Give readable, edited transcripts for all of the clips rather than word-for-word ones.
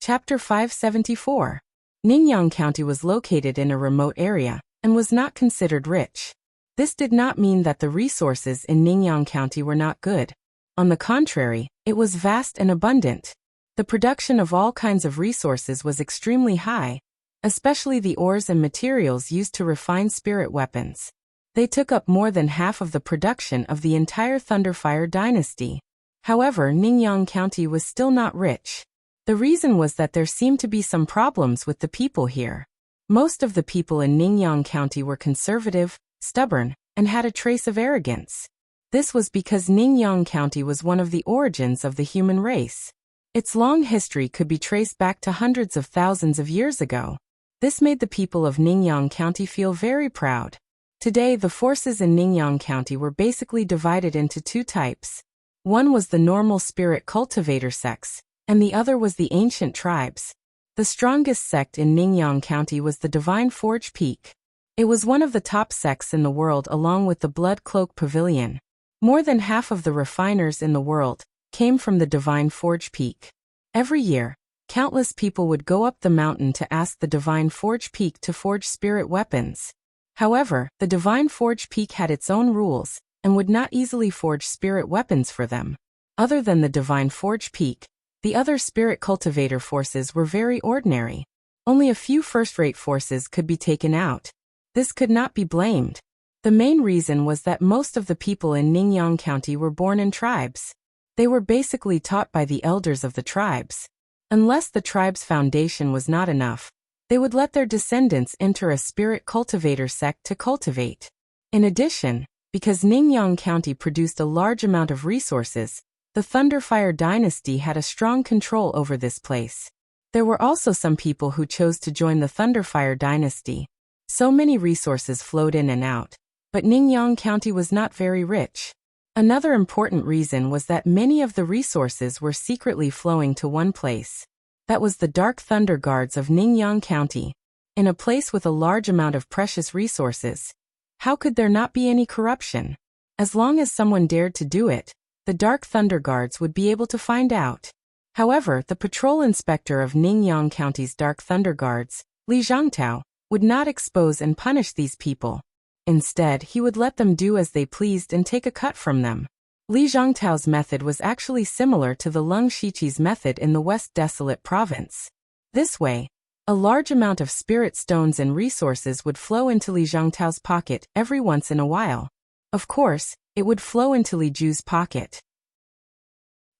Chapter 574. Ningyan County was located in a remote area and was not considered rich. This did not mean that the resources in Ningyan County were not good. On the contrary, it was vast and abundant. The production of all kinds of resources was extremely high, especially the ores and materials used to refine spirit weapons. They took up more than half of the production of the entire Thunderfire dynasty. However, Ningyan County was still not rich. The reason was that there seemed to be some problems with the people here. Most of the people in Ningyan County were conservative, stubborn, and had a trace of arrogance. This was because Ningyan County was one of the origins of the human race. Its long history could be traced back to hundreds of thousands of years ago. This made the people of Ningyan County feel very proud. Today, the forces in Ningyan County were basically divided into two types. One was the normal spirit cultivator sects, and the other was the ancient tribes. The strongest sect in Ningyan County was the Divine Forge Peak. It was one of the top sects in the world along with the Blood Cloak Pavilion. More than half of the refiners in the world came from the Divine Forge Peak. Every year, countless people would go up the mountain to ask the Divine Forge Peak to forge spirit weapons. However, the Divine Forge Peak had its own rules and would not easily forge spirit weapons for them. Other than the Divine Forge Peak, the other spirit cultivator forces were very ordinary. Only a few first-rate forces could be taken out. This could not be blamed. The main reason was that most of the people in Ningyan County were born in tribes. They were basically taught by the elders of the tribes. Unless the tribe's foundation was not enough, they would let their descendants enter a spirit cultivator sect to cultivate. In addition, because Ningyan County produced a large amount of resources, the Thunderfire dynasty had a strong control over this place. There were also some people who chose to join the Thunderfire dynasty. So many resources flowed in and out, but Ningyan County was not very rich. Another important reason was that many of the resources were secretly flowing to one place. That was the Dark Thunder Guards of Ningyan County. In a place with a large amount of precious resources, how could there not be any corruption? As long as someone dared to do it, the Dark Thunder Guards would be able to find out. However, the patrol inspector of Ningyan County's Dark Thunder Guards, Li Zhangtao, would not expose and punish these people. Instead, he would let them do as they pleased and take a cut from them. Li Zhangtao's method was actually similar to the Lung Shiqi's method in the West Desolate Province. This way, a large amount of spirit stones and resources would flow into Li Zhangtao's pocket every once in a while. Of course, it would flow into Li Ju's pocket.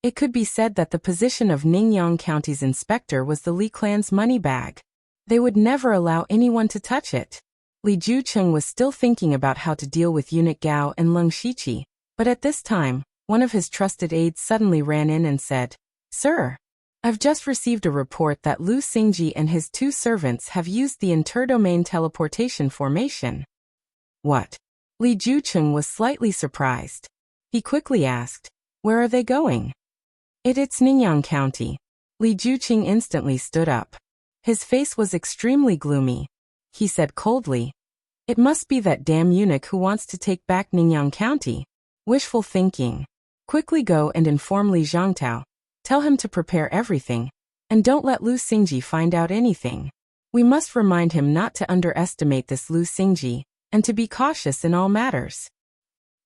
It could be said that the position of Ningyan County's inspector was the Li clan's money bag. They would never allow anyone to touch it. Li Jucheng was still thinking about how to deal with Eunuch Gao and Lung Shiqi. But at this time, one of his trusted aides suddenly ran in and said, "Sir, I've just received a report that Lu Xingji and his two servants have used the interdomain teleportation formation." What? Li Jucheng was slightly surprised. He quickly asked, "Where are they going?" It's Ningyan County." Li Jucheng instantly stood up. His face was extremely gloomy. He said coldly, "It must be that damn eunuch who wants to take back Ningyan County. Wishful thinking. Quickly go and inform Li Zhangtao. Tell him to prepare everything. And don't let Lu Xingji find out anything. We must remind him not to underestimate this Lu Xingji, and to be cautious in all matters.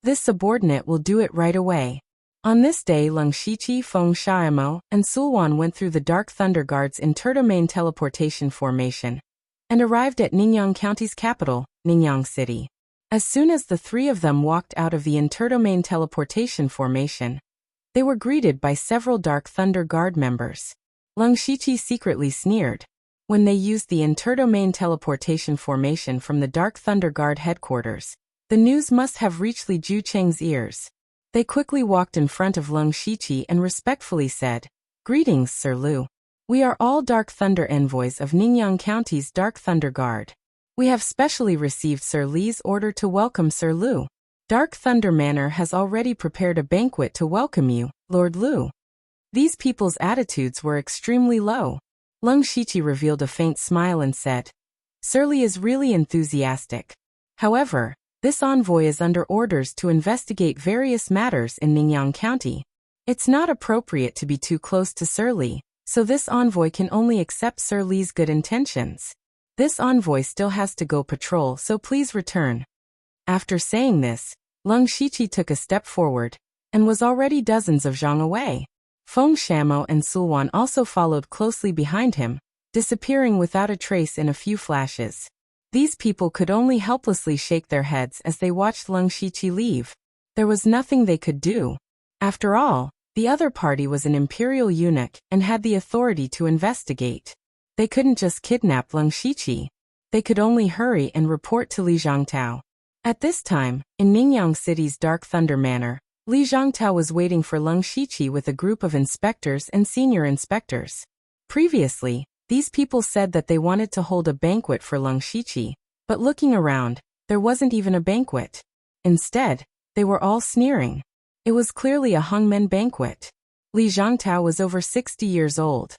This subordinate will do it right away." On this day, Lung Shiqi, Feng Xiaomo, and Sulwan went through the Dark Thunder Guard's interdomain teleportation formation and arrived at Ningyan County's capital, Ningyan City. As soon as the three of them walked out of the interdomain teleportation formation, they were greeted by several Dark Thunder Guard members. Lung Shiqi secretly sneered. When they used the interdomain teleportation formation from the Dark Thunder Guard headquarters, the news must have reached Li Jucheng's ears. They quickly walked in front of Lung Shiqi and respectfully said, "Greetings, Sir Lu. We are all Dark Thunder envoys of Ningyan County's Dark Thunder Guard. We have specially received Sir Li's order to welcome Sir Lu. Dark Thunder Manor has already prepared a banquet to welcome you, Lord Lu." These people's attitudes were extremely low. Lung Shiqi revealed a faint smile and said, "Sir Li is really enthusiastic. However, this envoy is under orders to investigate various matters in Ningyan County. It's not appropriate to be too close to Sir Li, So this envoy can only accept Sir Li's good intentions. This envoy still has to go patrol, so please return. After saying this, Lung Shiqi took a step forward, and was already dozens of zhang away. Feng Shamo and Sulwan also followed closely behind him, disappearing without a trace in a few flashes. These people could only helplessly shake their heads as they watched Lung Shiqi leave. There was nothing they could do. After all, the other party was an imperial eunuch and had the authority to investigate. They couldn't just kidnap Lung Shiqi. They could only hurry and report to Li Zhangtao. At this time, in Ningyang City's Dark Thunder Manor, Li Zhangtao was waiting for Lung Shiqi with a group of inspectors and senior inspectors. Previously, these people said that they wanted to hold a banquet for Lung Shiqi, but looking around, there wasn't even a banquet. Instead, they were all sneering. It was clearly a hangmen banquet. Li Zhangtao was over 60 years old.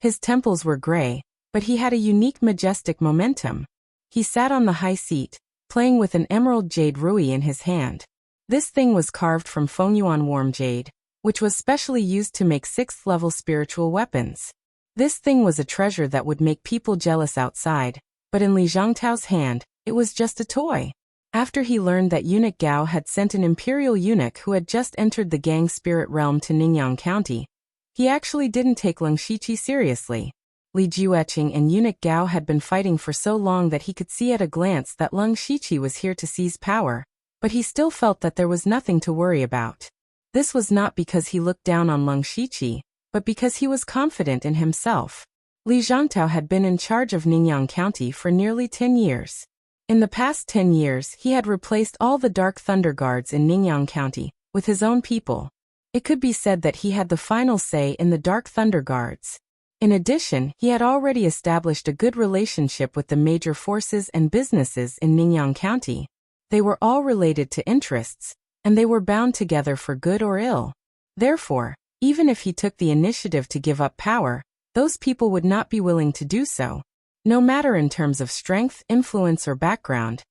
His temples were gray, but he had a unique majestic momentum. He sat on the high seat, playing with an emerald jade rui in his hand. This thing was carved from Fengyuan warm jade, which was specially used to make 6th-level spiritual weapons. This thing was a treasure that would make people jealous outside, but in Li Zhangtao's hand, it was just a toy. After he learned that Eunuch Gao had sent an imperial eunuch who had just entered the gang spirit realm to Ningyang County, he actually didn't take Lung Shiqi seriously. Li Jueqing and Eunuch Gao had been fighting for so long that he could see at a glance that Lung Shiqi was here to seize power, but he still felt that there was nothing to worry about. This was not because he looked down on Lung Shiqi, but because he was confident in himself. Li Zhangtao had been in charge of Ningyang County for nearly 10 years. In the past 10 years, he had replaced all the Dark Thunder Guards in Ningyang County with his own people. It could be said that he had the final say in the Dark Thunder Guards. In addition, he had already established a good relationship with the major forces and businesses in Ningyang County. They were all related to interests, and they were bound together for good or ill. Therefore, even if he took the initiative to give up power, those people would not be willing to do so. No matter in terms of strength, influence, or background,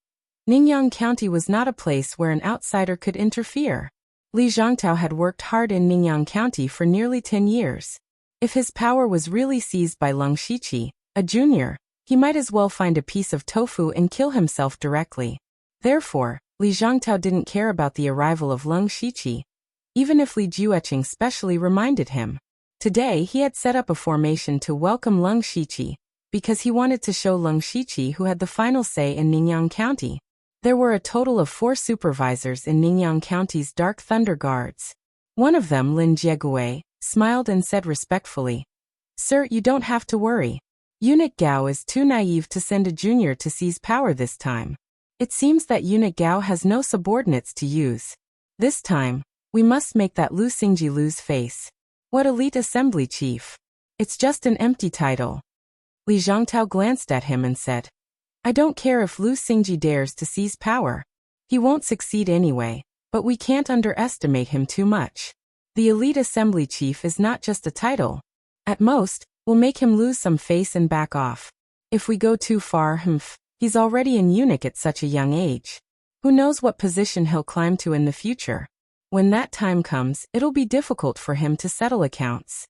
Ningyang County was not a place where an outsider could interfere. Li Zhangtao had worked hard in Ningyang County for nearly 10 years. If his power was really seized by Lung Shiqi, a junior, he might as well find a piece of tofu and kill himself directly. Therefore, Li Zhangtao didn't care about the arrival of Lung Shiqi, even if Li Jueqing specially reminded him. Today he had set up a formation to welcome Lung Shiqi, because he wanted to show Lung Shiqi who had the final say in Ningyang County. There were a total of 4 supervisors in Ningyang County's Dark Thunder Guards. One of them, Lin Jiegue, smiled and said respectfully, "Sir, you don't have to worry. Eunuch Gao is too naive to send a junior to seize power this time. It seems that Eunuch Gao has no subordinates to use. This time, we must make that Lu Xingji lose face. What elite assembly chief? It's just an empty title." Li Zhangtao glanced at him and said, "I don't care if Lu Xingji dares to seize power. He won't succeed anyway, but we can't underestimate him too much. The elite assembly chief is not just a title. At most, we'll make him lose some face and back off. If we go too far, he's already an eunuch at such a young age. Who knows what position he'll climb to in the future? When that time comes, it'll be difficult for him to settle accounts."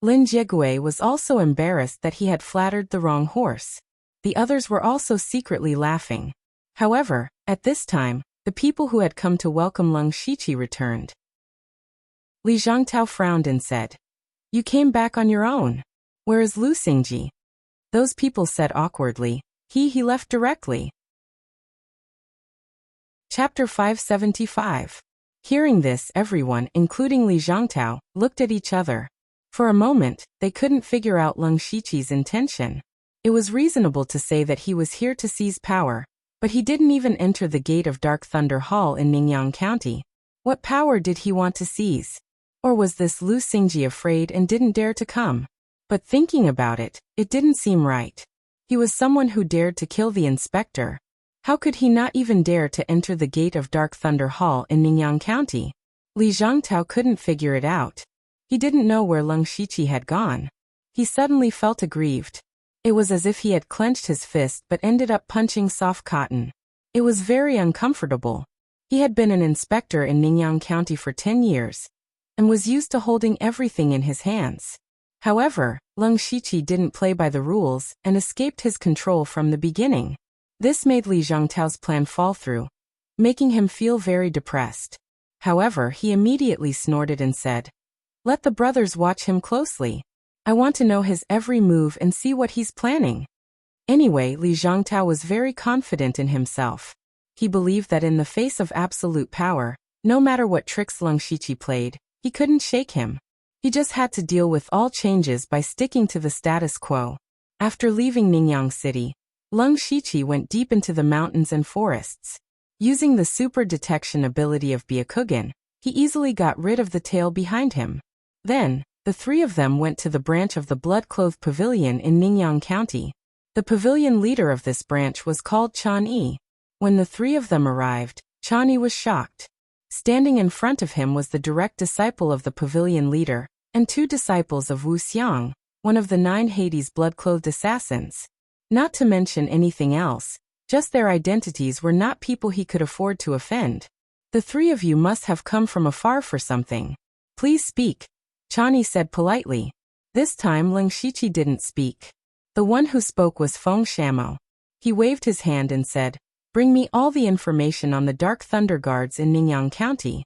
Lin Jiegue was also embarrassed that he had flattered the wrong horse. The others were also secretly laughing. However, at this time, the people who had come to welcome Lung Shiqi returned. Li Zhangtao frowned and said, "You came back on your own. Where is Lu Xingji?" Those people said awkwardly, He left directly." Chapter 575. Hearing this, everyone, including Li Zhangtao, looked at each other. For a moment, they couldn't figure out Lung Shiqi's intention. It was reasonable to say that he was here to seize power, but he didn't even enter the gate of Dark Thunder Hall in Ningyang County. What power did he want to seize? Or was this Lu Xingji afraid and didn't dare to come? But thinking about it, it didn't seem right. He was someone who dared to kill the inspector. How could he not even dare to enter the gate of Dark Thunder Hall in Ningyang County? Li Zhangtao couldn't figure it out. He didn't know where Lung Shiqi had gone. He suddenly felt aggrieved. It was as if he had clenched his fist but ended up punching soft cotton. It was very uncomfortable. He had been an inspector in Ningyang County for 10 years, and was used to holding everything in his hands. However, Leng Shiqi didn't play by the rules and escaped his control from the beginning. This made Li Zhangtao's plan fall through, making him feel very depressed. However, he immediately snorted and said, "Let the brothers watch him closely. I want to know his every move and see what he's planning." Anyway, Li Zhangtao was very confident in himself. He believed that in the face of absolute power, no matter what tricks Leng Shiqi played, he couldn't shake him. He just had to deal with all changes by sticking to the status quo. After leaving Ningyang City, Leng Shiqi went deep into the mountains and forests. Using the super detection ability of Byakugan, he easily got rid of the tail behind him. Then, the three of them went to the branch of the Blood-Clothed Pavilion in Ningyang County. The pavilion leader of this branch was called Chan Yi. When the three of them arrived, Chan Yi was shocked. Standing in front of him was the direct disciple of the pavilion leader, and two disciples of Wu Xiang, one of the 9 Hades blood-clothed assassins. Not to mention anything else, just their identities were not people he could afford to offend. "The three of you must have come from afar for something. Please speak," Chan Yi said politely. This time Leng Shiqi didn't speak. The one who spoke was Feng Shamo. He waved his hand and said, "Bring me all the information on the Dark Thunder Guards in Ningyang County."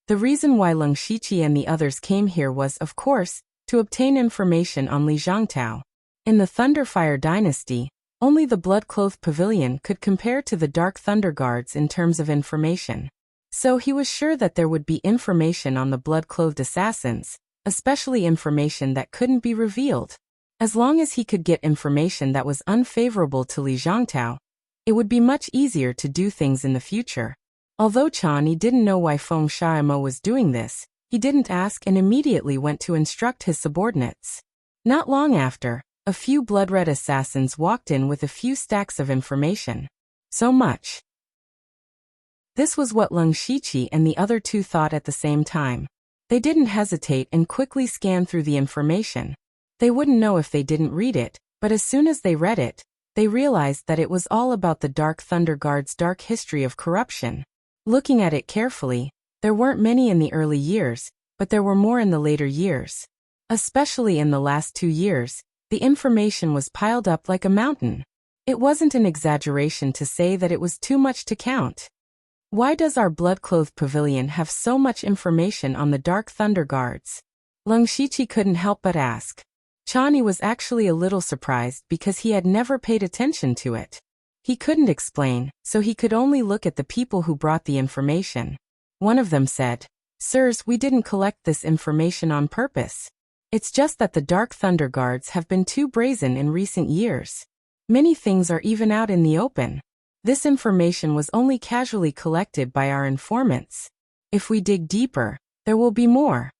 The reason why Leng Shiqi and the others came here was, of course, to obtain information on Li Zhangtao. In the Thunderfire dynasty, only the Blood-Clothed Pavilion could compare to the Dark Thunder Guards in terms of information. So he was sure that there would be information on the Blood-Clothed assassins, especially information that couldn't be revealed. As long as he could get information that was unfavorable to Li Zhangtao, it would be much easier to do things in the future. Although Chan Yi didn't know why Feng Shamo was doing this, he didn't ask and immediately went to instruct his subordinates. Not long after, a few blood-red assassins walked in with a few stacks of information. So much. This was what Leng Shiqi and the other two thought at the same time. They didn't hesitate and quickly scanned through the information. They wouldn't know if they didn't read it, but as soon as they read it, they realized that it was all about the Dark Thunder Guard's dark history of corruption. Looking at it carefully, there weren't many in the early years, but there were more in the later years. Especially in the last 2 years, the information was piled up like a mountain. It wasn't an exaggeration to say that it was too much to count. Why does our Blood-Clothed Pavilion have so much information on the Dark Thunder Guards? Leng Shiqi couldn't help but ask. Chan Yi was actually a little surprised because he had never paid attention to it. He couldn't explain, so he could only look at the people who brought the information. One of them said, "Sirs, we didn't collect this information on purpose. It's just that the Dark Thunder Guards have been too brazen in recent years. Many things are even out in the open. This information was only casually collected by our informants. If we dig deeper, there will be more."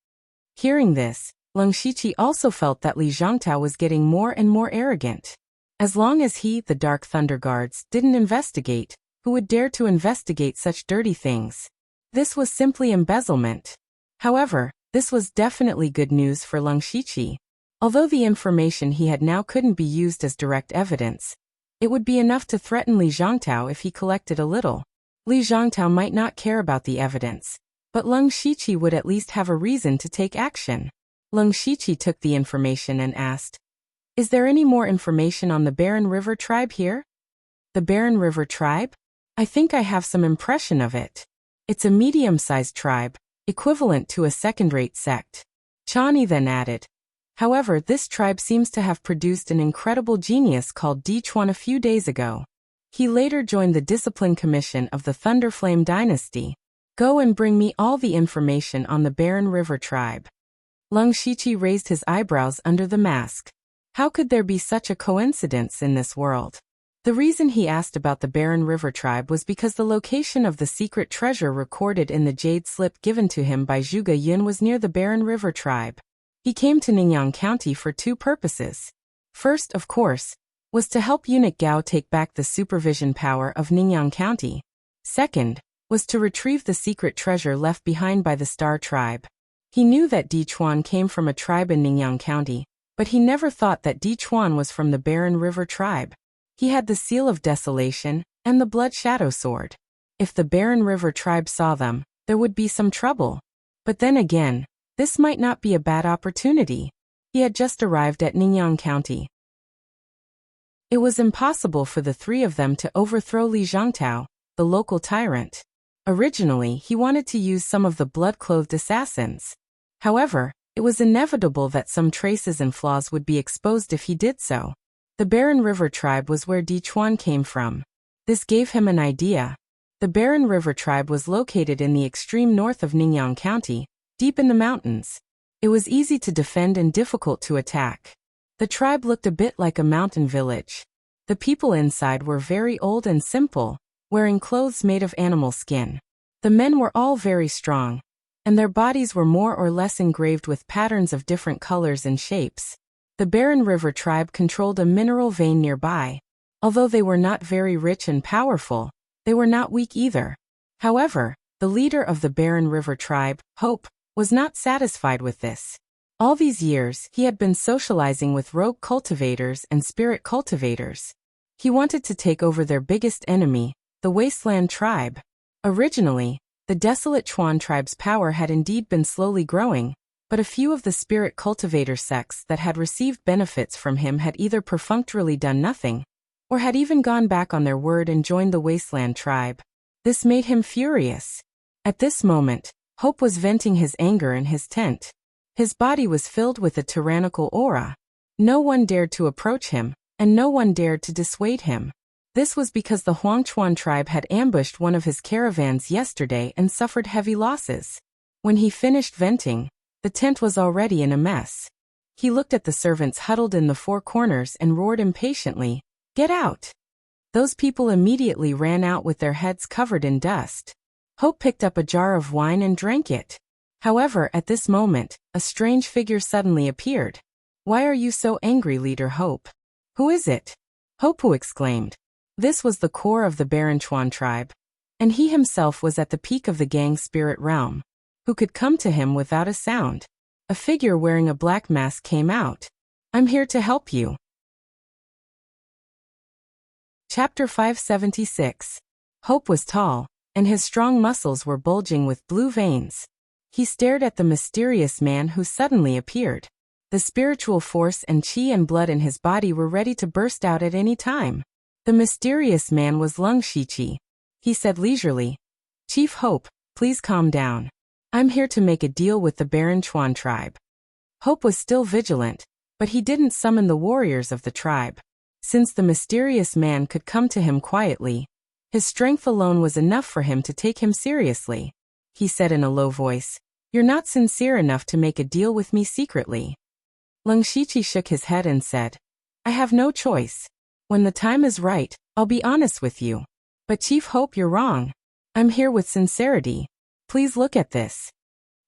Hearing this, Leng Shiqi also felt that Li Zhangtao was getting more and more arrogant. As long as he, the Dark Thunder Guards, didn't investigate, who would dare to investigate such dirty things? This was simply embezzlement. However, this was definitely good news for Leng Shiqi. Although the information he had now couldn't be used as direct evidence, it would be enough to threaten Li Zhangtao if he collected a little. Li Zhangtao might not care about the evidence, but Leng Shiqi would at least have a reason to take action. Leng Shiqi took the information and asked, "Is there any more information on the Barren River tribe here?" "The Barren River tribe? I think I have some impression of it. It's a medium-sized tribe, equivalent to a second-rate sect." Chan Yi then added, "However, this tribe seems to have produced an incredible genius called Di Chuan a few days ago. He later joined the Discipline Commission of the Thunderflame Dynasty. Go and bring me all the information on the Barren River tribe." Leng Shiqi raised his eyebrows under the mask. How could there be such a coincidence in this world? The reason he asked about the Barren River tribe was because the location of the secret treasure recorded in the jade slip given to him by Zhuge Yun was near the Barren River tribe. He came to Ningyang County for 2 purposes. First, of course, was to help Eunuch Gao take back the supervision power of Ningyang County. Second, was to retrieve the secret treasure left behind by the Star tribe. He knew that Di Chuan came from a tribe in Ningyang County, but he never thought that Di Chuan was from the Barren River tribe. He had the Seal of Desolation and the Blood Shadow Sword. If the Barren River tribe saw them, there would be some trouble. But then again, this might not be a bad opportunity. He had just arrived at Ningyang County. It was impossible for the three of them to overthrow Li Zhangtao, the local tyrant. Originally, he wanted to use some of the blood-clothed assassins. However, it was inevitable that some traces and flaws would be exposed if he did so. The Barren River tribe was where Di Chuan came from. This gave him an idea. The Barren River tribe was located in the extreme north of Ningyang County, deep in the mountains. It was easy to defend and difficult to attack. The tribe looked a bit like a mountain village. The people inside were very old and simple, wearing clothes made of animal skin. The men were all very strong, and their bodies were more or less engraved with patterns of different colors and shapes. The Barren River tribe controlled a mineral vein nearby. Although they were not very rich and powerful, they were not weak either. However, the leader of the Barren River tribe, Hope, was not satisfied with this. All these years, he had been socializing with rogue cultivators and spirit cultivators. He wanted to take over their biggest enemy, the Wasteland tribe. Originally, the desolate Chuan tribe's power had indeed been slowly growing, but a few of the spirit cultivator sects that had received benefits from him had either perfunctorily done nothing, or had even gone back on their word and joined the Wasteland tribe. This made him furious. At this moment, Hope was venting his anger in his tent. His body was filled with a tyrannical aura. No one dared to approach him, and no one dared to dissuade him. This was because the Huangchuan tribe had ambushed one of his caravans yesterday and suffered heavy losses. When he finished venting, the tent was already in a mess. He looked at the servants huddled in the four corners and roared impatiently, "Get out!" Those people immediately ran out with their heads covered in dust. Hope picked up a jar of wine and drank it. However, at this moment, a strange figure suddenly appeared. "Why are you so angry, Leader Hope?" "Who is it?" Hopu exclaimed. This was the core of the Barren Chuan tribe, and he himself was at the peak of the gang spirit realm. Who could come to him without a sound? A figure wearing a black mask came out. "I'm here to help you." Chapter 576. Hope was tall, and his strong muscles were bulging with blue veins. He stared at the mysterious man who suddenly appeared. The spiritual force and qi and blood in his body were ready to burst out at any time. The mysterious man was Lung Shiqi. He said leisurely, "Chief Hope, please calm down. I'm here to make a deal with the Barren Chuan tribe." Hope was still vigilant, but he didn't summon the warriors of the tribe. Since the mysterious man could come to him quietly, his strength alone was enough for him to take him seriously. He said in a low voice, "You're not sincere enough to make a deal with me secretly." Lung Shiqi shook his head and said, "I have no choice. When the time is right, I'll be honest with you. But Chief Hope, you're wrong. I'm here with sincerity. Please look at this."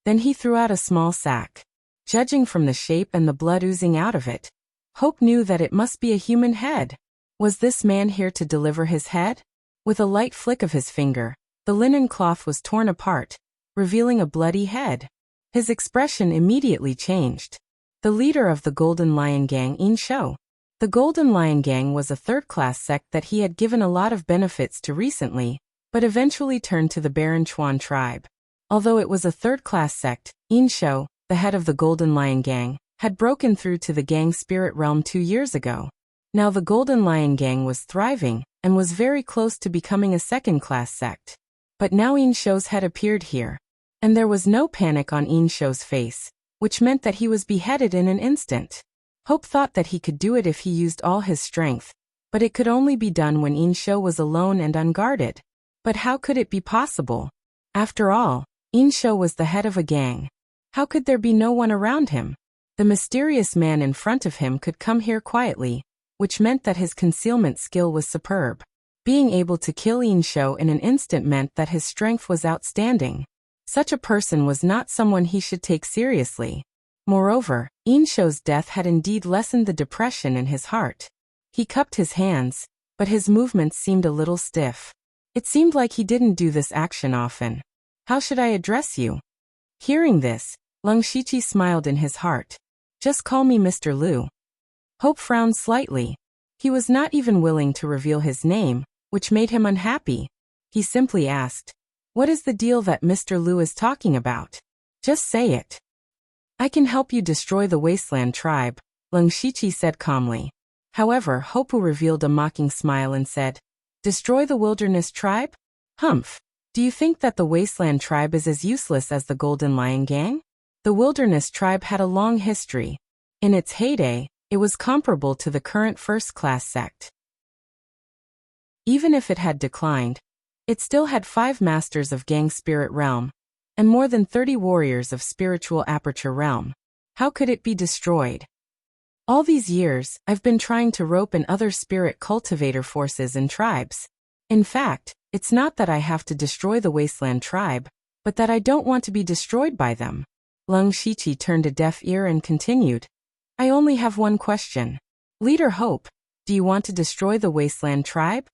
Then he threw out a small sack. Judging from the shape and the blood oozing out of it, Hope knew that it must be a human head. Was this man here to deliver his head? With a light flick of his finger, the linen cloth was torn apart, revealing a bloody head. His expression immediately changed. The leader of the Golden Lion Gang, In Shou. The Golden Lion Gang was a third-class sect that he had given a lot of benefits to recently, but eventually turned to the Barren Chuan tribe. Although it was a third-class sect, In Shou, the head of the Golden Lion Gang, had broken through to the gang spirit realm 2 years ago. Now the Golden Lion Gang was thriving, and was very close to becoming a second-class sect. But now In Shou's head appeared here, and there was no panic on In Shou's face, which meant that he was beheaded in an instant. Hope thought that he could do it if he used all his strength, but it could only be done when In Shou was alone and unguarded. But how could it be possible? After all, In Shou was the head of a gang. How could there be no one around him? The mysterious man in front of him could come here quietly, which meant that his concealment skill was superb. Being able to kill In Shou in an instant meant that his strength was outstanding. Such a person was not someone he should take seriously. Moreover, In Shou's death had indeed lessened the depression in his heart. He cupped his hands, but his movements seemed a little stiff. It seemed like he didn't do this action often. "How should I address you?" Hearing this, Lung Shiqi smiled in his heart. "Just call me Mr. Liu." Hope frowned slightly. He was not even willing to reveal his name, which made him unhappy. He simply asked, "What is the deal that Mr. Liu is talking about? Just say it." I can help you destroy the Wasteland tribe, Leng Shiqi said calmly. However, Hopu revealed a mocking smile and said, Destroy the Wilderness tribe? Humph. Do you think that the Wasteland tribe is as useless as the Golden Lion Gang? The Wilderness tribe had a long history. In its heyday, it was comparable to the current first-class sect. Even if it had declined, it still had 5 masters of Gang Spirit Realm, and more than 30 warriors of Spiritual Aperture Realm. How could it be destroyed? All these years, I've been trying to rope in other spirit cultivator forces and tribes. In fact, it's not that I have to destroy the Wasteland tribe, but that I don't want to be destroyed by them. Leng Shiqi turned a deaf ear and continued. I only have one question. Leader Hope, do you want to destroy the Wasteland tribe?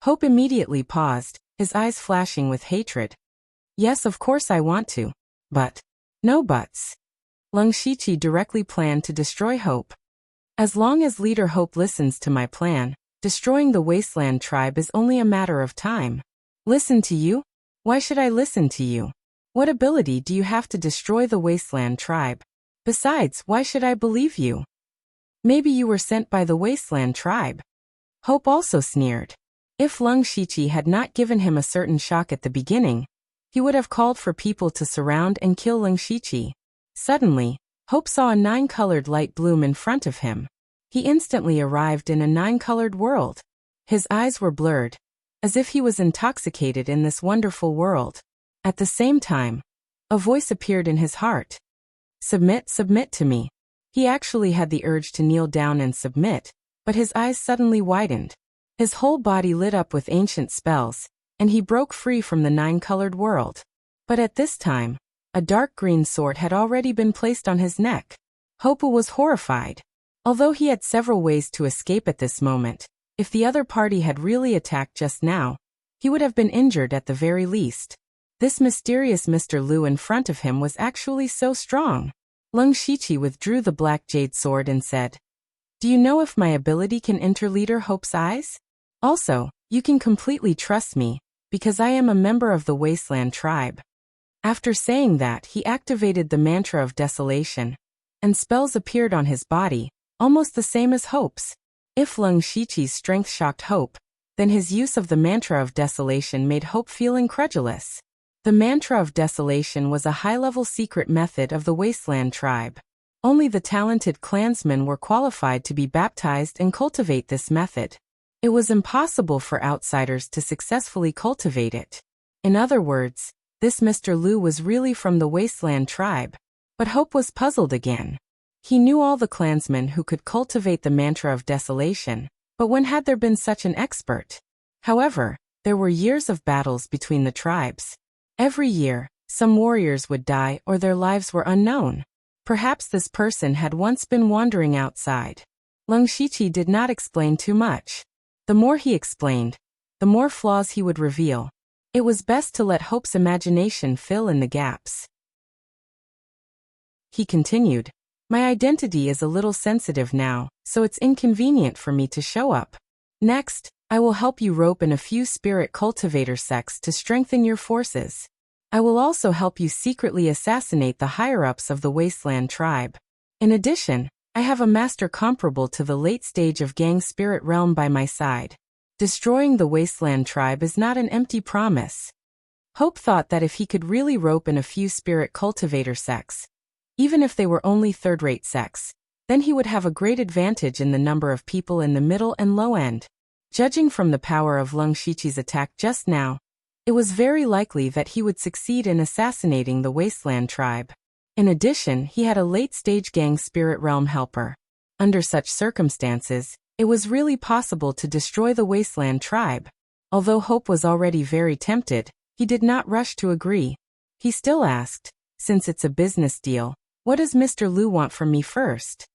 Hope immediately paused, his eyes flashing with hatred. Yes, of course I want to. But. No buts. Leng Shiqi directly planned to destroy Hope. As long as Leader Hope listens to my plan, destroying the Wasteland tribe is only a matter of time. Listen to you? Why should I listen to you? What ability do you have to destroy the Wasteland tribe? Besides, why should I believe you? Maybe you were sent by the Wasteland tribe. Hope also sneered. If Leng Shiqi had not given him a certain shock at the beginning, he would have called for people to surround and kill Leng Shiqi. Suddenly, Hope saw a 9-colored light bloom in front of him. He instantly arrived in a 9-colored world. His eyes were blurred, as if he was intoxicated in this wonderful world. At the same time, a voice appeared in his heart. Submit to me. He actually had the urge to kneel down and submit, but his eyes suddenly widened. His whole body lit up with ancient spells, and he broke free from the 9-colored world. But at this time, a dark green sword had already been placed on his neck. Hopu was horrified. Although he had several ways to escape at this moment, if the other party had really attacked just now, he would have been injured at the very least. This mysterious Mr. Lu in front of him was actually so strong. Leng Shiqi withdrew the black jade sword and said, Do you know if my ability can enter Leader Hope's eyes? Also, you can completely trust me, because I am a member of the Wasteland tribe. After saying that, he activated the mantra of desolation, and spells appeared on his body, almost the same as Hope's. If Leng Shiqi's strength shocked Hope, then his use of the mantra of desolation made Hope feel incredulous. The mantra of desolation was a high-level secret method of the Wasteland tribe. Only the talented clansmen were qualified to be baptized and cultivate this method. It was impossible for outsiders to successfully cultivate it. In other words, this Mr. Lu was really from the Wasteland tribe. But Hope was puzzled again. He knew all the clansmen who could cultivate the mantra of desolation, but when had there been such an expert? However, there were years of battles between the tribes. Every year, some warriors would die or their lives were unknown. Perhaps this person had once been wandering outside. Leng Shiqi did not explain too much. The more he explained, the more flaws he would reveal. It was best to let Hope's imagination fill in the gaps. He continued, My identity is a little sensitive now, so it's inconvenient for me to show up. Next, I will help you rope in a few spirit cultivator sects to strengthen your forces. I will also help you secretly assassinate the higher-ups of the Wasteland tribe. In addition, I have a master comparable to the late stage of Gang Spirit Realm by my side. Destroying the Wasteland tribe is not an empty promise. Hope thought that if he could really rope in a few spirit cultivator sects, even if they were only third-rate sects, then he would have a great advantage in the number of people in the middle and low end. Judging from the power of Leng Shiqi's attack just now, it was very likely that he would succeed in assassinating the Wasteland tribe. In addition, he had a late-stage Gang Spirit Realm helper. Under such circumstances, it was really possible to destroy the Wasteland tribe. Although Hope was already very tempted, he did not rush to agree. He still asked, Since it's a business deal, what does Mr. Lu want from me first?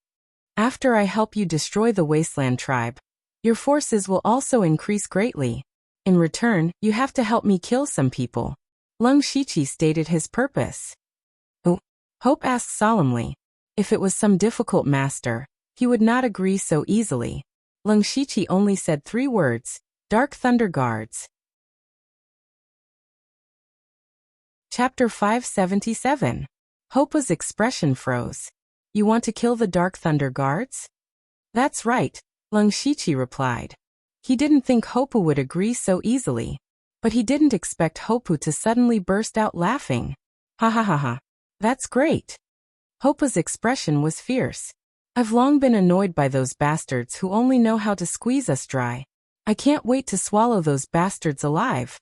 After I help you destroy the Wasteland tribe, your forces will also increase greatly. In return, you have to help me kill some people. Leng Shiqi stated his purpose. Oh, Hope asked solemnly. If it was some difficult master, he would not agree so easily. Leng Shiqi only said 3 words, Dark Thunder Guards. Chapter 577. Hopa's expression froze. You want to kill the Dark Thunder Guards? That's right, Lung Shiqi replied. He didn't think Hopu would agree so easily. But he didn't expect Hopu to suddenly burst out laughing. Ha ha ha ha. That's great. Hopa's expression was fierce. I've long been annoyed by those bastards who only know how to squeeze us dry. I can't wait to swallow those bastards alive.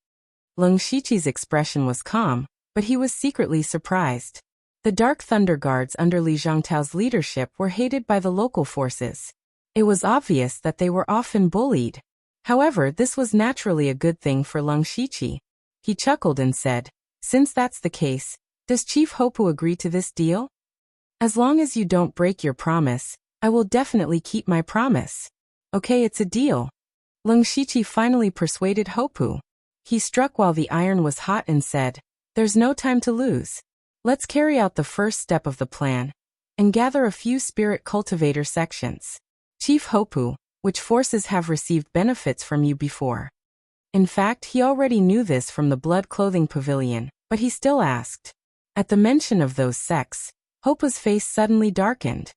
Lung Shiqi's expression was calm, but he was secretly surprised. The Dark Thunder Guards under Li Zhangtao's leadership were hated by the local forces. It was obvious that they were often bullied. However, this was naturally a good thing for Lung Shiqi. He chuckled and said, since that's the case, does Chief Hopu agree to this deal? As long as you don't break your promise, I will definitely keep my promise. Okay, it's a deal. Lung Shiqi finally persuaded Hopu. He struck while the iron was hot and said, there's no time to lose. Let's carry out the first step of the plan and gather a few spirit cultivator sections. Chief Hopu, which forces have received benefits from you before? In fact, he already knew this from the blood clothing pavilion, but he still asked. At the mention of those sects, Hopa's face suddenly darkened.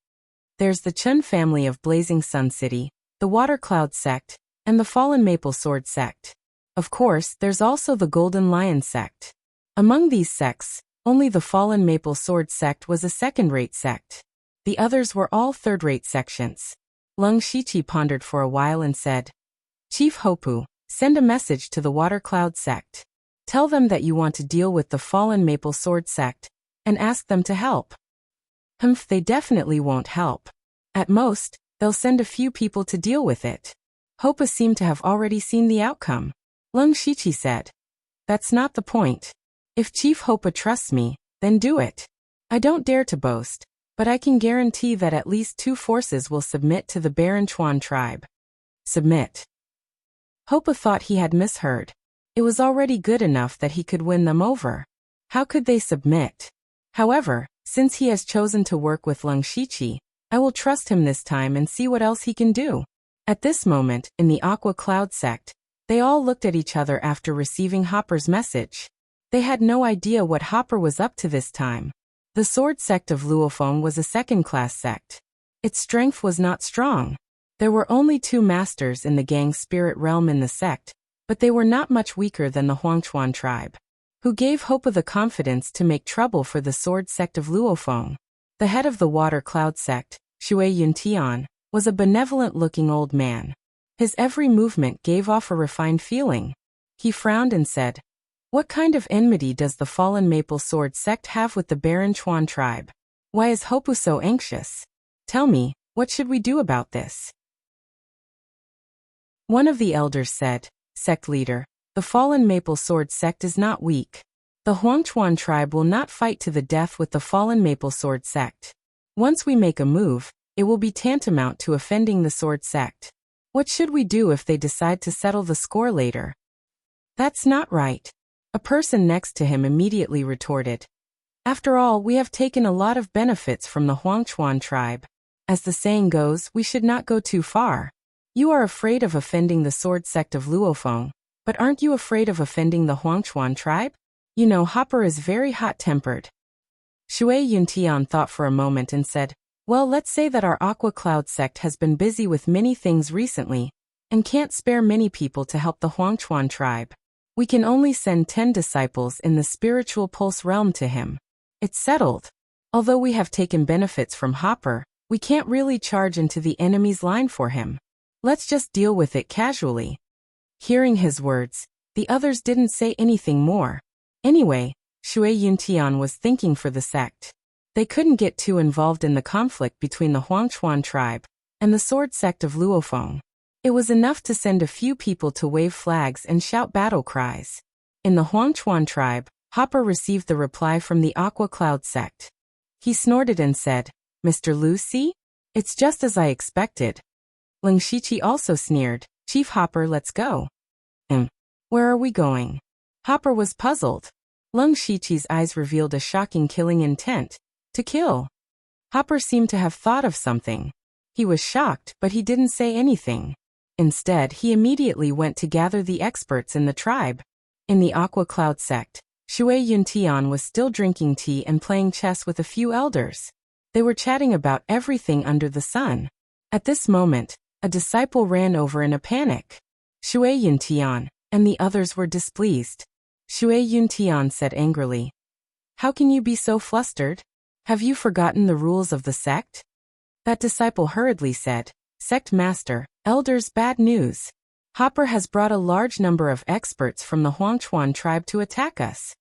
There's the Chun family of Blazing Sun City, the Water Cloud sect, and the Fallen Maple Sword sect. Of course, there's also the Golden Lion sect. Among these sects, only the Fallen Maple Sword sect was a second-rate sect. The others were all third-rate sections. Lung Shiqi pondered for a while and said, Chief Hopu, send a message to the Water Cloud sect. Tell them that you want to deal with the Fallen Maple Sword sect, and ask them to help. Humph, they definitely won't help. At most, they'll send a few people to deal with it. Hopa seemed to have already seen the outcome. Lung Shiqi said, that's not the point. If Chief Hopa trusts me, then do it. I don't dare to boast, but I can guarantee that at least 2 forces will submit to the Baron Chuan tribe. Submit. Hopa thought he had misheard. It was already good enough that he could win them over. How could they submit? However, since he has chosen to work with Lung Shiqi, I will trust him this time and see what else he can do. At this moment, in the Aqua Cloud sect, they all looked at each other after receiving Hopper's message. They had no idea what Hopper was up to this time. The sword sect of Luofeng was a second-class sect. Its strength was not strong. There were only 2 masters in the gang spirit realm in the sect, but they were not much weaker than the Huangchuan tribe, who gave Hopa the confidence to make trouble for the sword sect of Luofeng. The head of the Water Cloud sect, Shui Yuntian, was a benevolent-looking old man. His every movement gave off a refined feeling. He frowned and said, what kind of enmity does the Fallen Maple Sword sect have with the Baron Chuan tribe? Why is Hopu so anxious? Tell me, what should we do about this? One of the elders said, Sect leader, the Fallen Maple Sword sect is not weak. The Huangchuan tribe will not fight to the death with the Fallen Maple Sword sect. Once we make a move, it will be tantamount to offending the Sword sect. What should we do if they decide to settle the score later? That's not right. A person next to him immediately retorted. After all, we have taken a lot of benefits from the Huangchuan tribe. As the saying goes, we should not go too far. You are afraid of offending the sword sect of Luofeng, but aren't you afraid of offending the Huangchuan tribe? You know, Hopper is very hot-tempered. Shui Yuntian thought for a moment and said, well, let's say that our Aqua Cloud sect has been busy with many things recently, and can't spare many people to help the Huangchuan tribe. We can only send 10 disciples in the spiritual pulse realm to him. It's settled. Although we have taken benefits from Hopper, we can't really charge into the enemy's line for him. Let's just deal with it casually. Hearing his words, the others didn't say anything more. Anyway, Shui Yuntian was thinking for the sect. They couldn't get too involved in the conflict between the Huangchuan tribe and the sword sect of Luofeng. It was enough to send a few people to wave flags and shout battle cries. In the Huangchuan tribe, Hopper received the reply from the Aqua Cloud sect. He snorted and said, Mr. Lu, see? It's just as I expected. Lung Shiqi also sneered, Chief Hopper, let's go. Where are we going? Hopper was puzzled. Lung Shiqi's eyes revealed a shocking killing intent. To kill. Hopper seemed to have thought of something. He was shocked, but he didn't say anything. Instead, he immediately went to gather the experts in the tribe. In the Aqua Cloud sect, Shui Yuntian was still drinking tea and playing chess with a few elders. They were chatting about everything under the sun. At this moment, a disciple ran over in a panic. Shui Yuntian and the others were displeased. Shui Yuntian said angrily, "How can you be so flustered? Have you forgotten the rules of the sect?" That disciple hurriedly said, "Sect master, elders, bad news. Hopper has brought a large number of experts from the Huangchuan tribe to attack us."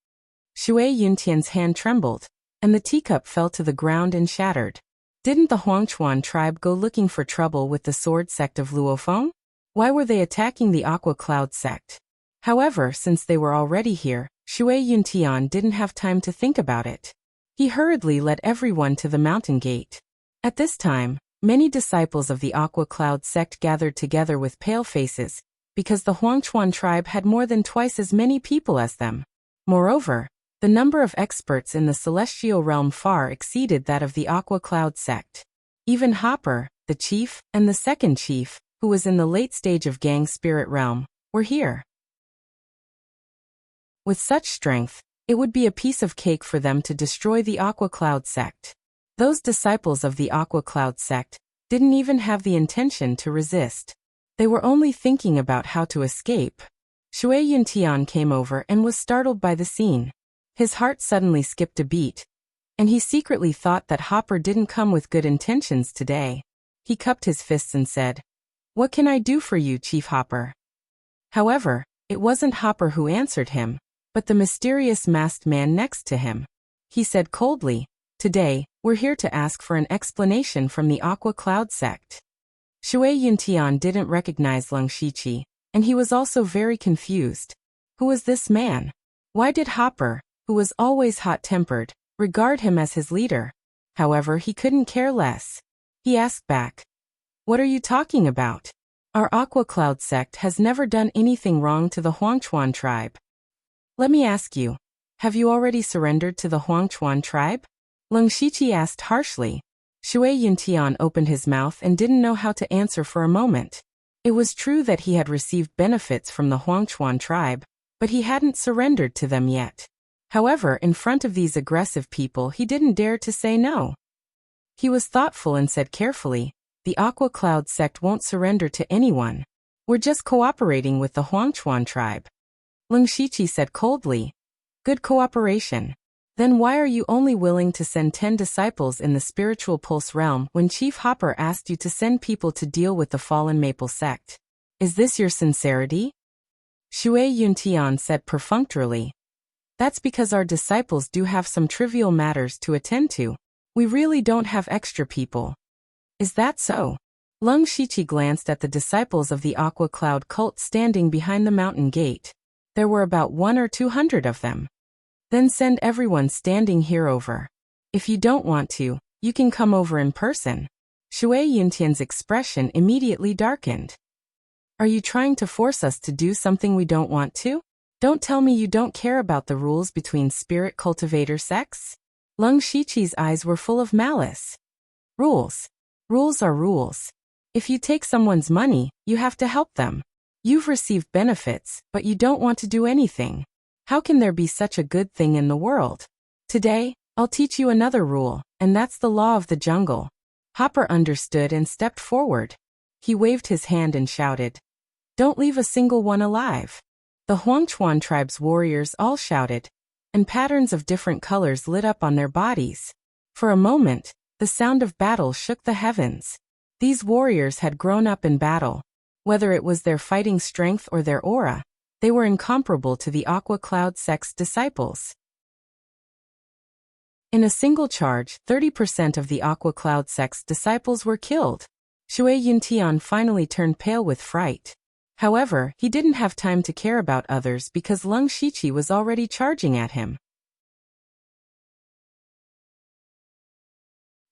Shui Yuntian's hand trembled, and the teacup fell to the ground and shattered. Didn't the Huangchuan tribe go looking for trouble with the sword sect of Luofeng? Why were they attacking the Aqua Cloud sect? However, since they were already here, Shui Yuntian didn't have time to think about it. He hurriedly led everyone to the mountain gate. At this time, many disciples of the Aqua Cloud sect gathered together with pale faces, because the Huangchuan tribe had more than twice as many people as them. Moreover, the number of experts in the celestial realm far exceeded that of the Aqua Cloud sect. Even Hopper, the chief, and the second chief, who was in the late stage of Gang Spirit realm, were here. With such strength, it would be a piece of cake for them to destroy the Aqua Cloud sect. Those disciples of the Aqua Cloud sect didn't even have the intention to resist. They were only thinking about how to escape. Shui Yuntian came over and was startled by the scene. His heart suddenly skipped a beat, and he secretly thought that Hopper didn't come with good intentions today. He cupped his fists and said, "What can I do for you, Chief Hopper?" However, it wasn't Hopper who answered him, but the mysterious masked man next to him. He said coldly, "Today, we're here to ask for an explanation from the Aqua Cloud sect." Shui Yuntian didn't recognize Leng Shiqi, and he was also very confused. Who was this man? Why did Hopper, who was always hot-tempered, regard him as his leader? However, he couldn't care less. He asked back, "What are you talking about? Our Aqua Cloud sect has never done anything wrong to the Huangchuan tribe. Let me ask you, have you already surrendered to the Huangchuan tribe?" Leng Shiqi asked harshly. Shui Yuntian opened his mouth and didn't know how to answer for a moment. It was true that he had received benefits from the Huangchuan tribe, but he hadn't surrendered to them yet. However, in front of these aggressive people, he didn't dare to say no. He was thoughtful and said carefully, "The Aqua Cloud sect won't surrender to anyone. We're just cooperating with the Huangchuan tribe." Leng Shiqi said coldly, "Good cooperation. Then why are you only willing to send 10 disciples in the spiritual pulse realm when Chief Hopper asked you to send people to deal with the fallen Maple sect? Is this your sincerity?" Shui Yuntian said perfunctorily, "That's because our disciples do have some trivial matters to attend to. We really don't have extra people." "Is that so?" Leng Shiqi glanced at the disciples of the Aqua Cloud cult standing behind the mountain gate. There were about 100 or 200 of them. "Then send everyone standing here over. If you don't want to, you can come over in person." Shui Yuntian's expression immediately darkened. "Are you trying to force us to do something we don't want to? Don't tell me you don't care about the rules between spirit cultivator sects?" Leng Shiqi's eyes were full of malice. "Rules. Rules are rules. If you take someone's money, you have to help them. You've received benefits, but you don't want to do anything. How can there be such a good thing in the world? Today, I'll teach you another rule, and that's the law of the jungle." Hopper understood and stepped forward. He waved his hand and shouted, "Don't leave a single one alive." The Huangchuan tribe's warriors all shouted, and patterns of different colors lit up on their bodies. For a moment, the sound of battle shook the heavens. These warriors had grown up in battle. Whether it was their fighting strength or their aura, they were incomparable to the Aqua Cloud sect's disciples. In a single charge, 30% of the Aqua Cloud sect's disciples were killed. Shui Yuntian finally turned pale with fright. However, he didn't have time to care about others because Leng Shiqi was already charging at him.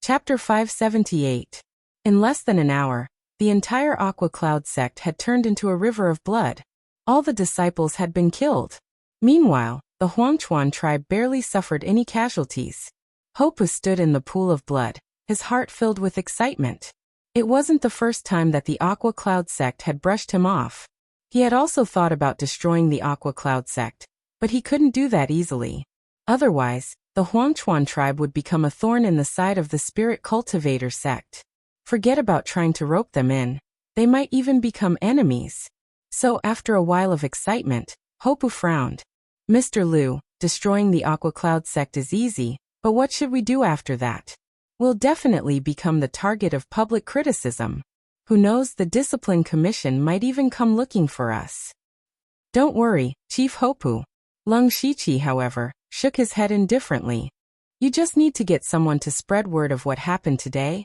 Chapter 578. In less than an hour, the entire Aqua Cloud sect had turned into a river of blood. All the disciples had been killed. Meanwhile, the Huangchuan tribe barely suffered any casualties. Hopu stood in the pool of blood, his heart filled with excitement. It wasn't the first time that the Aqua Cloud sect had brushed him off. He had also thought about destroying the Aqua Cloud sect, But he couldn't do that easily. Otherwise, the Huangchuan tribe would become a thorn in the side of the spirit cultivator sect. Forget about trying to rope them in. They might even become enemies. So after a while of excitement, Hopu frowned. Mr. Liu, destroying the Aqua Cloud sect is easy, but what should we do after that? We'll definitely become the target of public criticism. Who knows, the Discipline Commission might even come looking for us. Don't worry, Chief Hopu. Lung Shiqi, however, shook his head indifferently. You just need to get someone to spread word of what happened today,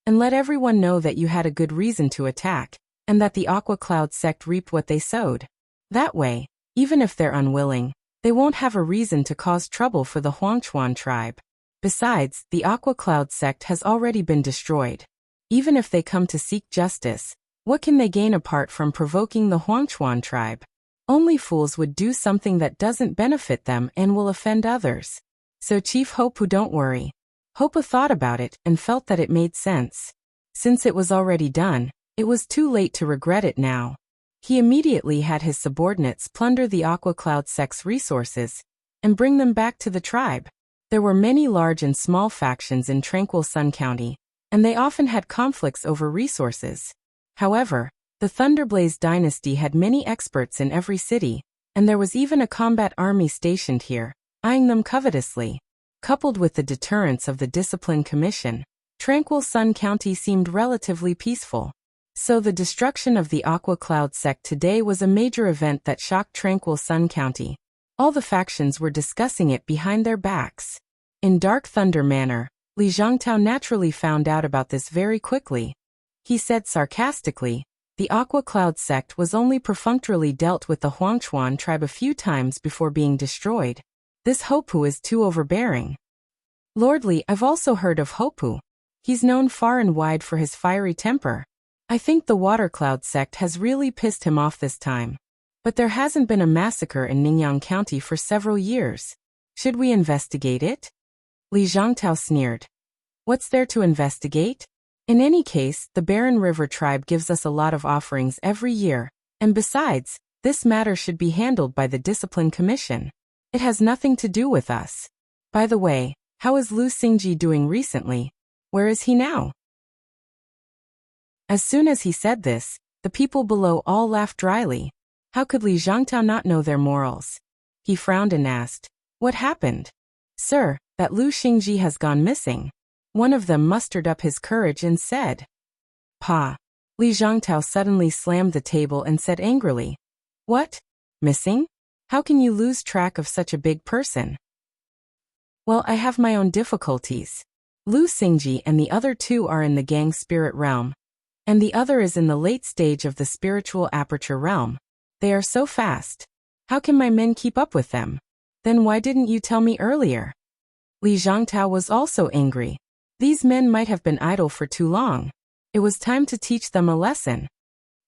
and let everyone know that you had a good reason to attack, and that the Aqua Cloud sect reaped what they sowed. That way, even if they're unwilling, they won't have a reason to cause trouble for the Huangchuan tribe. Besides, the Aqua Cloud sect has already been destroyed. Even if they come to seek justice, what can they gain apart from provoking the Huangchuan tribe? Only fools would do something that doesn't benefit them and will offend others. So Chief Hopu, don't worry. Hopu thought about it and felt that it made sense. Since it was already done, it was too late to regret it now. He immediately had his subordinates plunder the Aqua Cloud sect's resources and bring them back to the tribe. There were many large and small factions in Tranquil Sun County, and they often had conflicts over resources. However, the Thunderblaze dynasty had many experts in every city, and there was even a combat army stationed here, eyeing them covetously. Coupled with the deterrence of the Discipline Commission, Tranquil Sun County seemed relatively peaceful. So the destruction of the Aqua Cloud sect today was a major event that shocked Tranquil Sun County. All the factions were discussing it behind their backs. In Dark Thunder manner, Li Zhangtao naturally found out about this very quickly. He said sarcastically, the Aqua Cloud sect was only perfunctorily dealt with the Huangchuan tribe a few times before being destroyed. This Hopu is too overbearing. Lord Li, I've also heard of Hopu. He's known far and wide for his fiery temper. I think the Water Cloud sect has really pissed him off this time. But there hasn't been a massacre in Ningyang County for several years. Should we investigate it? Li Zhangtao sneered. What's there to investigate? In any case, the Barren River tribe gives us a lot of offerings every year, and besides, this matter should be handled by the Discipline Commission. It has nothing to do with us. By the way, how is Lu Xingji doing recently? Where is he now? As soon as he said this, the people below all laughed dryly. How could Li Zhangtao not know their morals? He frowned and asked, what happened? Sir, that Lu Xingji has gone missing. One of them mustered up his courage and said. Pa. Li Zhangtao suddenly slammed the table and said angrily. What? Missing? How can you lose track of such a big person? Well, I have my own difficulties. Lu Xingji and the other two are in the gang spirit realm, and the other is in the late stage of the spiritual aperture realm. They are so fast. How can my men keep up with them? Then why didn't you tell me earlier? Li Zhangtao was also angry. These men might have been idle for too long. It was time to teach them a lesson.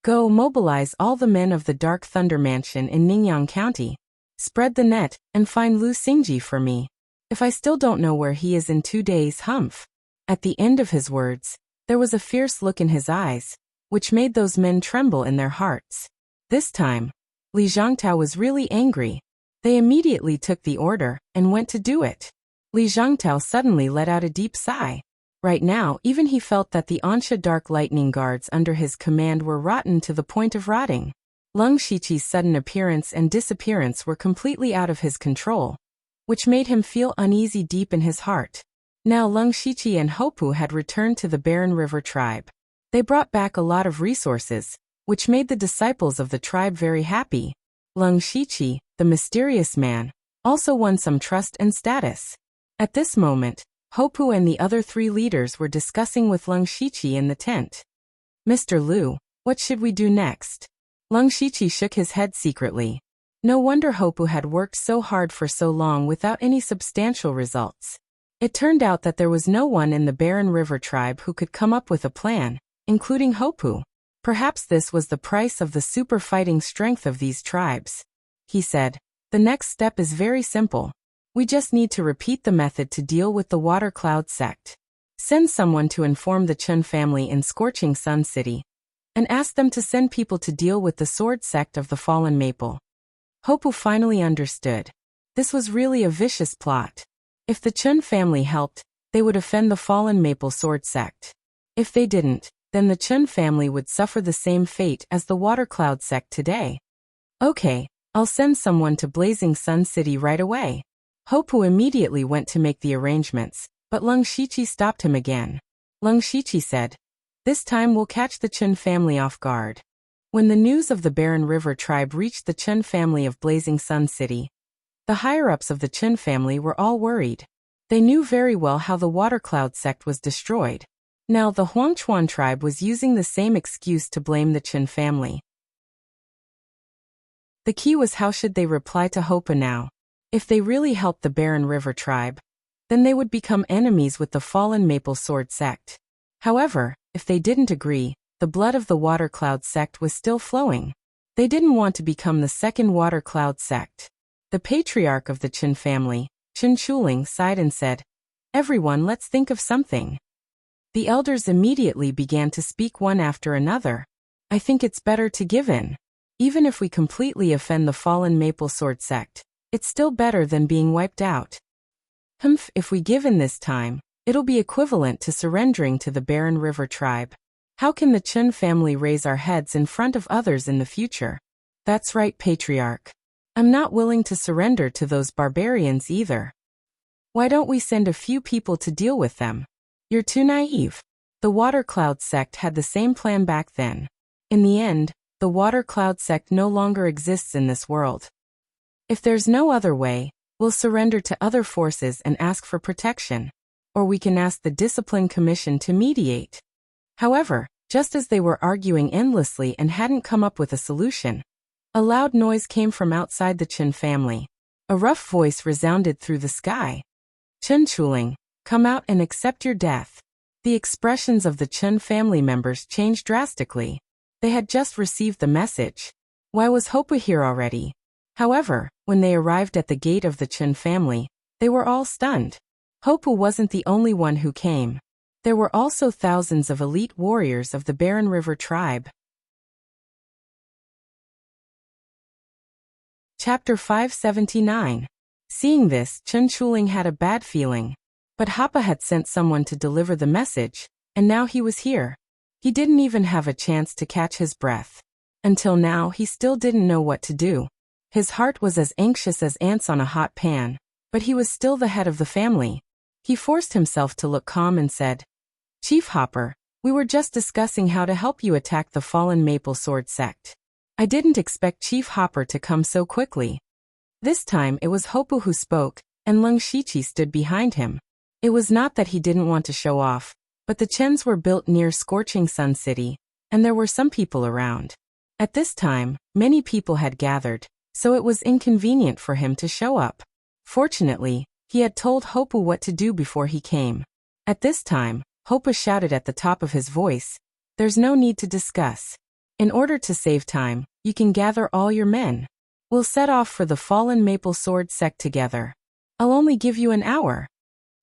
Go mobilize all the men of the Dark Thunder Mansion in Ningyang County. Spread the net and find Lu Xingji for me. If I still don't know where he is in 2 days, humph. At the end of his words, there was a fierce look in his eyes, which made those men tremble in their hearts. This time, Li Zhangtao was really angry. They immediately took the order and went to do it. Li Zhangtao suddenly let out a deep sigh. Right now, even he felt that the Ansha Dark Lightning Guards under his command were rotten to the point of rotting. Lung Shiqi's sudden appearance and disappearance were completely out of his control, which made him feel uneasy deep in his heart. Now Lung Shiqi and Hopu had returned to the Barren River tribe. They brought back a lot of resources, which made the disciples of the tribe very happy. Lung Shiqi, the mysterious man, also won some trust and status. At this moment, Hopu and the other 3 leaders were discussing with Lung Shiqi in the tent. Mr. Liu, what should we do next? Lung Shiqi shook his head secretly. No wonder Hopu had worked so hard for so long without any substantial results. It turned out that there was no one in the Barren River tribe who could come up with a plan, including Hopu. Perhaps this was the price of the super fighting strength of these tribes. He said, the next step is very simple. We just need to repeat the method to deal with the Water Cloud sect. Send someone to inform the Chun family in Scorching Sun City, and ask them to send people to deal with the Sword sect of the Fallen Maple. Hopu finally understood. This was really a vicious plot. If the Chun family helped, they would offend the fallen Maple Sword sect. If they didn't, then the Chun family would suffer the same fate as the Water Cloud sect today. Okay, I'll send someone to Blazing Sun City right away. Hopu immediately went to make the arrangements, but Lung Shiqi stopped him again. Lung Shiqi said, "This time we'll catch the Chun family off guard." When the news of the Barren River tribe reached the Chun family of Blazing Sun City, the higher-ups of the Chun family were all worried. They knew very well how the Water Cloud sect was destroyed. Now the Huangchuan tribe was using the same excuse to blame the Chun family. The key was how should they reply to Hopu now. If they really helped the Barren River tribe, then they would become enemies with the fallen Maple Sword sect. However, if they didn't agree, the blood of the Water Cloud sect was still flowing. They didn't want to become the second Water Cloud sect. The patriarch of the Chun family, Chen Chuling, sighed and said, "Everyone, let's think of something." The elders immediately began to speak one after another. "I think it's better to give in. Even if we completely offend the fallen Maple Sword sect, it's still better than being wiped out. If we give in this time, it'll be equivalent to surrendering to the Barren River tribe. How can the Chun family raise our heads in front of others in the future?" "That's right, patriarch. I'm not willing to surrender to those barbarians either. Why don't we send a few people to deal with them?" "You're too naive." The Water Cloud sect had the same plan back then. In the end, the Water Cloud sect no longer exists in this world. If there's no other way, we'll surrender to other forces and ask for protection. Or we can ask the Discipline Commission to mediate. However, just as they were arguing endlessly and hadn't come up with a solution, a loud noise came from outside the Chun family. A rough voice resounded through the sky. "Chen Chuling, come out and accept your death." The expressions of the Chun family members changed drastically. They had just received the message. Why was Hopu here already? However, when they arrived at the gate of the Chun family, they were all stunned. Hopu wasn't the only one who came. There were also thousands of elite warriors of the Barren River tribe. Chapter 579. Seeing this, Chen Chuling had a bad feeling. But Hapa had sent someone to deliver the message, and now he was here. He didn't even have a chance to catch his breath. Until now, he still didn't know what to do. His heart was as anxious as ants on a hot pan, but he was still the head of the family. He forced himself to look calm and said, "Chief Hopper, we were just discussing how to help you attack the fallen Maple Sword sect. I didn't expect Chief Hopper to come so quickly." This time it was Hopu who spoke, and Lung Shiqi stood behind him. It was not that he didn't want to show off, but the Chens were built near Scorching Sun City, and there were some people around. At this time, many people had gathered, so it was inconvenient for him to show up. Fortunately, he had told Hopu what to do before he came. At this time, Hopu shouted at the top of his voice, "There's no need to discuss. In order to save time, you can gather all your men. We'll set off for the fallen Maple Sword sect together. I'll only give you an hour."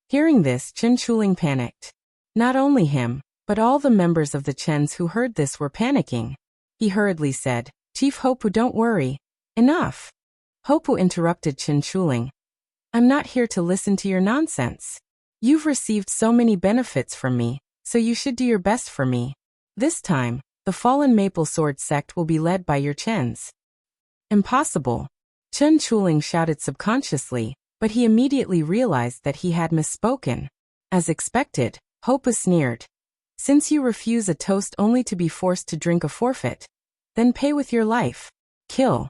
Hearing this, Chen Chuling panicked. Not only him, but all the members of the Chens who heard this were panicking. He hurriedly said, "Chief Hopu, don't worry. Enough." Hopu interrupted Chen Chuling. "I'm not here to listen to your nonsense. You've received so many benefits from me, so you should do your best for me. This time, the fallen Maple Sword sect will be led by your Chens." "Impossible." Chen Chuling shouted subconsciously, but he immediately realized that he had misspoken. As expected, Hopu sneered. "Since you refuse a toast only to be forced to drink a forfeit, then pay with your life. Kill."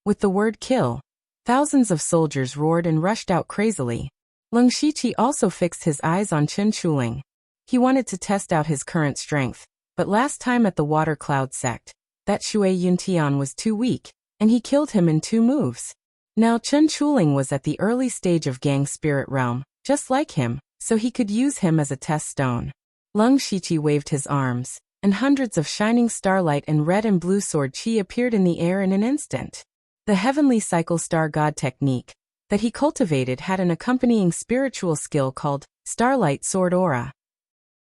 With the word kill, thousands of soldiers roared and rushed out crazily. Lung Shiqi also fixed his eyes on Chen Chuling. He wanted to test out his current strength, but last time at the Water Cloud sect, that Shui Yuntian was too weak, and he killed him in 2 moves. Now Chen Chuling was at the early stage of Gang Spirit Realm, just like him, so he could use him as a test stone. Lung Shiqi waved his arms, and hundreds of shining starlight and red and blue sword chi appeared in the air in an instant. The heavenly cycle star god technique that he cultivated had an accompanying spiritual skill called Starlight Sword Aura.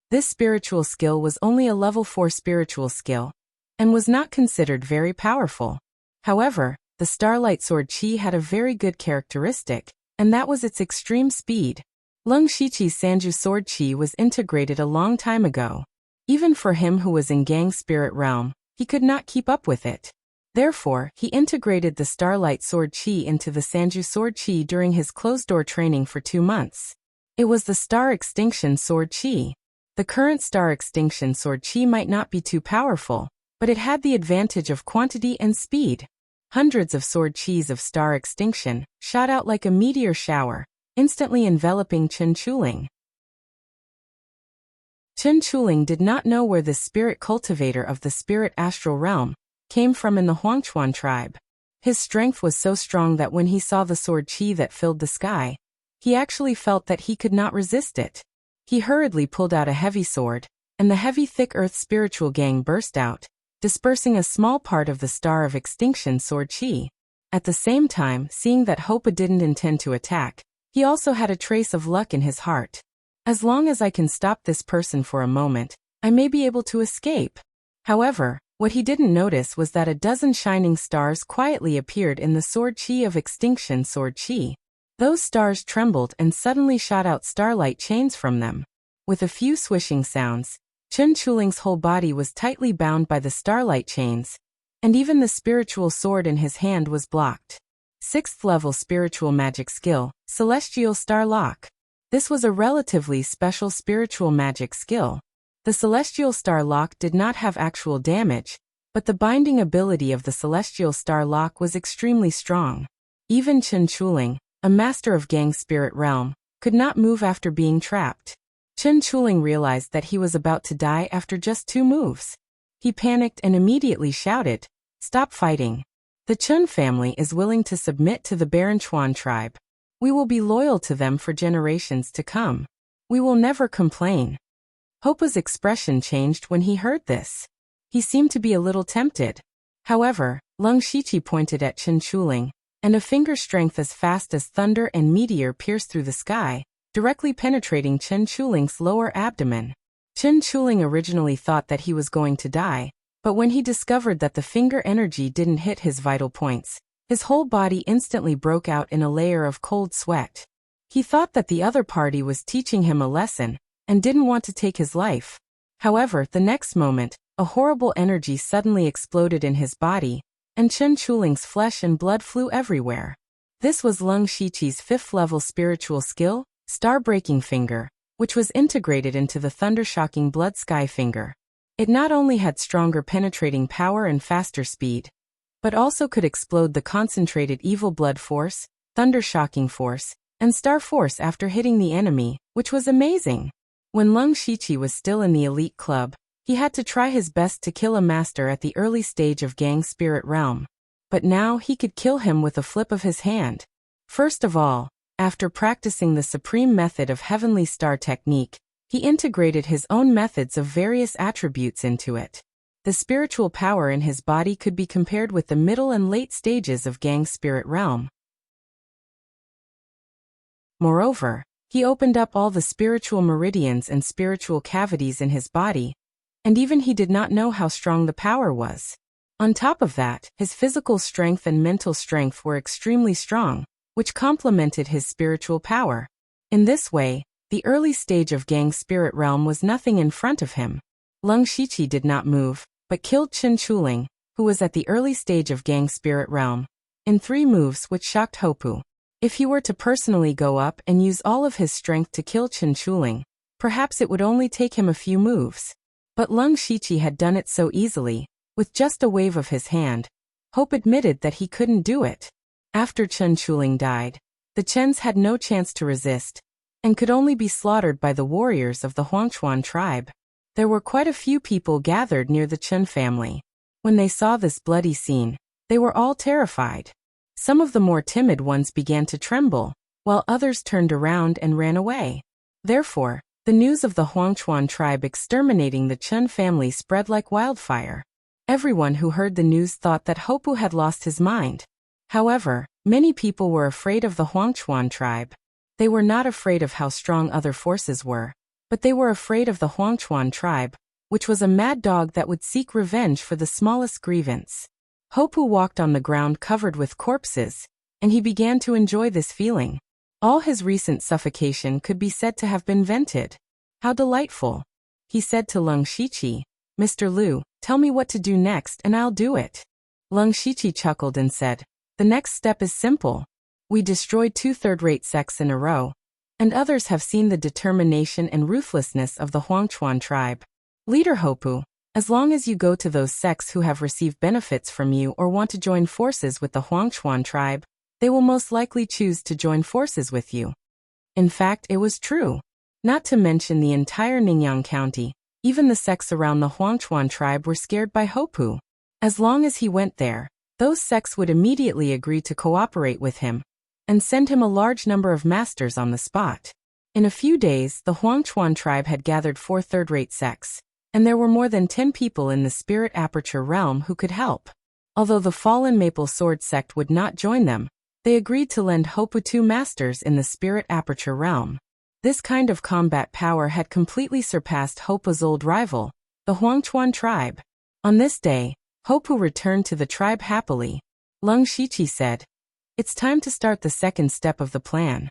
This spiritual skill was only a level 4 spiritual skill, and was not considered very powerful. However, The Starlight Sword Chi had a very good characteristic, and that was its extreme speed. Lung Shiqi's Sanju Sword Chi was integrated a long time ago. Even for him who was in Gang Spirit Realm, he could not keep up with it. Therefore, he integrated the Starlight Sword Chi into the Sanju Sword Chi during his closed-door training for 2 months. It was the Star Extinction Sword Chi. The current Star Extinction Sword Chi might not be too powerful, but it had the advantage of quantity and speed. Hundreds of Sword Chis of Star Extinction shot out like a meteor shower, instantly enveloping Chen Chuling. Chen Chuling did not know where the spirit cultivator of the spirit astral realm came from in the Huangchuan tribe. His strength was so strong that when he saw the sword chi that filled the sky, he actually felt that he could not resist it. He hurriedly pulled out a heavy sword, and the heavy thick earth spiritual gang burst out, dispersing a small part of the Star of Extinction sword chi. At the same time, seeing that Hopa didn't intend to attack, he also had a trace of luck in his heart. As long as I can stop this person for a moment, I may be able to escape. However, what he didn't notice was that a dozen shining stars quietly appeared in the sword chi of Extinction sword chi. Those stars trembled and suddenly shot out starlight chains from them. With a few swishing sounds, Chen Chuling's whole body was tightly bound by the starlight chains, and even the spiritual sword in his hand was blocked. 6th level spiritual magic skill, Celestial Star Lock. This was a relatively special spiritual magic skill. The Celestial Star Lock did not have actual damage, but the binding ability of the Celestial Star Lock was extremely strong. Even Chen Chuling, a master of Gang Spirit Realm, could not move after being trapped. Chen Chuling realized that he was about to die after just 2 moves. He panicked and immediately shouted, "Stop fighting. The Chen family is willing to submit to the Baron Chuan tribe. We will be loyal to them for generations to come. We will never complain." Hopa's expression changed when he heard this. He seemed to be a little tempted. However, Lung Shiqi pointed at Chen Chuling, and a finger strength as fast as thunder and meteor pierced through the sky, directly penetrating Chen Chuling's lower abdomen. Chen Chuling originally thought that he was going to die, but when he discovered that the finger energy didn't hit his vital points, his whole body instantly broke out in a layer of cold sweat. He thought that the other party was teaching him a lesson, and didn't want to take his life. However, the next moment, a horrible energy suddenly exploded in his body, and Chen Chuling's flesh and blood flew everywhere. This was Lung Shiqi's 5th level spiritual skill, Star-Breaking Finger, which was integrated into the thunder-shocking Blood Sky Finger. It not only had stronger penetrating power and faster speed, but also could explode the concentrated Evil Blood Force, Thunder-Shocking Force, and Star Force after hitting the enemy, which was amazing. When Lung Shiqi was still in the elite club, he had to try his best to kill a master at the early stage of Gang Spirit Realm. But now he could kill him with a flip of his hand. First of all, after practicing the supreme method of Heavenly Star Technique, he integrated his own methods of various attributes into it. The spiritual power in his body could be compared with the middle and late stages of Gang Spirit Realm. Moreover, he opened up all the spiritual meridians and spiritual cavities in his body, and even he did not know how strong the power was. On top of that, his physical strength and mental strength were extremely strong, which complemented his spiritual power. In this way, the early stage of Gang Spirit Realm was nothing in front of him. Lung Shiqi did not move, but killed Chen Chuling, who was at the early stage of Gang Spirit Realm, in 3 moves which shocked Hopu. If he were to personally go up and use all of his strength to kill Chen Chuling, perhaps it would only take him a few moves. But Lung Shiqi had done it so easily, with just a wave of his hand. Hope admitted that he couldn't do it. After Chen Chuling died, the Chens had no chance to resist, and could only be slaughtered by the warriors of the Huangchuan tribe. There were quite a few people gathered near the Chen family. When they saw this bloody scene, they were all terrified. Some of the more timid ones began to tremble, while others turned around and ran away. Therefore, the news of the Huangchuan tribe exterminating the Chen family spread like wildfire. Everyone who heard the news thought that Hopu had lost his mind. However, many people were afraid of the Huangchuan tribe. They were not afraid of how strong other forces were, but they were afraid of the Huangchuan tribe, which was a mad dog that would seek revenge for the smallest grievance. Hopu walked on the ground covered with corpses, and he began to enjoy this feeling. All his recent suffocation could be said to have been vented. How delightful! He said to Lung Shiqi, "Mr. Liu, tell me what to do next and I'll do it." Lung Shiqi chuckled and said, "The next step is simple. We destroyed 2 third-rate sects in a row, and others have seen the determination and ruthlessness of the Huangchuan tribe. Leader Hopu, as long as you go to those sects who have received benefits from you or want to join forces with the Huangchuan tribe, they will most likely choose to join forces with you." In fact, it was true. Not to mention the entire Ningyan County, even the sects around the Huangchuan tribe were scared by Hopu. As long as he went there, those sects would immediately agree to cooperate with him and send him a large number of masters on the spot. In a few days, the Huangchuan tribe had gathered 4 third-rate sects, and there were more than 10 people in the Spirit Aperture realm who could help. Although the Fallen Maple Sword sect would not join them, they agreed to lend Hopu 2 masters in the Spirit Aperture realm. This kind of combat power had completely surpassed Hopu's old rival, the Huangchuan tribe. On this day, Hopu returned to the tribe happily. Lung Shiqi said, "It's time to start the second step of the plan."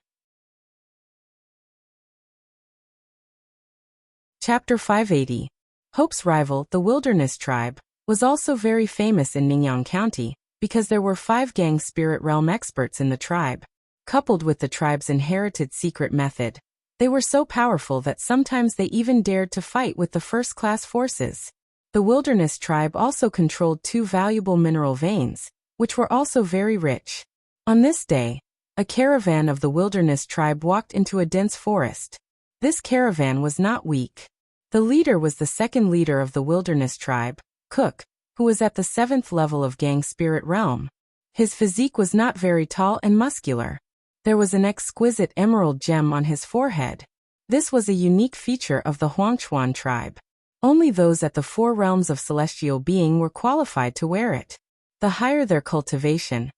Chapter 580. Hope's rival, the Wilderness Tribe, was also very famous in Ningyan County because there were 5 gang spirit realm experts in the tribe. Coupled with the tribe's inherited secret method, they were so powerful that sometimes they even dared to fight with the first-class forces. The Wilderness Tribe also controlled 2 valuable mineral veins, which were also very rich. On this day, a caravan of the Wilderness Tribe walked into a dense forest. This caravan was not weak. The leader was the second leader of the Wilderness Tribe, Cook, who was at the 7th level of Gang Spirit Realm. His physique was not very tall and muscular. There was an exquisite emerald gem on his forehead. This was a unique feature of the Huangchuan tribe. Only those at the 4 realms of celestial being were qualified to wear it. The higher their cultivation,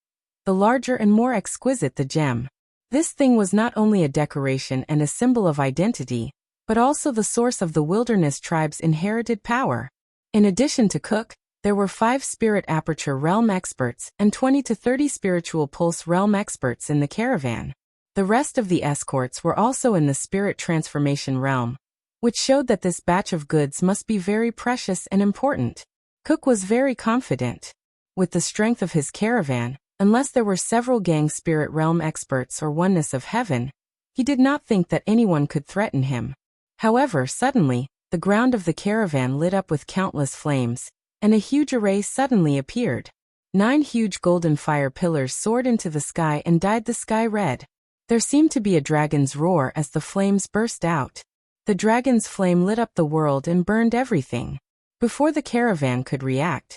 the larger and more exquisite the gem. This thing was not only a decoration and a symbol of identity, but also the source of the Wilderness Tribe's inherited power. In addition to Cook, there were 5 Spirit Aperture Realm experts and 20 to 30 Spiritual Pulse Realm experts in the caravan. The rest of the escorts were also in the Spirit Transformation Realm, which showed that this batch of goods must be very precious and important. Cook was very confident. With the strength of his caravan, unless there were several Gang Spirit Realm experts or Oneness of Heaven, he did not think that anyone could threaten him. However, suddenly, the ground of the caravan lit up with countless flames, and a huge array suddenly appeared. 9 huge golden fire pillars soared into the sky and dyed the sky red. There seemed to be a dragon's roar as the flames burst out. The dragon's flame lit up the world and burned everything. Before the caravan could react,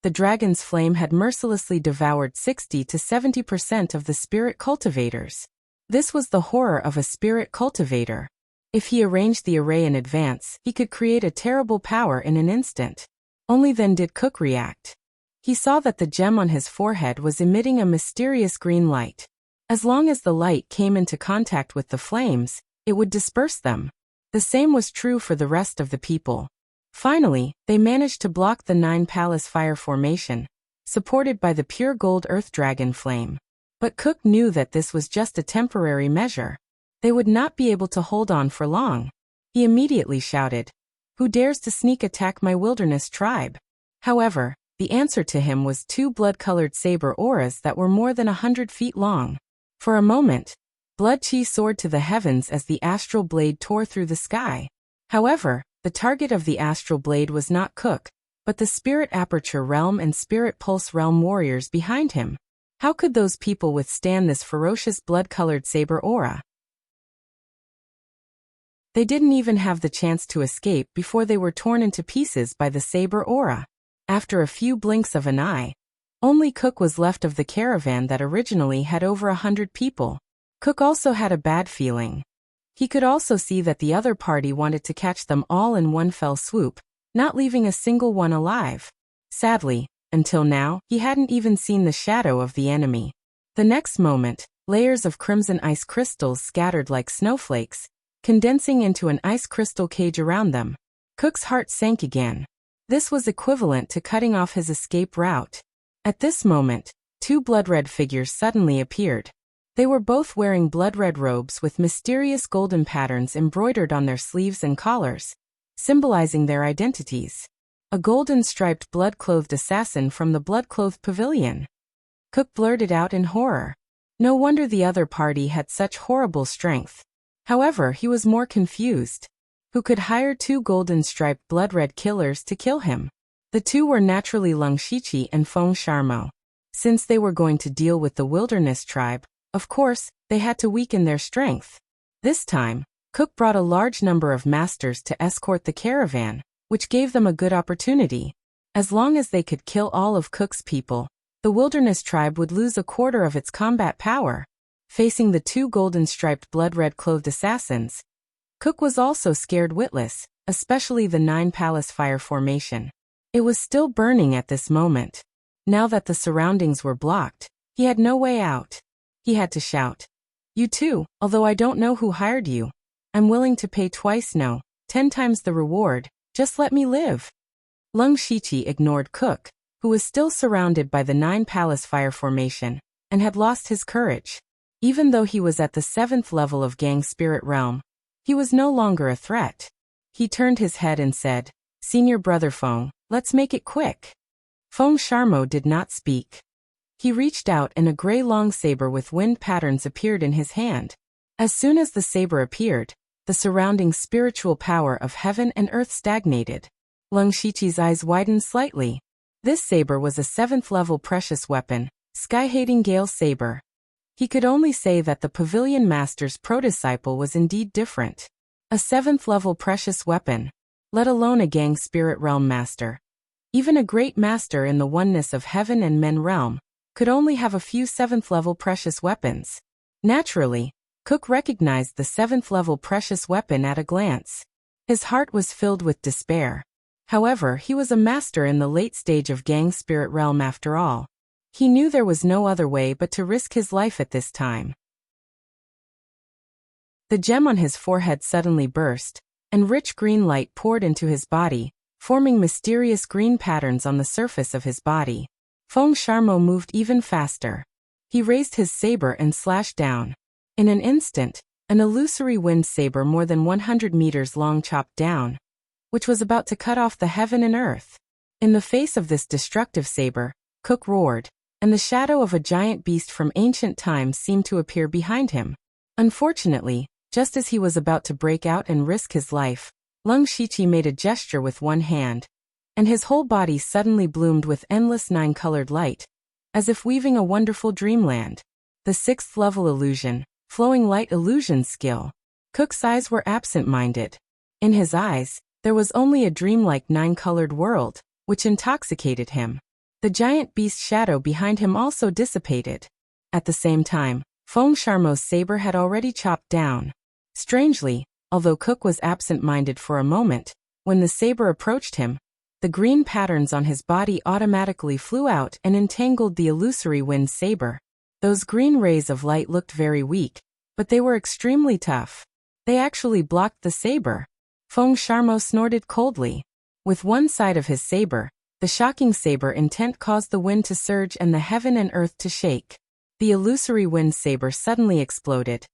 the dragon's flame had mercilessly devoured 60 to 70% of the spirit cultivators. This was the horror of a spirit cultivator. If he arranged the array in advance, he could create a terrible power in an instant. Only then did Cook react. He saw that the gem on his forehead was emitting a mysterious green light. As long as the light came into contact with the flames, it would disperse them. The same was true for the rest of the people. Finally, they managed to block the 9 palace fire formation, supported by the pure gold earth dragon flame. But Cook knew that this was just a temporary measure. They would not be able to hold on for long. He immediately shouted, "Who dares to sneak attack my Wilderness Tribe?" However, the answer to him was 2 blood-colored saber auras that were more than 100 feet long. For a moment, blood chi soared to the heavens as the astral blade tore through the sky. However, the target of the astral blade was not Cook, but the Spirit Aperture Realm and Spirit Pulse Realm warriors behind him. How could those people withstand this ferocious blood-colored saber aura? They didn't even have the chance to escape before they were torn into pieces by the saber aura. After a few blinks of an eye, only Cook was left of the caravan that originally had over 100 people. Cook also had a bad feeling. He could also see that the other party wanted to catch them all in one fell swoop, not leaving a single one alive. Sadly, until now, he hadn't even seen the shadow of the enemy. The next moment, layers of crimson ice crystals scattered like snowflakes, condensing into an ice crystal cage around them. Cook's heart sank again. This was equivalent to cutting off his escape route. At this moment, two blood-red figures suddenly appeared. They were both wearing blood-red robes with mysterious golden patterns embroidered on their sleeves and collars, symbolizing their identities. A golden-striped blood-clothed assassin from the blood-clothed pavilion. Cook blurted out in horror. No wonder the other party had such horrible strength. However, he was more confused. Who could hire two golden-striped blood-red killers to kill him? The two were naturally Lung Shiqi and Feng Sharmo. Since they were going to deal with the wilderness tribe, of course, they had to weaken their strength. This time, Cook brought a large number of masters to escort the caravan, which gave them a good opportunity. As long as they could kill all of Cook's people, the wilderness tribe would lose a quarter of its combat power. Facing the two golden-striped blood-red clothed assassins, Cook was also scared witless, especially the Nine Palace Fire formation. It was still burning at this moment. Now that the surroundings were blocked, he had no way out. He had to shout, "You too, although I don't know who hired you. I'm willing to pay twice no, 10 times the reward, just let me live." Lung Shiqi ignored Cook, who was still surrounded by the Nine Palace Fire formation, and had lost his courage. Even though he was at the 7th level of Gang Spirit Realm, he was no longer a threat. He turned his head and said, "Senior Brother Feng, let's make it quick." Feng Sharmo did not speak. He reached out and a gray long saber with wind patterns appeared in his hand. As soon as the saber appeared, the surrounding spiritual power of heaven and earth stagnated. Lung Shiqi's eyes widened slightly. This saber was a 7th level precious weapon, Sky-Hating Gale Saber. He could only say that the Pavilion Master's pro-disciple was indeed different. A 7th level precious weapon, let alone a Gang Spirit Realm Master. Even a great master in the oneness of heaven and men realm could only have a few 7th level precious weapons. Naturally, Cook recognized the 7th level precious weapon at a glance. His heart was filled with despair. However, he was a master in the late stage of Gang Spirit Realm after all. He knew there was no other way but to risk his life at this time. The gem on his forehead suddenly burst, and rich green light poured into his body, forming mysterious green patterns on the surface of his body. Feng Sharmo moved even faster. He raised his saber and slashed down. In an instant, an illusory wind saber more than 100 meters long chopped down, which was about to cut off the heaven and earth. In the face of this destructive saber, Cook roared, and the shadow of a giant beast from ancient times seemed to appear behind him. Unfortunately, just as he was about to break out and risk his life, Lung Shiqi made a gesture with one hand, and his whole body suddenly bloomed with endless 9-colored light, as if weaving a wonderful dreamland. The 6th level illusion, flowing light illusion skill. Cook's eyes were absent-minded. In his eyes, there was only a dreamlike 9-colored world, which intoxicated him. The giant beast shadow behind him also dissipated. At the same time, Feng Sharmo's saber had already chopped down. Strangely, although Cook was absent-minded for a moment, when the saber approached him, the green patterns on his body automatically flew out and entangled the illusory wind saber. Those green rays of light looked very weak, but they were extremely tough. They actually blocked the saber. Feng Sharmo snorted coldly. With one side of his saber, the shocking saber intent caused the wind to surge and the heaven and earth to shake. The illusory wind saber suddenly exploded,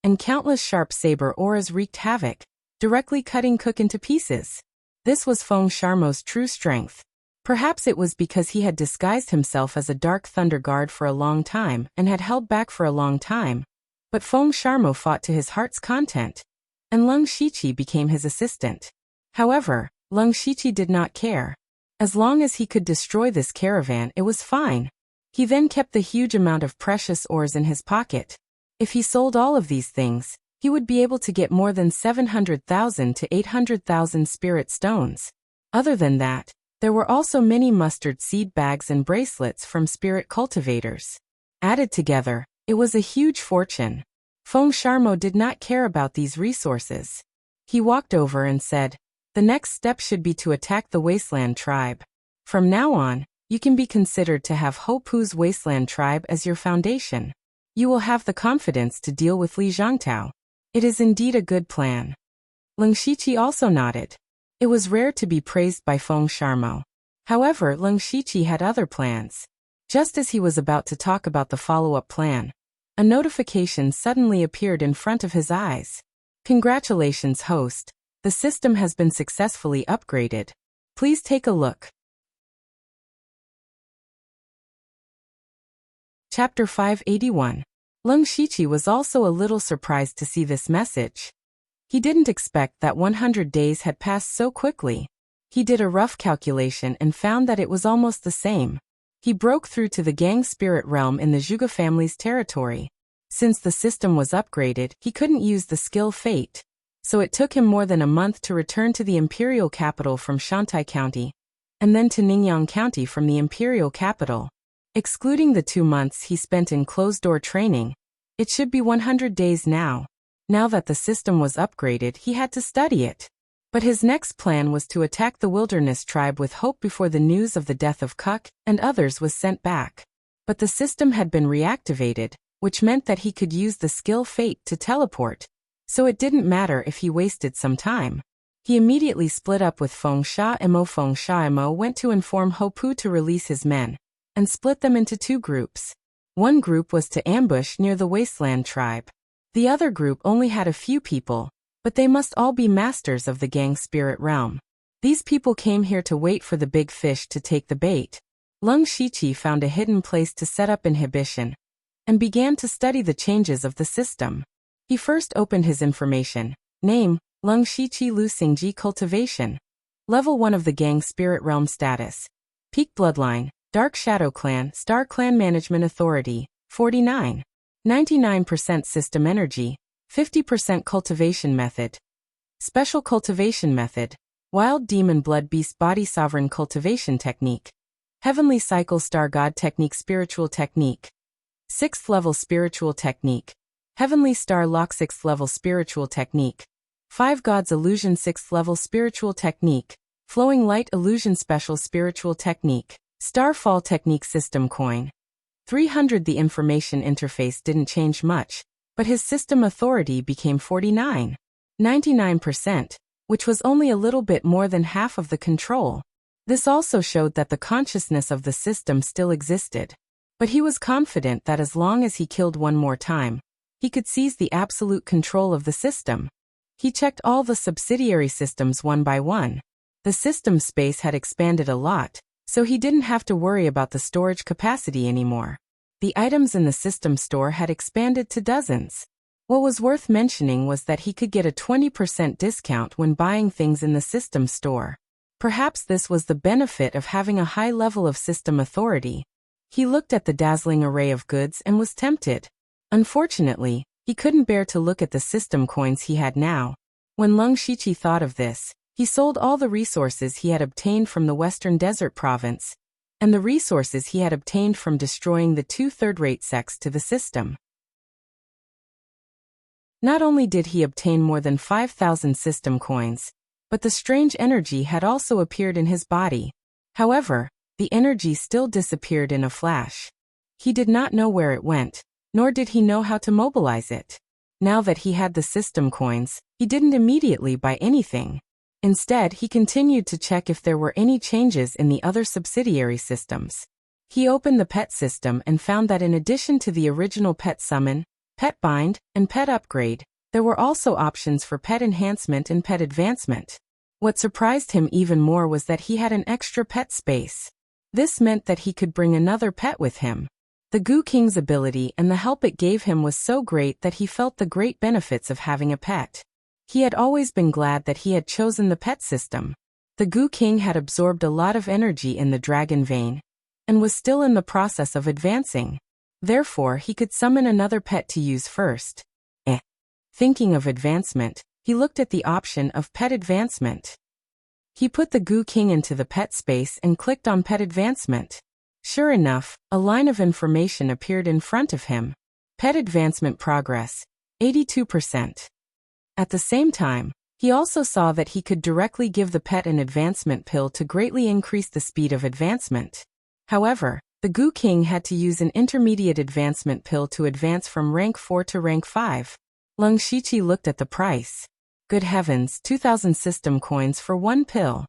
and countless sharp saber auras wreaked havoc, directly cutting Cook into pieces. This was Feng Sharmo's true strength. Perhaps it was because he had disguised himself as a Dark Thunder Guard for a long time and had held back for a long time, but Feng Sharmo fought to his heart's content, and Lung Shiqi became his assistant. However, Lung Shiqi did not care. As long as he could destroy this caravan, it was fine. He then kept the huge amount of precious ores in his pocket. If he sold all of these things, he would be able to get more than 700,000 to 800,000 spirit stones. Other than that, there were also many mustard seed bags and bracelets from spirit cultivators. Added together, it was a huge fortune. Feng Sharmo did not care about these resources. He walked over and said, "The next step should be to attack the Wasteland tribe. From now on, you can be considered to have Hopu's Wasteland tribe as your foundation. You will have the confidence to deal with Li Zhangtao. It is indeed a good plan." Lung Shiqi also nodded. It was rare to be praised by Feng Sharmo. However, Lung Shiqi had other plans. Just as he was about to talk about the follow-up plan, a notification suddenly appeared in front of his eyes. Congratulations, host. The system has been successfully upgraded. Please take a look. Chapter 581. Lung Shiqi was also a little surprised to see this message. He didn't expect that 100 days had passed so quickly. He did a rough calculation and found that it was almost the same. He broke through to the Gang Spirit realm in the Zhuge family's territory. Since the system was upgraded, he couldn't use the skill Fate, so it took him more than a month to return to the imperial capital from Shantai County, and then to Ningyang County from the imperial capital. Excluding the 2 months he spent in closed-door training, it should be 100 days now. Now that the system was upgraded, he had to study it. But his next plan was to attack the wilderness tribe with hope before the news of the death of Kuk and others was sent back. But the system had been reactivated, which meant that he could use the skill Fate to teleport, so it didn't matter if he wasted some time. He immediately split up with Feng Sha Emo. Feng Sha Emo went to inform Ho Pu to release his men, and split them into 2 groups. One group was to ambush near the Wasteland tribe. The other group only had a few people, but they must all be masters of the Gang Spirit realm. These people came here to wait for the big fish to take the bait. Lung Shiqi found a hidden place to set up inhibition, and began to study the changes of the system. He first opened his information. Name, Lung Shiqi Lu Xingji Cultivation. Level 1 of the Gang Spirit realm status. Peak Bloodline. Dark Shadow Clan, Star Clan Management Authority, 49. 99% System Energy, 50% Cultivation Method. Special Cultivation Method. Wild Demon Blood Beast Body Sovereign Cultivation Technique. Heavenly Cycle Star God Technique Spiritual Technique. 6th Level Spiritual Technique. Heavenly Star Lock 6th Level Spiritual Technique. 5 Gods Illusion 6th Level Spiritual Technique. Flowing Light Illusion Special Spiritual Technique. Starfall Technique System Coin. 300. The information interface didn't change much, but his system authority became 49. 99%, which was only a little bit more than half of the control. This also showed that the consciousness of the system still existed. But he was confident that as long as he killed one more time, he could seize the absolute control of the system. He checked all the subsidiary systems one by one. The system space had expanded a lot, so he didn't have to worry about the storage capacity anymore. The items in the system store had expanded to dozens. What was worth mentioning was that he could get a 20% discount when buying things in the system store. Perhaps this was the benefit of having a high level of system authority. He looked at the dazzling array of goods and was tempted. Unfortunately, he couldn't bear to look at the system coins he had now. When Lung Shiqi thought of this, he sold all the resources he had obtained from the Western Desert Province, and the resources he had obtained from destroying the 2 third-rate sects to the system. Not only did he obtain more than 5,000 system coins, but the strange energy had also appeared in his body. However, the energy still disappeared in a flash. He did not know where it went, nor did he know how to mobilize it. Now that he had the system coins, he didn't immediately buy anything. Instead, he continued to check if there were any changes in the other subsidiary systems. He opened the pet system and found that in addition to the original pet summon, pet bind, and pet upgrade, there were also options for pet enhancement and pet advancement. What surprised him even more was that he had an extra pet space. This meant that he could bring another pet with him. The Goo King's ability and the help it gave him was so great that he felt the great benefits of having a pet. He had always been glad that he had chosen the pet system. The Goo King had absorbed a lot of energy in the dragon vein, and was still in the process of advancing. Therefore, he could summon another pet to use first. Thinking of advancement, he looked at the option of pet advancement. He put the Goo King into the pet space and clicked on pet advancement. Sure enough, a line of information appeared in front of him. Pet advancement progress, 82%. At the same time, he also saw that he could directly give the pet an advancement pill to greatly increase the speed of advancement. However, the Goo King had to use an intermediate advancement pill to advance from rank 4 to rank 5. Lung Shiqi looked at the price. Good heavens, 2,000 system coins for one pill.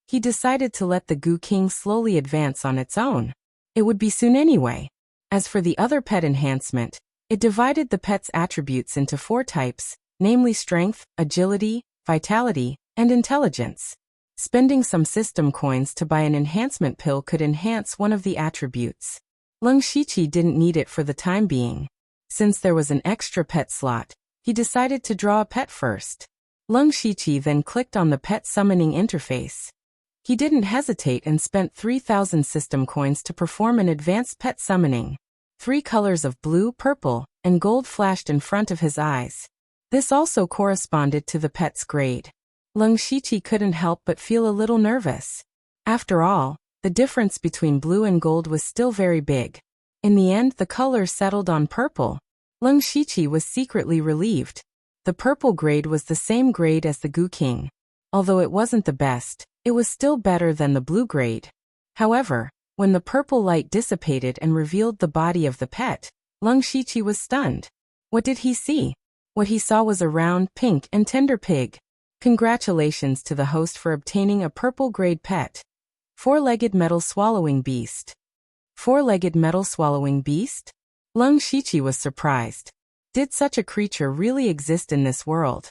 He decided to let the Goo King slowly advance on its own. It would be soon anyway. As for the other pet enhancement, it divided the pet's attributes into 4 types, namely strength, agility, vitality, and intelligence. Spending some system coins to buy an enhancement pill could enhance one of the attributes. Leng Shiqi didn't need it for the time being. Since there was an extra pet slot, he decided to draw a pet first. Leng Shiqi then clicked on the pet summoning interface. He didn't hesitate and spent 3,000 system coins to perform an advanced pet summoning. 3 colors of blue, purple, and gold flashed in front of his eyes. This also corresponded to the pet's grade. Leng Shiqi couldn't help but feel a little nervous. After all, the difference between blue and gold was still very big. In the end, the color settled on purple. Leng Shiqi was secretly relieved. The purple grade was the same grade as the Gu King. Although it wasn't the best, it was still better than the blue grade. However, when the purple light dissipated and revealed the body of the pet, Leng Shiqi was stunned. What did he see? What he saw was a round, pink, and tender pig. Congratulations to the host for obtaining a purple grade pet. 4-legged metal swallowing beast. 4-legged metal swallowing beast? Leng Shiqi was surprised. Did such a creature really exist in this world?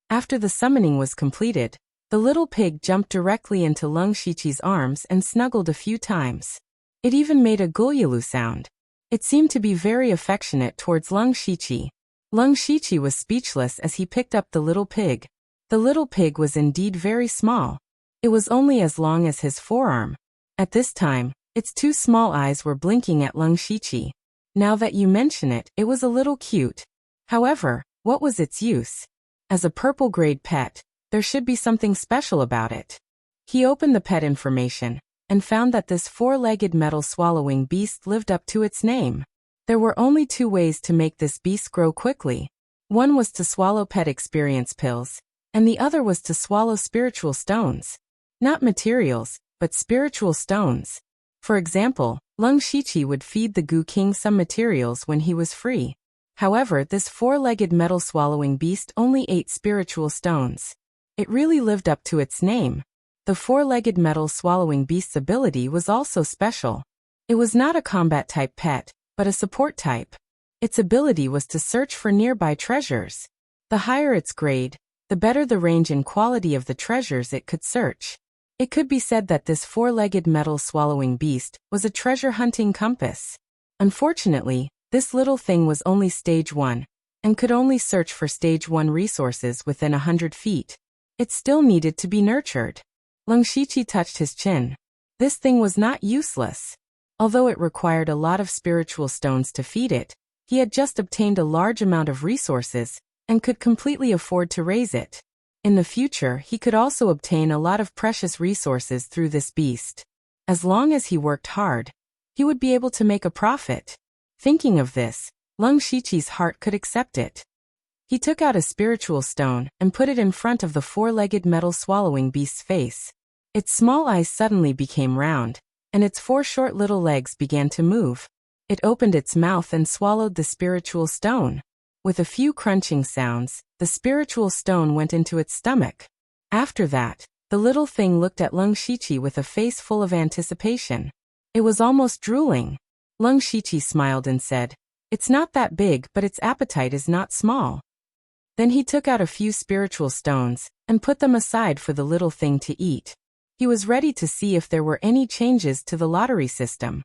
After the summoning was completed, the little pig jumped directly into Leng Shiqi's arms and snuggled a few times. It even made a gulyalu sound. It seemed to be very affectionate towards Leng Shiqi. Leng Shiqi was speechless as he picked up the little pig. The little pig was indeed very small. It was only as long as his forearm. At this time, its 2 small eyes were blinking at Leng Shiqi. Now that you mention it, it was a little cute. However, what was its use? As a purple grade pet, there should be something special about it. He opened the pet information and found that this 4-legged metal swallowing beast lived up to its name. There were only 2 ways to make this beast grow quickly. One was to swallow pet experience pills, and the other was to swallow spiritual stones. Not materials, but spiritual stones. For example, Leng Shiqi would feed the Gu King some materials when he was free. However, this 4-legged metal swallowing beast only ate spiritual stones. It really lived up to its name. The 4-legged metal swallowing beast's ability was also special. It was not a combat type pet, but a support type. Its ability was to search for nearby treasures. The higher its grade, the better the range and quality of the treasures it could search. It could be said that this 4-legged metal swallowing beast was a treasure hunting compass. Unfortunately, this little thing was only stage 1, and could only search for stage 1 resources within 100 feet. It still needed to be nurtured. Leng Shiqi touched his chin. This thing was not useless. Although it required a lot of spiritual stones to feed it, he had just obtained a large amount of resources, and could completely afford to raise it. In the future, he could also obtain a lot of precious resources through this beast. As long as he worked hard, he would be able to make a profit. Thinking of this, Leng Shiqi's heart could accept it. He took out a spiritual stone and put it in front of the 4-legged metal swallowing beast's face. Its small eyes suddenly became round, and its 4 short little legs began to move. It opened its mouth and swallowed the spiritual stone. With a few crunching sounds, the spiritual stone went into its stomach. After that, the little thing looked at Leng Shiqi with a face full of anticipation. It was almost drooling. Leng Shiqi smiled and said, "It's not that big, but its appetite is not small." Then he took out a few spiritual stones and put them aside for the little thing to eat. He was ready to see if there were any changes to the lottery system.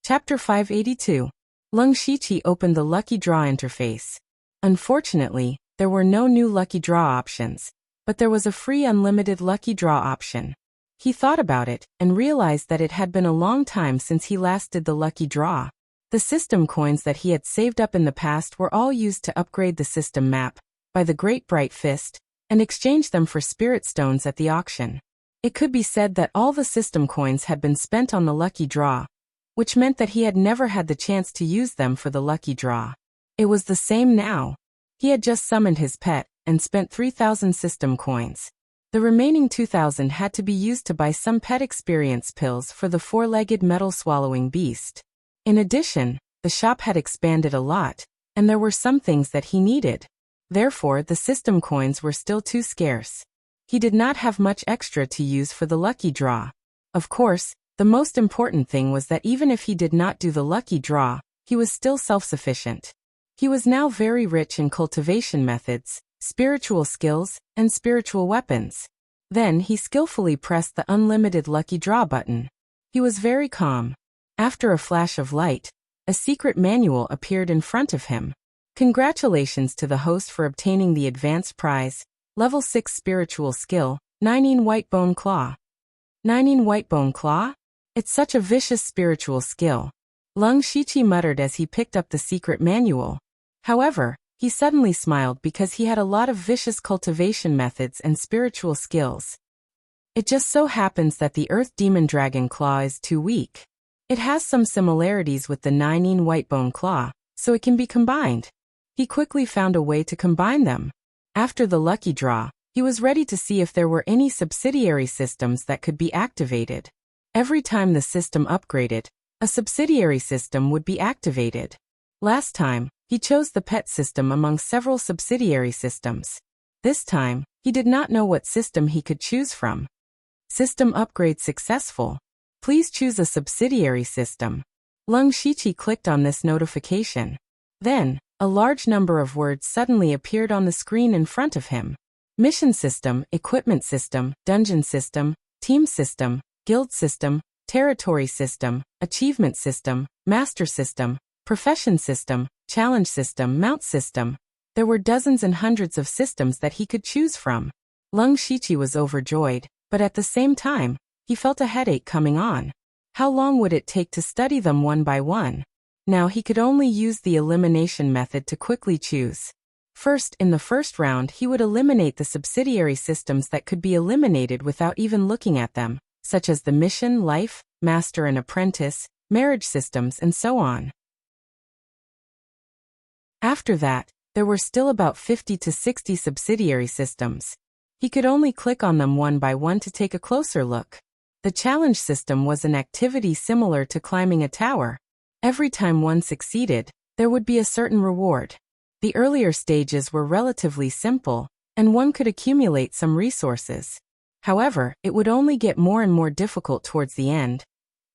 Chapter 582. Leng Shiqi opened the Lucky Draw interface. Unfortunately, there were no new Lucky Draw options, but there was a free unlimited Lucky Draw option. He thought about it and realized that it had been a long time since he last did the Lucky Draw. The system coins that he had saved up in the past were all used to upgrade the system map by the Great Bright Fist, and exchange them for spirit stones at the auction. It could be said that all the system coins had been spent on the Lucky Draw, which meant that he had never had the chance to use them for the Lucky Draw. It was the same now. He had just summoned his pet and spent 3,000 system coins. The remaining 2,000 had to be used to buy some pet experience pills for the 4-legged metal swallowing beast. In addition, the shop had expanded a lot, and there were some things that he needed. Therefore, the system coins were still too scarce. He did not have much extra to use for the lucky draw. Of course, the most important thing was that even if he did not do the lucky draw, he was still self-sufficient. He was now very rich in cultivation methods, spiritual skills, and spiritual weapons. Then he skillfully pressed the unlimited lucky draw button. He was very calm. After a flash of light, a secret manual appeared in front of him. Congratulations to the host for obtaining the advanced prize, level 6 spiritual skill, 9 White Bone Claw. 9 White Bone Claw? It's such a vicious spiritual skill. Lung Shiqi muttered as he picked up the secret manual. However, he suddenly smiled because he had a lot of vicious cultivation methods and spiritual skills. It just so happens that the Earth Demon Dragon Claw is too weak. It has some similarities with the 9 White Bone Claw, so it can be combined. He quickly found a way to combine them. After the lucky draw, he was ready to see if there were any subsidiary systems that could be activated. Every time the system upgraded, a subsidiary system would be activated. Last time, he chose the pet system among several subsidiary systems. This time, he did not know what system he could choose from. System upgrade successful. Please choose a subsidiary system. Lung Shiqi clicked on this notification. Then, a large number of words suddenly appeared on the screen in front of him. Mission system, equipment system, dungeon system, team system, guild system, territory system, achievement system, master system, profession system, challenge system, mount system. There were dozens and hundreds of systems that he could choose from. Lung Shiqi was overjoyed, but at the same time, he felt a headache coming on. How long would it take to study them one by one? Now he could only use the elimination method to quickly choose. First, in the first round, he would eliminate the subsidiary systems that could be eliminated without even looking at them, such as the mission, life, master and apprentice, marriage systems, and so on. After that, there were still about 50 to 60 subsidiary systems. He could only click on them one by one to take a closer look. The challenge system was an activity similar to climbing a tower. Every time one succeeded, there would be a certain reward. The earlier stages were relatively simple, and one could accumulate some resources. However, it would only get more and more difficult towards the end,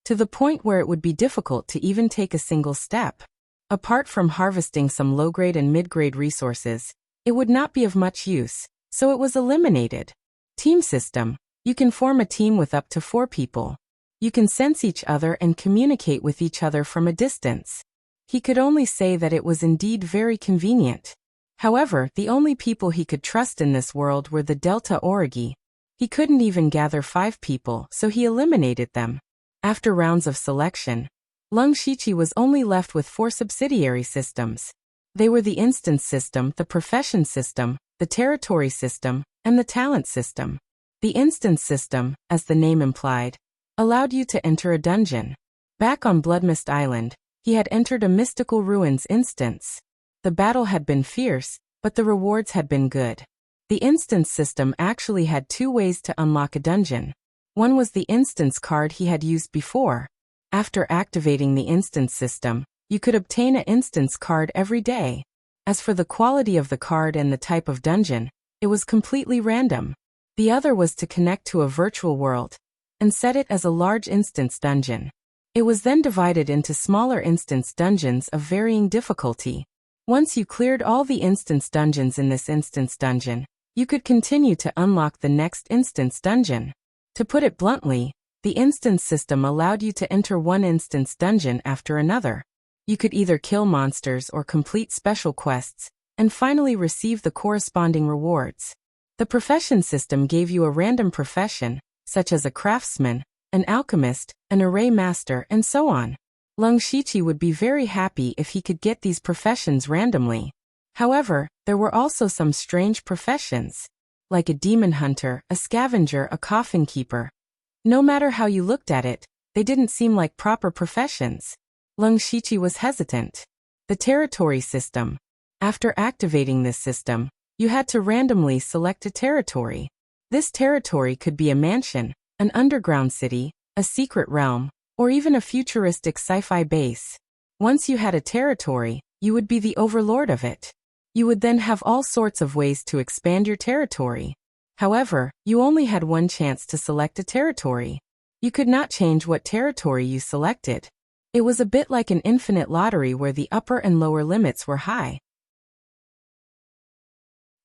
to the point where it would be difficult to even take a single step. Apart from harvesting some low-grade and mid-grade resources, it would not be of much use, so it was eliminated. Team system. You can form a team with up to 4 people. You can sense each other and communicate with each other from a distance. He could only say that it was indeed very convenient. However, the only people he could trust in this world were the Delta Origi. He couldn't even gather 5 people, so he eliminated them. After rounds of selection, Lung Shiqi was only left with 4 subsidiary systems. They were the instance system, the profession system, the territory system, and the talent system. The instance system, as the name implied, allowed you to enter a dungeon. Back on Bloodmist Island, he had entered a mystical ruins instance. The battle had been fierce, but the rewards had been good. The instance system actually had 2 ways to unlock a dungeon. One was the instance card he had used before. After activating the instance system, you could obtain an instance card every day. As for the quality of the card and the type of dungeon, it was completely random. The other was to connect to a virtual world and set it as a large instance dungeon. It was then divided into smaller instance dungeons of varying difficulty. Once you cleared all the instance dungeons in this instance dungeon, you could continue to unlock the next instance dungeon. To put it bluntly, the instance system allowed you to enter one instance dungeon after another. You could either kill monsters or complete special quests, and finally receive the corresponding rewards. The profession system gave you a random profession, such as a craftsman, an alchemist, an array master, and so on. Lung Shiqi would be very happy if he could get these professions randomly. However, there were also some strange professions, like a demon hunter, a scavenger, a coffin keeper. No matter how you looked at it, they didn't seem like proper professions. Lung Shiqi was hesitant. The territory system. After activating this system, you had to randomly select a territory. This territory could be a mansion, an underground city, a secret realm, or even a futuristic sci-fi base. Once you had a territory, you would be the overlord of it. You would then have all sorts of ways to expand your territory. However, you only had one chance to select a territory. You could not change what territory you selected. It was a bit like an infinite lottery where the upper and lower limits were high.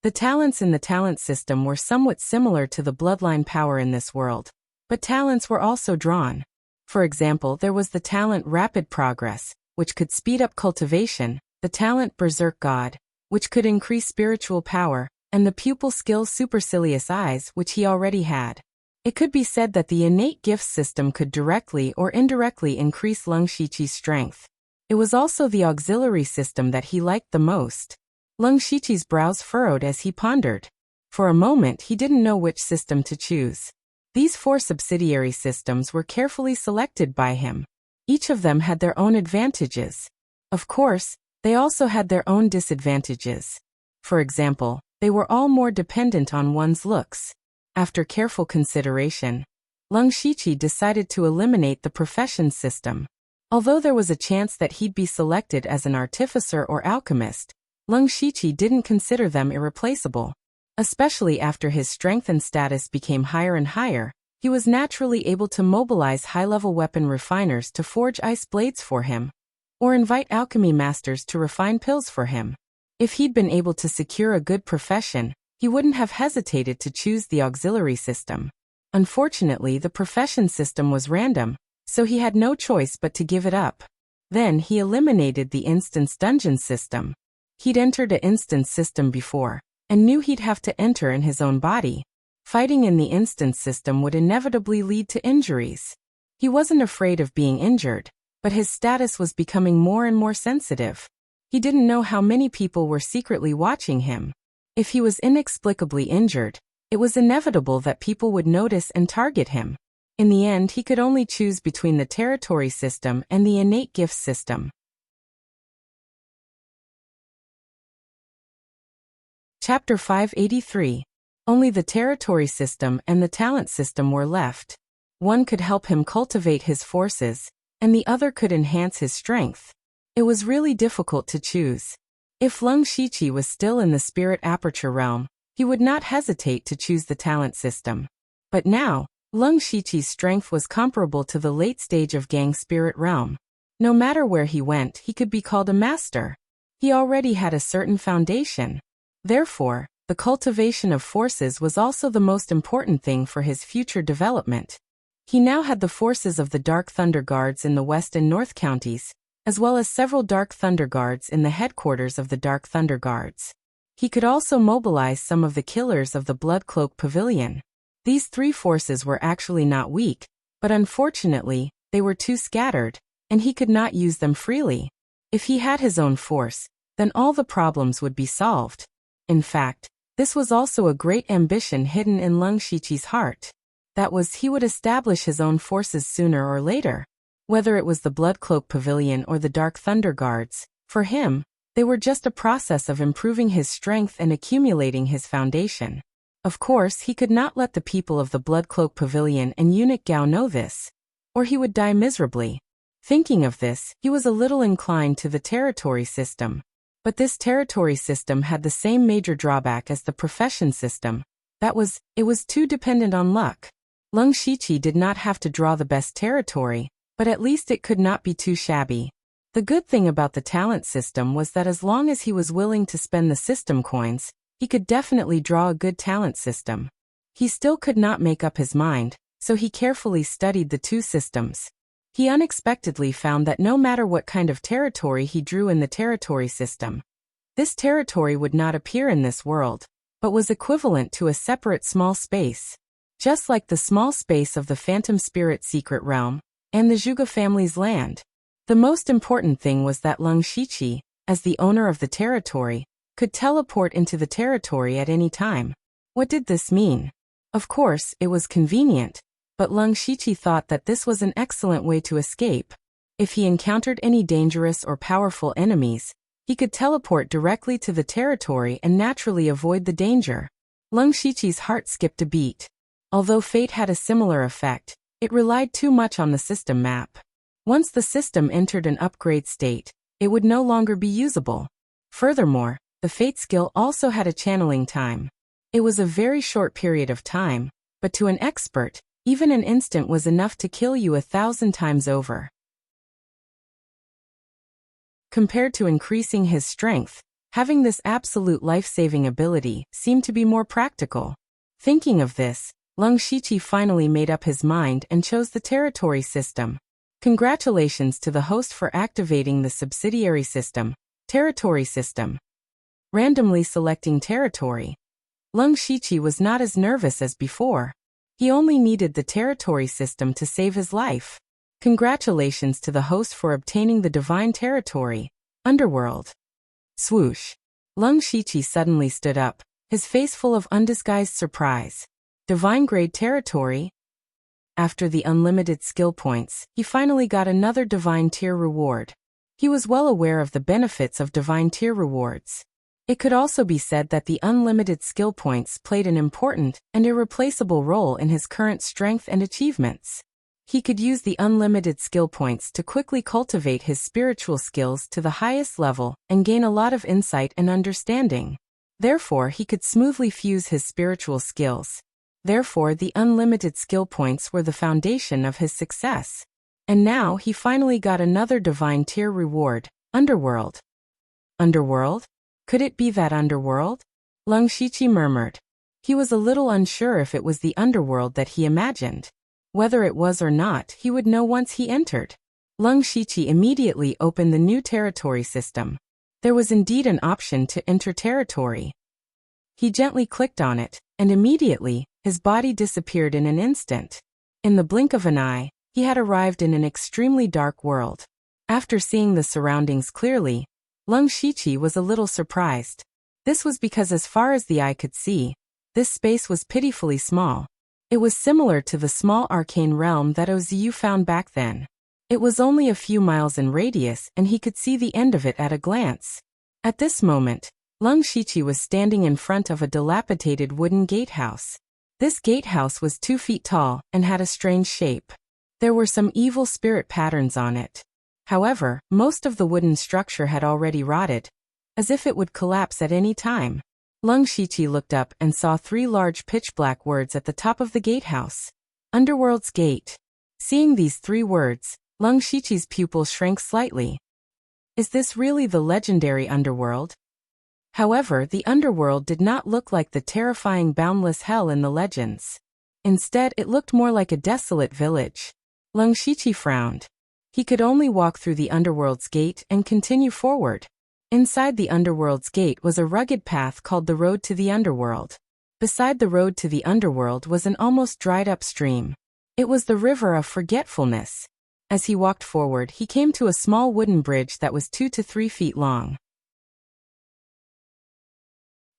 The talents in the talent system were somewhat similar to the bloodline power in this world, but talents were also drawn. For example, there was the talent Rapid Progress, which could speed up cultivation, the talent Berserk God, which could increase spiritual power, and the pupil skill Supercilious Eyes, which he already had. It could be said that the innate gifts system could directly or indirectly increase Lung Shiqi's strength. It was also the auxiliary system that he liked the most. Lung Shiqi's brows furrowed as he pondered. For a moment he didn't know which system to choose. These 4 subsidiary systems were carefully selected by him. Each of them had their own advantages. Of course, they also had their own disadvantages. For example, they were all more dependent on one's looks. After careful consideration, Lung Shiqi decided to eliminate the profession system. Although there was a chance that he'd be selected as an artificer or alchemist, Lung Shiqi didn't consider them irreplaceable. Especially after his strength and status became higher and higher, he was naturally able to mobilize high-level weapon refiners to forge ice blades for him, or invite alchemy masters to refine pills for him. If he'd been able to secure a good profession, he wouldn't have hesitated to choose the auxiliary system. Unfortunately, the profession system was random, so he had no choice but to give it up. Then he eliminated the instance dungeon system. He'd entered an instance system before, and knew he'd have to enter in his own body. Fighting in the instance system would inevitably lead to injuries. He wasn't afraid of being injured, but his status was becoming more and more sensitive. He didn't know how many people were secretly watching him. If he was inexplicably injured, it was inevitable that people would notice and target him. In the end, he could only choose between the territory system and the innate gifts system. Chapter 583. Only the territory system and the talent system were left. One could help him cultivate his forces, and the other could enhance his strength. It was really difficult to choose. If Lung Shiqi was still in the spirit aperture realm, he would not hesitate to choose the talent system. But now, Lung Shiqi's strength was comparable to the late stage of Gang spirit realm. No matter where he went, he could be called a master. He already had a certain foundation. Therefore, the cultivation of forces was also the most important thing for his future development. He now had the forces of the Dark Thunder Guards in the West and North counties, as well as several Dark Thunder Guards in the headquarters of the Dark Thunder Guards. He could also mobilize some of the killers of the Blood Cloak Pavilion. These 3 forces were actually not weak, but unfortunately, they were too scattered, and he could not use them freely. If he had his own force, then all the problems would be solved. In fact, this was also a great ambition hidden in Lung Shiqi's heart. That was, he would establish his own forces sooner or later. Whether it was the Blood Cloak Pavilion or the Dark Thunder Guards, for him, they were just a process of improving his strength and accumulating his foundation. Of course, he could not let the people of the Blood Cloak Pavilion and Eunuch Gao know this, or he would die miserably. Thinking of this, he was a little inclined to the territory system. But this territory system had the same major drawback as the profession system. That was, it was too dependent on luck. Lung Shiqi did not have to draw the best territory, but at least it could not be too shabby. The good thing about the talent system was that as long as he was willing to spend the system coins, he could definitely draw a good talent system. He still could not make up his mind, so he carefully studied the 2 systems. He unexpectedly found that no matter what kind of territory he drew in the territory system, this territory would not appear in this world, but was equivalent to a separate small space. Just like the small space of the Phantom Spirit Secret Realm, and the Zhuge family's land. The most important thing was that Lung Shiqi, as the owner of the territory, could teleport into the territory at any time. What did this mean? Of course, it was convenient, but Lung Shiqi thought that this was an excellent way to escape. If he encountered any dangerous or powerful enemies, he could teleport directly to the territory and naturally avoid the danger. Lung Shiqi's heart skipped a beat. Although fate had a similar effect, it relied too much on the system map. Once the system entered an upgrade state, it would no longer be usable. Furthermore, The fate skill also had a channeling time. It was a very short period of time, but to an expert, even an instant was enough to kill you 1,000 times over. Compared to increasing his strength, having this absolute life-saving ability seemed to be more practical. Thinking of this, Lung Shiqi finally made up his mind and chose the territory system. Congratulations to the host for activating the subsidiary system, territory system. Randomly selecting territory. Lung Shiqi was not as nervous as before. He only needed the territory system to save his life. Congratulations to the host for obtaining the divine territory, underworld. Swoosh. Lung Shiqi suddenly stood up, his face full of undisguised surprise. Divine grade territory? After the unlimited skill points, he finally got another divine tier reward. He was well aware of the benefits of divine tier rewards. It could also be said that the unlimited skill points played an important and irreplaceable role in his current strength and achievements. He could use the unlimited skill points to quickly cultivate his spiritual skills to the highest level and gain a lot of insight and understanding. Therefore, he could smoothly fuse his spiritual skills. Therefore, the unlimited skill points were the foundation of his success. And now he finally got another divine tier reward, underworld. Underworld? Could it be that underworld? Lung Shiqi murmured. He was a little unsure if it was the underworld that he imagined. Whether it was or not, he would know once he entered. Lung Shiqi immediately opened the new territory system. There was indeed an option to enter territory. He gently clicked on it, and immediately, his body disappeared in an instant. In the blink of an eye, he had arrived in an extremely dark world. After seeing the surroundings clearly, Lung Shiqi was a little surprised. This was because as far as the eye could see, this space was pitifully small. It was similar to the small arcane realm that Oziu found back then. It was only a few miles in radius and he could see the end of it at a glance. At this moment, Lung Shiqi was standing in front of a dilapidated wooden gatehouse. This gatehouse was 2 feet tall and had a strange shape. There were some evil spirit patterns on it. However, most of the wooden structure had already rotted, as if it would collapse at any time. Lung Shiqi looked up and saw 3 large pitch-black words at the top of the gatehouse. Underworld's Gate. Seeing these 3 words, Lung Shiqi's pupil shrank slightly. Is this really the legendary underworld? However, the underworld did not look like the terrifying boundless hell in the legends. Instead, it looked more like a desolate village. Lung Shiqi frowned. He could only walk through the underworld's gate and continue forward. Inside the underworld's gate was a rugged path called the Road to the Underworld. Beside the road to the underworld was an almost dried-up stream. It was the River of Forgetfulness. As he walked forward, he came to a small wooden bridge that was 2 to 3 feet long.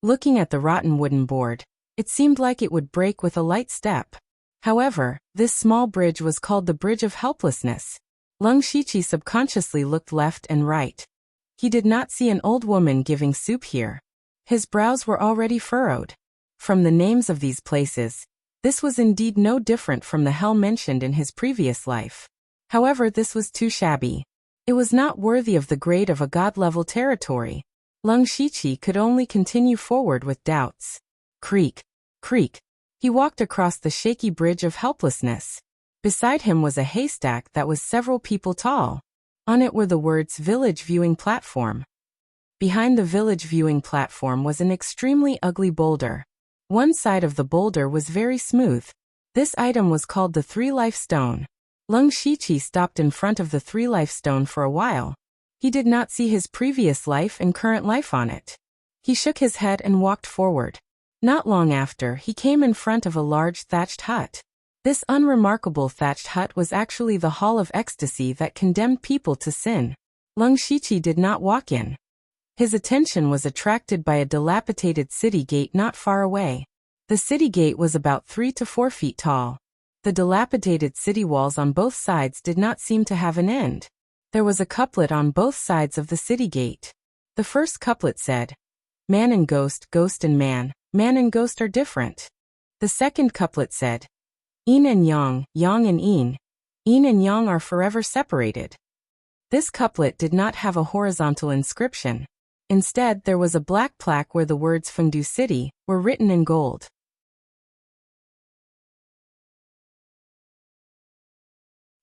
Looking at the rotten wooden board, it seemed like it would break with a light step. However, this small bridge was called the Bridge of Helplessness. Lung Shiqi subconsciously looked left and right. He did not see an old woman giving soup here. His brows were already furrowed. From the names of these places, this was indeed no different from the hell mentioned in his previous life. However, this was too shabby. It was not worthy of the grade of a god-level territory. Lung Shiqi could only continue forward with doubts. Creak, creak. He walked across the shaky bridge of helplessness. Beside him was a haystack that was several people tall. On it were the words Village Viewing Platform. Behind the Village Viewing Platform was an extremely ugly boulder. One side of the boulder was very smooth. This item was called the 3-life stone. Lung Shiqi stopped in front of the 3-life stone for a while. He did not see his previous life and current life on it. He shook his head and walked forward. Not long after, he came in front of a large thatched hut. This unremarkable thatched hut was actually the Hall of Ecstasy that condemned people to sin. Lung Shiqi did not walk in. His attention was attracted by a dilapidated city gate not far away. The city gate was about 3 to 4 feet tall. The dilapidated city walls on both sides did not seem to have an end. There was a couplet on both sides of the city gate. The first couplet said, "Man and ghost, ghost and man and ghost are different." The second couplet said, "Yin and yang and yin and yang are forever separated." This couplet did not have a horizontal inscription. Instead, there was a black plaque where the words Fengdu City were written in gold.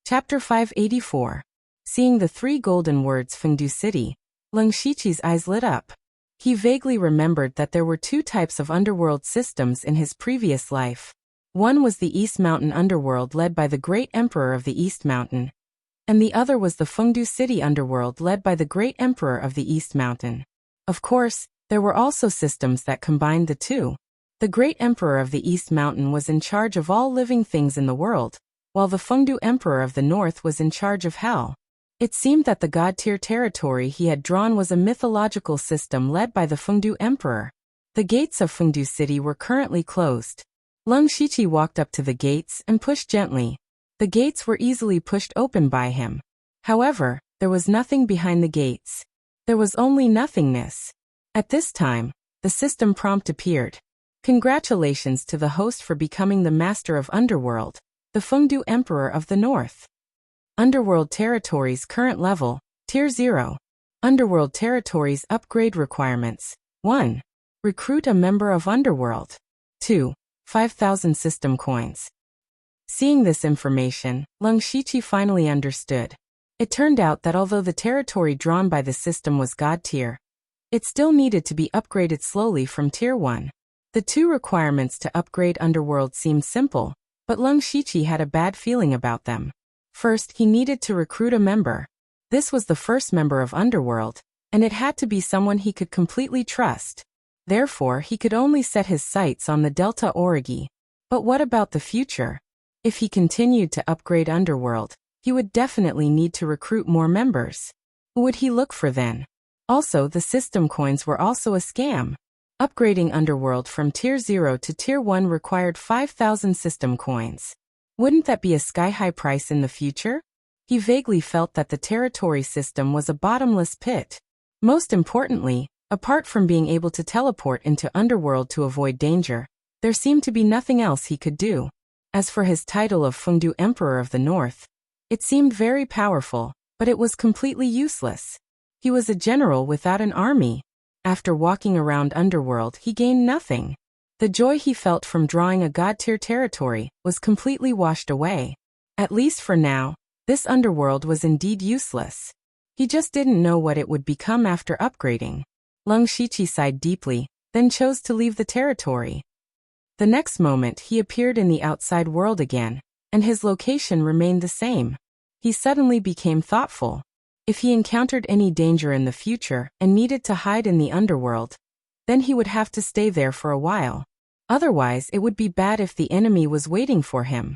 Chapter 584. Seeing the 3 golden words Fengdu City, Leng Shiqi's eyes lit up. He vaguely remembered that there were 2 types of underworld systems in his previous life. One was the East Mountain underworld led by the Great Emperor of the East Mountain, and the other was the Fengdu City underworld led by the Great Emperor of the East Mountain. Of course, there were also systems that combined the 2. The Great Emperor of the East Mountain was in charge of all living things in the world, while the Fengdu Emperor of the North was in charge of hell. It seemed that the God-tier territory he had drawn was a mythological system led by the Fengdu Emperor. The gates of Fengdu City were currently closed. Leng Shiqi walked up to the gates and pushed gently. The gates were easily pushed open by him. However, there was nothing behind the gates. There was only nothingness. At this time, the system prompt appeared. Congratulations to the host for becoming the master of Underworld, the Fengdu Emperor of the North. Underworld Territories current level, Tier 0. Underworld Territories upgrade requirements. 1. Recruit a member of Underworld. 2. 5,000 system coins. Seeing this information, Leng Shiqi finally understood. It turned out that although the territory drawn by the system was God tier, it still needed to be upgraded slowly from Tier 1. The 2 requirements to upgrade Underworld seemed simple, but Leng Shiqi had a bad feeling about them. First, he needed to recruit a member. This was the first member of Underworld, and it had to be someone he could completely trust. Therefore, he could only set his sights on the Delta Origi. But what about the future? If he continued to upgrade Underworld, he would definitely need to recruit more members. Who would he look for then? Also, the system coins were also a scam. Upgrading Underworld from Tier 0 to Tier 1 required 5,000 system coins. Wouldn't that be a sky-high price in the future? He vaguely felt that the territory system was a bottomless pit. Most importantly, apart from being able to teleport into Underworld to avoid danger, there seemed to be nothing else he could do. As for his title of Fengdu Emperor of the North, it seemed very powerful, but it was completely useless. He was a general without an army. After walking around Underworld, he gained nothing. The joy he felt from drawing a God-tier territory was completely washed away. At least for now, this Underworld was indeed useless. He just didn't know what it would become after upgrading. Leng Shiqi sighed deeply, then chose to leave the territory. The next moment he appeared in the outside world again, and his location remained the same. He suddenly became thoughtful. If he encountered any danger in the future and needed to hide in the Underworld, then he would have to stay there for a while. Otherwise, it would be bad if the enemy was waiting for him.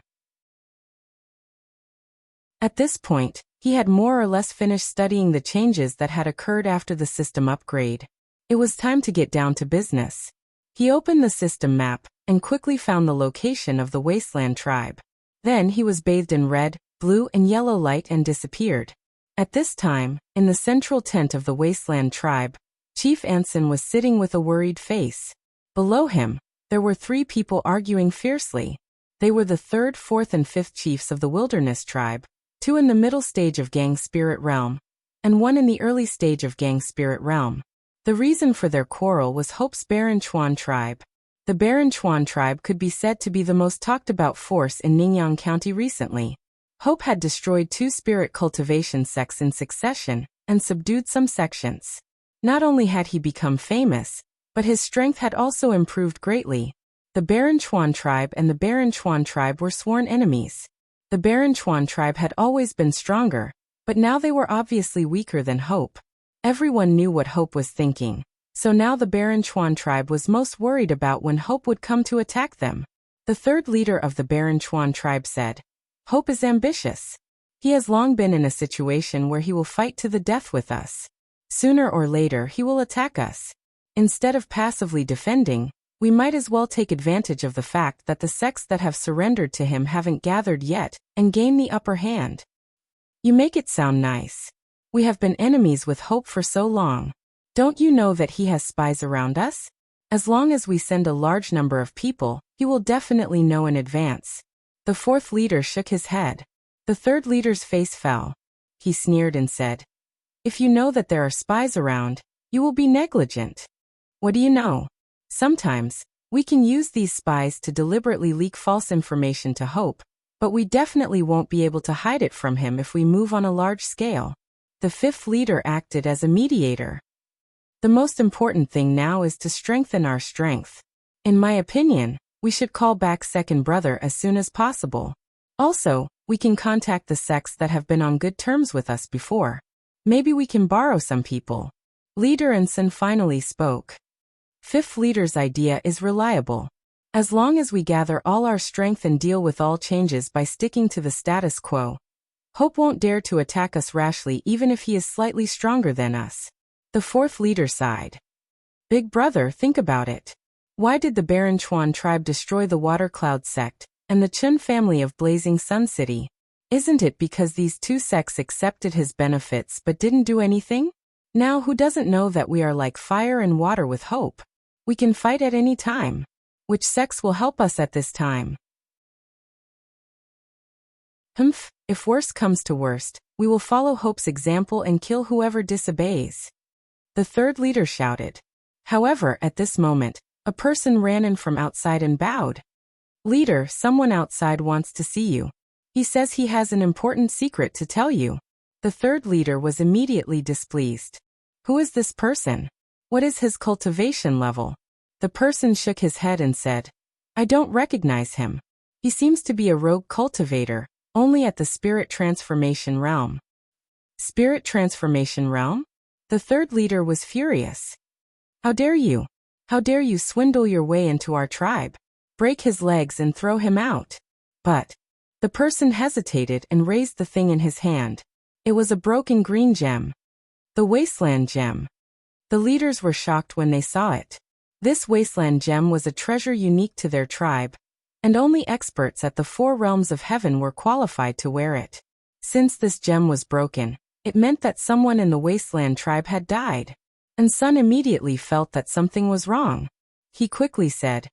At this point, he had more or less finished studying the changes that had occurred after the system upgrade. It was time to get down to business. He opened the system map and quickly found the location of the Wasteland tribe. Then he was bathed in red, blue, and yellow light and disappeared. At this time, in the central tent of the Wasteland tribe, Chief Anson was sitting with a worried face. Below him, there were 3 people arguing fiercely. They were the 3rd, 4th, and 5th chiefs of the Wilderness tribe, 2 in the middle stage of Gang Spirit Realm, and 1 in the early stage of Gang Spirit Realm. The reason for their quarrel was Hope's Baron Chuan tribe. The Baron Chuan tribe could be said to be the most talked about force in Ningyan County recently. Hope had destroyed 2 spirit cultivation sects in succession and subdued some sections. Not only had he become famous, but his strength had also improved greatly. The Baron Chuan tribe and the Baron Chuan tribe were sworn enemies. The Baron Chuan tribe had always been stronger, but now they were obviously weaker than Hope. Everyone knew what Hope was thinking, so now the Baron Chuan tribe was most worried about when Hope would come to attack them. The 3rd leader of the Baron Chuan tribe said, "Hope is ambitious. He has long been in a situation where he will fight to the death with us. Sooner or later he will attack us. Instead of passively defending, we might as well take advantage of the fact that the sects that have surrendered to him haven't gathered yet and gain the upper hand." You make it sound nice. We have been enemies with Hope for so long. Don't you know that he has spies around us? As long as we send a large number of people, he will definitely know in advance. The 4th leader shook his head. The 3rd leader's face fell. He sneered and said, "If you know that there are spies around, you will be negligent. What do you know? Sometimes, we can use these spies to deliberately leak false information to Hope, but we definitely won't be able to hide it from him if we move on a large scale. The fifth leader acted as a mediator. The most important thing now is to strengthen our strength. In my opinion, we should call back second brother as soon as possible. Also, we can contact the sects that have been on good terms with us before. Maybe we can borrow some people. Leader Ensign finally spoke. Fifth leader's idea is reliable. As long as we gather all our strength and deal with all changes by sticking to the status quo, Hope won't dare to attack us rashly even if he is slightly stronger than us. The fourth leader sighed. Big brother, think about it. Why did the Baron Chuan tribe destroy the Water Cloud sect and the Chun family of Blazing Sun City? Isn't it because these two sects accepted his benefits but didn't do anything? Now who doesn't know that we are like fire and water with Hope? We can fight at any time. Which sects will help us at this time? If worst comes to worst, we will follow Hope's example and kill whoever disobeys. The third leader shouted. However, at this moment, a person ran in from outside and bowed. Leader, someone outside wants to see you. He says he has an important secret to tell you. The third leader was immediately displeased. Who is this person? What is his cultivation level? The person shook his head and said, I don't recognize him. He seems to be a rogue cultivator, only at the spirit transformation realm. Spirit transformation realm? The third leader was furious. How dare you? How dare you swindle your way into our tribe? Break his legs and throw him out. But the person hesitated and raised the thing in his hand. It was a broken green gem. The wasteland gem. The leaders were shocked when they saw it. This wasteland gem was a treasure unique to their tribe, and only experts at the four realms of heaven were qualified to wear it. Since this gem was broken, it meant that someone in the wasteland tribe had died, and Sun immediately felt that something was wrong. He quickly said,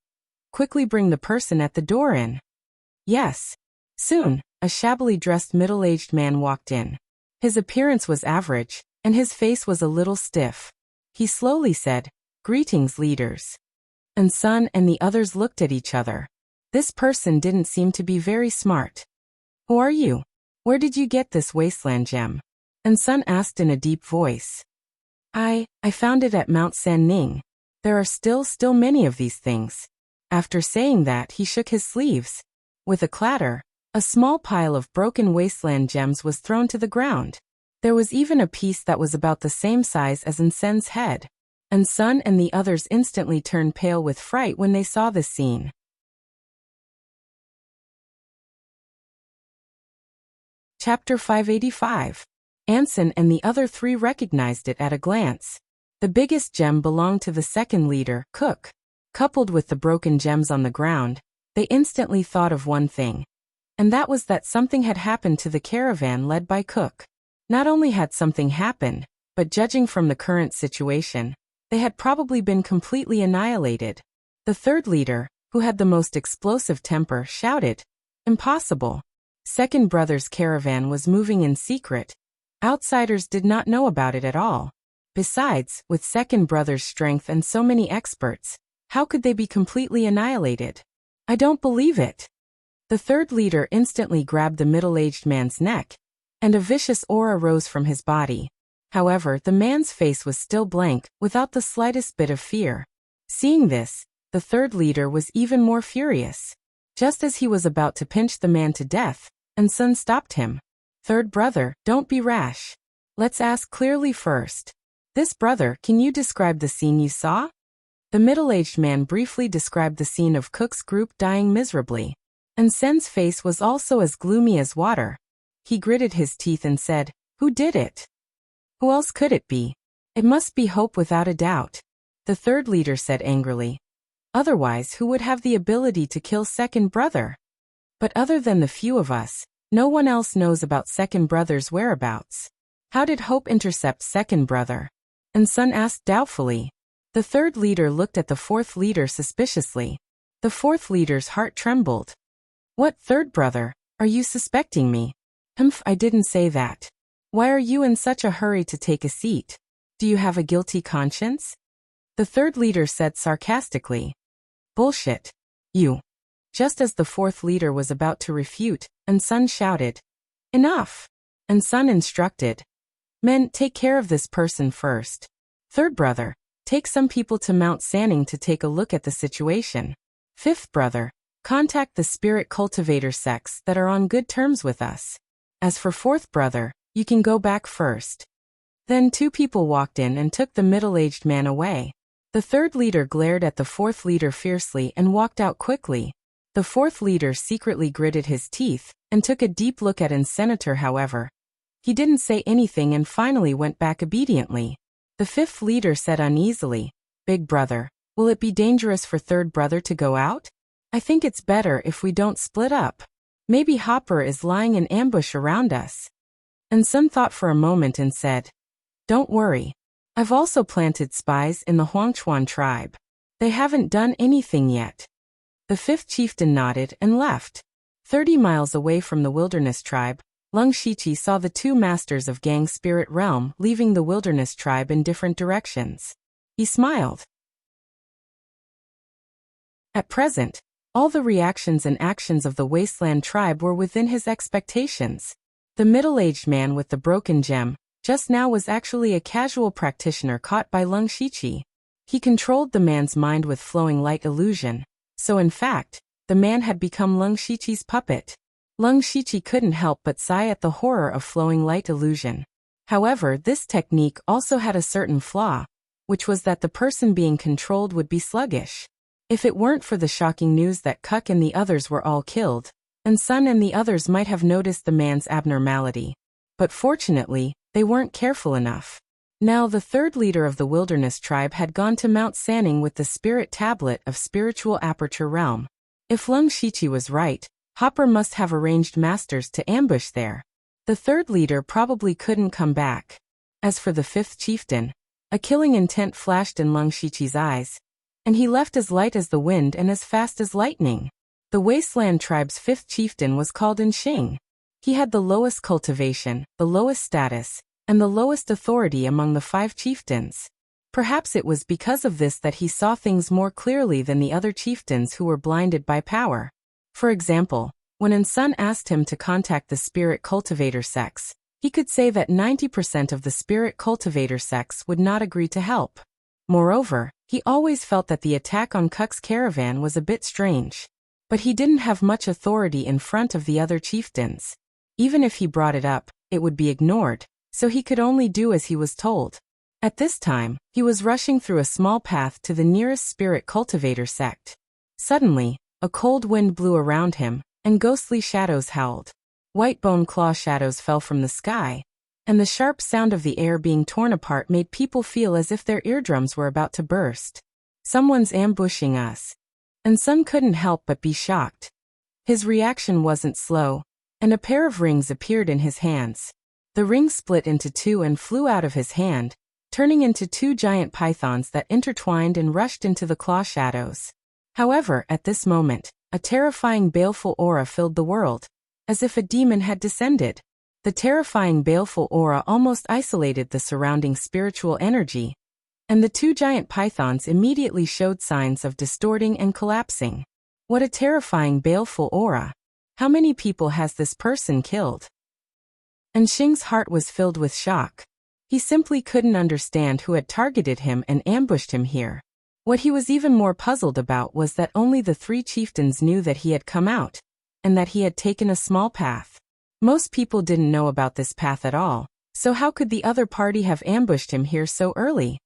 Quickly bring the person at the door in. Yes. Soon, a shabbily dressed middle-aged man walked in. His appearance was average, and his face was a little stiff. He slowly said, Greetings, leaders. And Sun and the others looked at each other. This person didn't seem to be very smart. Who are you? Where did you get this wasteland gem? And Sun asked in a deep voice. I found it at Mount San Ning. There are still many of these things. After saying that, he shook his sleeves. With a clatter, a small pile of broken wasteland gems was thrown to the ground. There was even a piece that was about the same size as Ensign's head. And Sun and the others instantly turned pale with fright when they saw this scene. Chapter 585. Anson and the other three recognized it at a glance. The biggest gem belonged to the second leader, Cook. Coupled with the broken gems on the ground, they instantly thought of one thing. And that was that something had happened to the caravan led by Cook. Not only had something happened, but judging from the current situation, they had probably been completely annihilated. The third leader, who had the most explosive temper, shouted, Impossible. Second brother's caravan was moving in secret. Outsiders did not know about it at all. Besides, with second brother's strength and so many experts, how could they be completely annihilated? I don't believe it. The third leader instantly grabbed the middle-aged man's neck, and a vicious aura rose from his body. However, the man's face was still blank, without the slightest bit of fear. Seeing this, the third leader was even more furious. Just as he was about to pinch the man to death, and Sun stopped him. Third brother, don't be rash. Let's ask clearly first. This brother, can you describe the scene you saw? The middle-aged man briefly described the scene of Cook's group dying miserably. And Sen's face was also as gloomy as water. He gritted his teeth and said, Who did it? Who else could it be? It must be Hope without a doubt. The third leader said angrily. Otherwise, who would have the ability to kill second brother? But other than the few of us, no one else knows about second brother's whereabouts. How did Hope intercept second brother? And Sun asked doubtfully. The third leader looked at the fourth leader suspiciously. The fourth leader's heart trembled. What, third brother? Are you suspecting me? I didn't say that. Why are you in such a hurry to take a seat? Do you have a guilty conscience? The third leader said sarcastically. Bullshit. You. Just as the fourth leader was about to refute, and Sun shouted, Enough! And Sun instructed, Men, take care of this person first. Third brother, take some people to Mount Sanning to take a look at the situation. Fifth brother, contact the spirit cultivator sects that are on good terms with us. As for fourth brother, you can go back first. Then 2 people walked in and took the middle-aged man away. The third leader glared at the fourth leader fiercely and walked out quickly. The fourth leader secretly gritted his teeth and took a deep look at Senator. However, he didn't say anything and finally went back obediently. The fifth leader said uneasily, Big brother, will it be dangerous for third brother to go out? I think it's better if we don't split up. Maybe Hopper is lying in ambush around us. And Sun thought for a moment and said, Don't worry. I've also planted spies in the Huangchuan tribe. They haven't done anything yet. The fifth chieftain nodded and left. 30 miles away from the wilderness tribe, Lung Shiqi saw the 2 masters of Gang Spirit Realm leaving the wilderness tribe in different directions. He smiled. At present, all the reactions and actions of the Wasteland tribe were within his expectations. The middle-aged man with the broken gem just now was actually a casual practitioner caught by Lung Shiqi. He controlled the man's mind with flowing light illusion. So in fact, the man had become Lung Shiqi's puppet. Lung Shiqi couldn't help but sigh at the horror of flowing light illusion. However, this technique also had a certain flaw, which was that the person being controlled would be sluggish. If it weren't for the shocking news that Kuk and the others were all killed, and Sun and the others might have noticed the man's abnormality. But fortunately, they weren't careful enough. Now the third leader of the wilderness tribe had gone to Mount Sanning with the spirit tablet of spiritual aperture realm. If Lung Shiqi was right, Hopper must have arranged masters to ambush there. The third leader probably couldn't come back. As for the fifth chieftain, a killing intent flashed in Lung Shiqi's eyes, and he left as light as the wind and as fast as lightning. The Wasteland tribe's fifth chieftain was called Enchanting. He had the lowest cultivation, the lowest status, and the lowest authority among the 5 chieftains. Perhaps it was because of this that he saw things more clearly than the other chieftains who were blinded by power. For example, when Sun asked him to contact the spirit cultivator sects, he could say that 90% of the spirit cultivator sects would not agree to help. Moreover, he always felt that the attack on Kuk's caravan was a bit strange. But he didn't have much authority in front of the other chieftains. Even if he brought it up, it would be ignored, so he could only do as he was told. At this time, he was rushing through a small path to the nearest spirit cultivator sect. Suddenly, a cold wind blew around him, and ghostly shadows howled. White bone claw shadows fell from the sky, and the sharp sound of the air being torn apart made people feel as if their eardrums were about to burst. Someone's ambushing us. And Sun couldn't help but be shocked. His reaction wasn't slow, and a pair of rings appeared in his hands. The rings split into 2 and flew out of his hand, turning into 2 giant pythons that intertwined and rushed into the claw shadows. However, at this moment, a terrifying baleful aura filled the world, as if a demon had descended. The terrifying baleful aura almost isolated the surrounding spiritual energy, and the 2 giant pythons immediately showed signs of distorting and collapsing. What a terrifying baleful aura! How many people has this person killed? And Xing's heart was filled with shock. He simply couldn't understand who had targeted him and ambushed him here. What he was even more puzzled about was that only the 3 chieftains knew that he had come out, and that he had taken a small path. Most people didn't know about this path at all, so how could the other party have ambushed him here so early?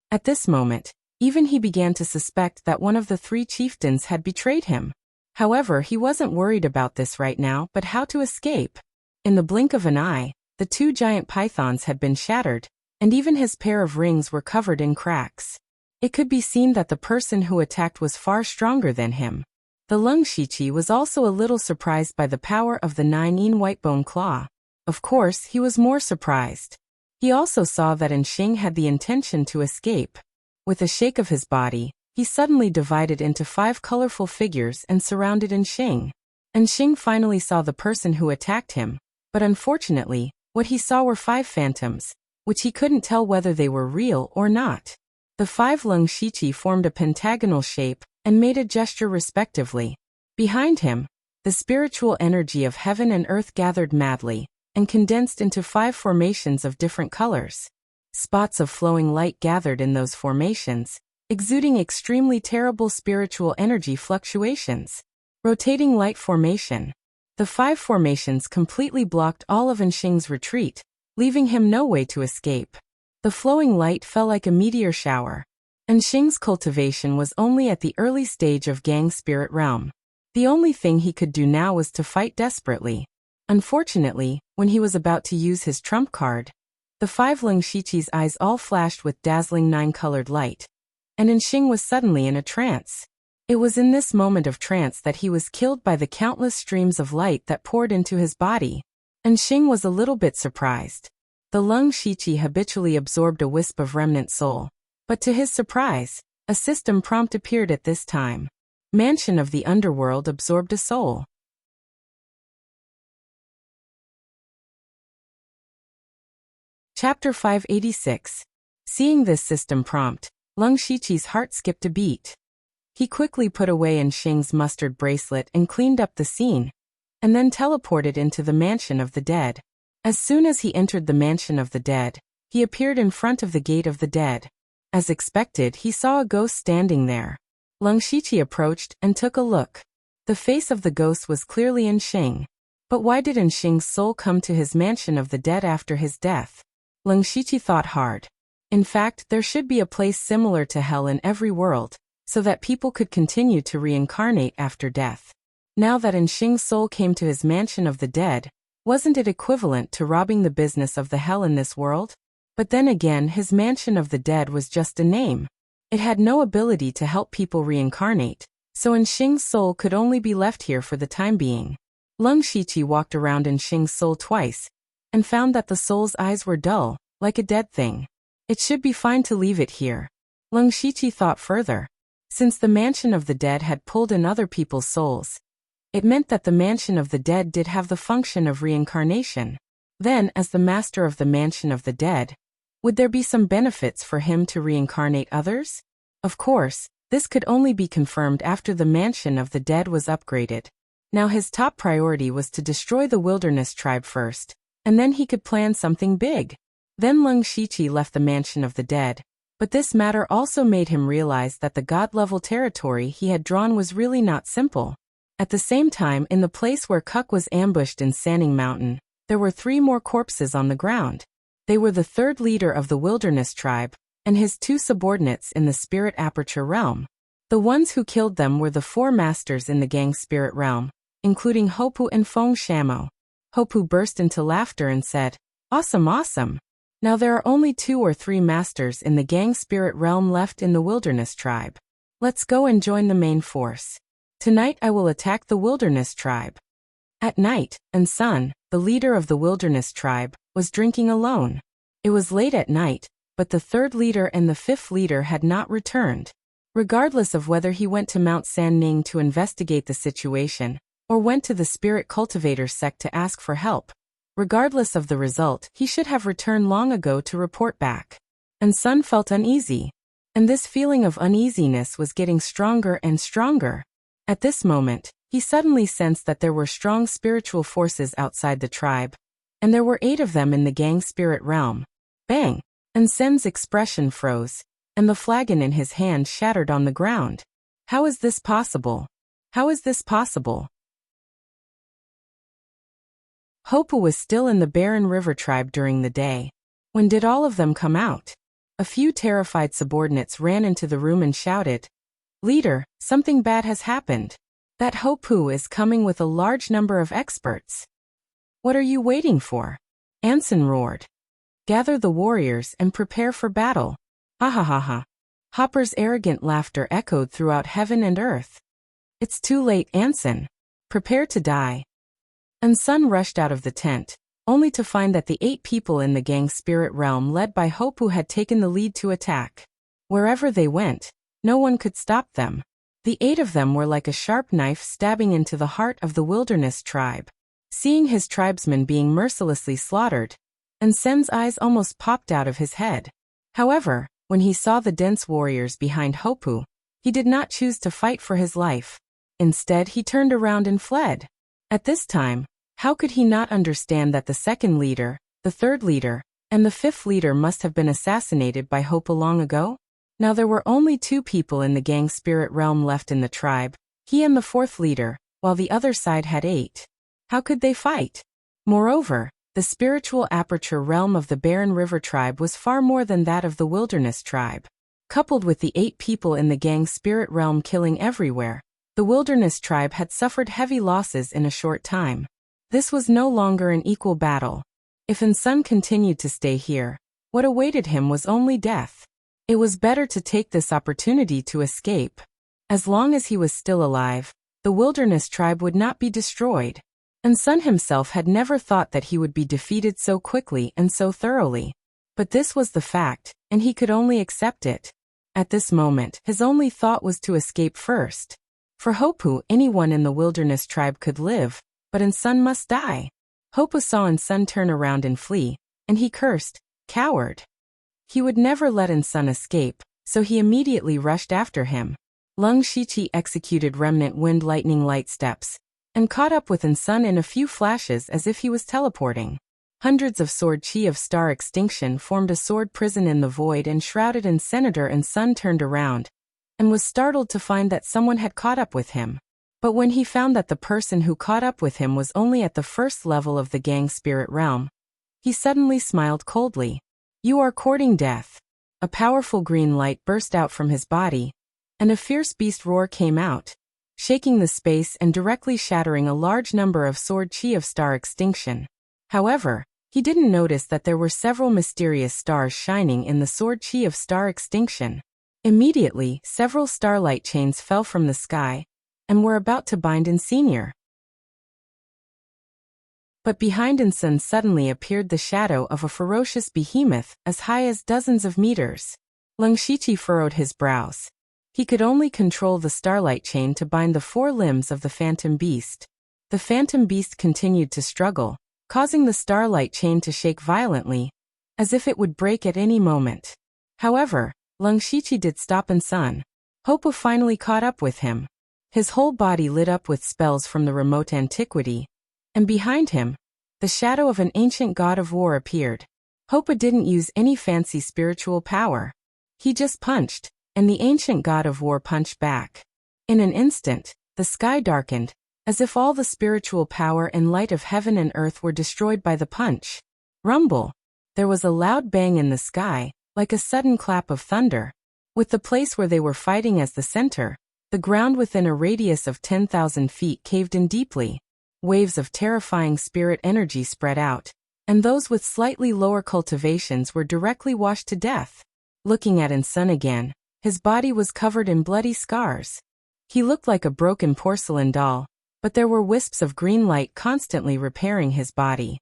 At this moment, even he began to suspect that one of the 3 chieftains had betrayed him. However, he wasn't worried about this right now, but how to escape. In the blink of an eye, the 2 giant pythons had been shattered, and even his pair of rings were covered in cracks. It could be seen that the person who attacked was far stronger than him. The Lung Shiqi was also a little surprised by the power of the 9-in Whitebone Claw. Of course, he was more surprised. He also saw that Xing had the intention to escape. With a shake of his body, he suddenly divided into 5 colorful figures and surrounded Xing. Xing finally saw the person who attacked him, but unfortunately, What he saw were 5 phantoms, which he couldn't tell whether they were real or not. The 5 Lung Shiqi formed a pentagonal shape and made a gesture respectively. Behind him, the spiritual energy of heaven and earth gathered madly and condensed into 5 formations of different colors. Spots of flowing light gathered in those formations, exuding extremely terrible spiritual energy fluctuations. Rotating light formation. The 5 formations completely blocked all of Enshing's retreat, leaving him no way to escape. The flowing light fell like a meteor shower. Enshing's cultivation was only at the early stage of Gang Spirit Realm. The only thing he could do now was to fight desperately. Unfortunately, when he was about to use his trump card, the 5 Lung Shiqi's eyes all flashed with dazzling 9-colored light, and Enshing was suddenly in a trance. It was in this moment of trance that he was killed by the countless streams of light that poured into his body. Enshing was a little bit surprised. The Lung Shiqi habitually absorbed a wisp of remnant soul, but to his surprise, a system prompt appeared at this time. Mansion of the Underworld absorbed a soul. Chapter 586. Seeing this system prompt, Lung Shiqi's heart skipped a beat. He quickly put away Enshing's mustard bracelet and cleaned up the scene, and then teleported into the Mansion of the Dead. As soon as he entered the Mansion of the Dead, he appeared in front of the Gate of the Dead. As expected, he saw a ghost standing there. Lung Shiqi approached and took a look. The face of the ghost was clearly Enshing. But why did Enshing's soul come to his Mansion of the Dead after his death? Lung Shiqi thought hard. In fact, there should be a place similar to hell in every world, so that people could continue to reincarnate after death. Now that Enshing's soul came to his Mansion of the Dead, wasn't it equivalent to robbing the business of the hell in this world? But then again, his Mansion of the Dead was just a name. It had no ability to help people reincarnate, so Enshing's soul could only be left here for the time being. Lung Shiqi walked around Enshing's soul twice, and found that the soul's eyes were dull, like a dead thing. It should be fine to leave it here. Lung Shiqi thought further. Since the Mansion of the Dead had pulled in other people's souls, it meant that the Mansion of the Dead did have the function of reincarnation. Then, as the master of the Mansion of the Dead, would there be some benefits for him to reincarnate others? Of course, this could only be confirmed after the Mansion of the Dead was upgraded. Now his top priority was to destroy the Wilderness Tribe first, and then he could plan something big. Then Lung Shiqi left the Mansion of the Dead, but this matter also made him realize that the god-level territory he had drawn was really not simple. At the same time, in the place where Kuk was ambushed in Sanning Mountain, there were 3 more corpses on the ground. They were the 3rd leader of the Wilderness Tribe, and his 2 subordinates in the Spirit Aperture Realm. The ones who killed them were the 4 masters in the Gang Spirit Realm, including Hopu and Feng Shamo. Hopu burst into laughter and said, "Awesome, awesome! Now there are only 2 or 3 masters in the Gang Spirit Realm left in the Wilderness Tribe. Let's go and join the main force. Tonight I will attack the Wilderness Tribe." At night, Sun, the leader of the Wilderness Tribe, was drinking alone. It was late at night, but the 3rd leader and the 5th leader had not returned. Regardless of whether he went to Mount Sanning to investigate the situation, or went to the Spirit Cultivator sect to ask for help, regardless of the result, he should have returned long ago to report back. And Sun felt uneasy. And this feeling of uneasiness was getting stronger and stronger. At this moment, he suddenly sensed that there were strong spiritual forces outside the tribe, and there were 8 of them in the Gang Spirit Realm. Bang! And Sen's expression froze, and the flagon in his hand shattered on the ground. How is this possible? How is this possible? Hopu was still in the Barren River tribe during the day. When did all of them come out? A few terrified subordinates ran into the room and shouted, "Leader, something bad has happened. That Hopu is coming with a large number of experts." "What are you waiting for?" Anson roared. "Gather the warriors and prepare for battle." Ha ha ha ha. Hopper's arrogant laughter echoed throughout heaven and earth. "It's too late, Anson. Prepare to die." And Sun rushed out of the tent, only to find that the 8 people in the Gang Spirit Realm led by Hopu had taken the lead to attack. Wherever they went, no one could stop them. The 8 of them were like a sharp knife stabbing into the heart of the Wilderness Tribe. Seeing his tribesmen being mercilessly slaughtered, and Sen's eyes almost popped out of his head. However, when he saw the dense warriors behind Hopu, he did not choose to fight for his life. Instead, he turned around and fled. At this time, how could he not understand that the second leader, the third leader, and the fifth leader must have been assassinated by Hopu long ago? Now there were only 2 people in the gang spirit realm left in the tribe, he and the fourth leader, while the other side had 8. How could they fight? Moreover, the spiritual aperture realm of the Barren River tribe was far more than that of the Wilderness tribe. Coupled with the 8 people in the gang spirit realm killing everywhere, the Wilderness tribe had suffered heavy losses in a short time. This was no longer an equal battle. If Sun continued to stay here, what awaited him was only death. It was better to take this opportunity to escape. As long as he was still alive, the Wilderness tribe would not be destroyed. Sun himself had never thought that he would be defeated so quickly and so thoroughly. But this was the fact, and he could only accept it. At this moment, his only thought was to escape first. For Hopu, anyone in the Wilderness tribe could live, but Sun must die. Hopu saw Sun turn around and flee, and he cursed, "Coward." He would never let Sun escape, so he immediately rushed after him. Lung Shichi executed remnant wind lightning light steps, and caught up with Sun in a few flashes as if he was teleporting. Hundreds of sword chi of star extinction formed a sword prison in the void and shrouded Senator Sun turned around, and was startled to find that someone had caught up with him. But when he found that the person who caught up with him was only at the first level of the gang spirit realm, he suddenly smiled coldly. "You are courting death." A powerful green light burst out from his body, and a fierce beast roar came out, shaking the space and directly shattering a large number of sword chi of star extinction. However, he didn't notice that there were several mysterious stars shining in the sword chi of star extinction. Immediately, several starlight chains fell from the sky, and were about to bind Senior. But behind Sun suddenly appeared the shadow of a ferocious behemoth as high as dozens of meters. Lung Shichi furrowed his brows. He could only control the starlight chain to bind the 4 limbs of the phantom beast. The phantom beast continued to struggle, causing the starlight chain to shake violently, as if it would break at any moment. However, Lung Shichi did stop Sun. Hopu finally caught up with him. His whole body lit up with spells from the remote antiquity, and behind him, the shadow of an ancient god of war appeared. Hopu didn't use any fancy spiritual power. He just punched, and the ancient god of war punched back. In an instant, the sky darkened, as if all the spiritual power and light of heaven and earth were destroyed by the punch. Rumble! There was a loud bang in the sky, like a sudden clap of thunder. With the place where they were fighting as the center, the ground within a radius of 10,000 feet caved in deeply. Waves of terrifying spirit energy spread out, and those with slightly lower cultivations were directly washed to death. Looking at Sun again, his body was covered in bloody scars. He looked like a broken porcelain doll, but there were wisps of green light constantly repairing his body.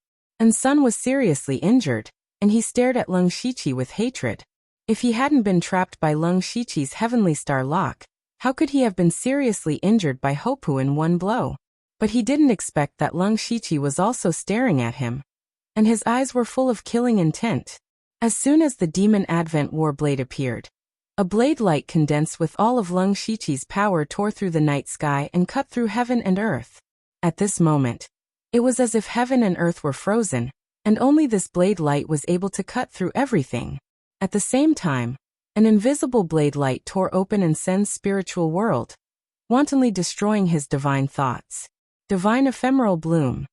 Sun was seriously injured, and he stared at Lung Shichi with hatred. If he hadn't been trapped by Lung Shichi's heavenly star lock, how could he have been seriously injured by Hopu in one blow? But he didn't expect that Lung Shichi was also staring at him, and his eyes were full of killing intent. As soon as the Demon Advent War blade appeared, a blade light condensed with all of Lung Shichi's power tore through the night sky and cut through heaven and earth. At this moment, it was as if heaven and earth were frozen, and only this blade light was able to cut through everything. At the same time, an invisible blade light tore open Sen's spiritual world, wantonly destroying his divine thoughts. Divine Ephemeral Bloom.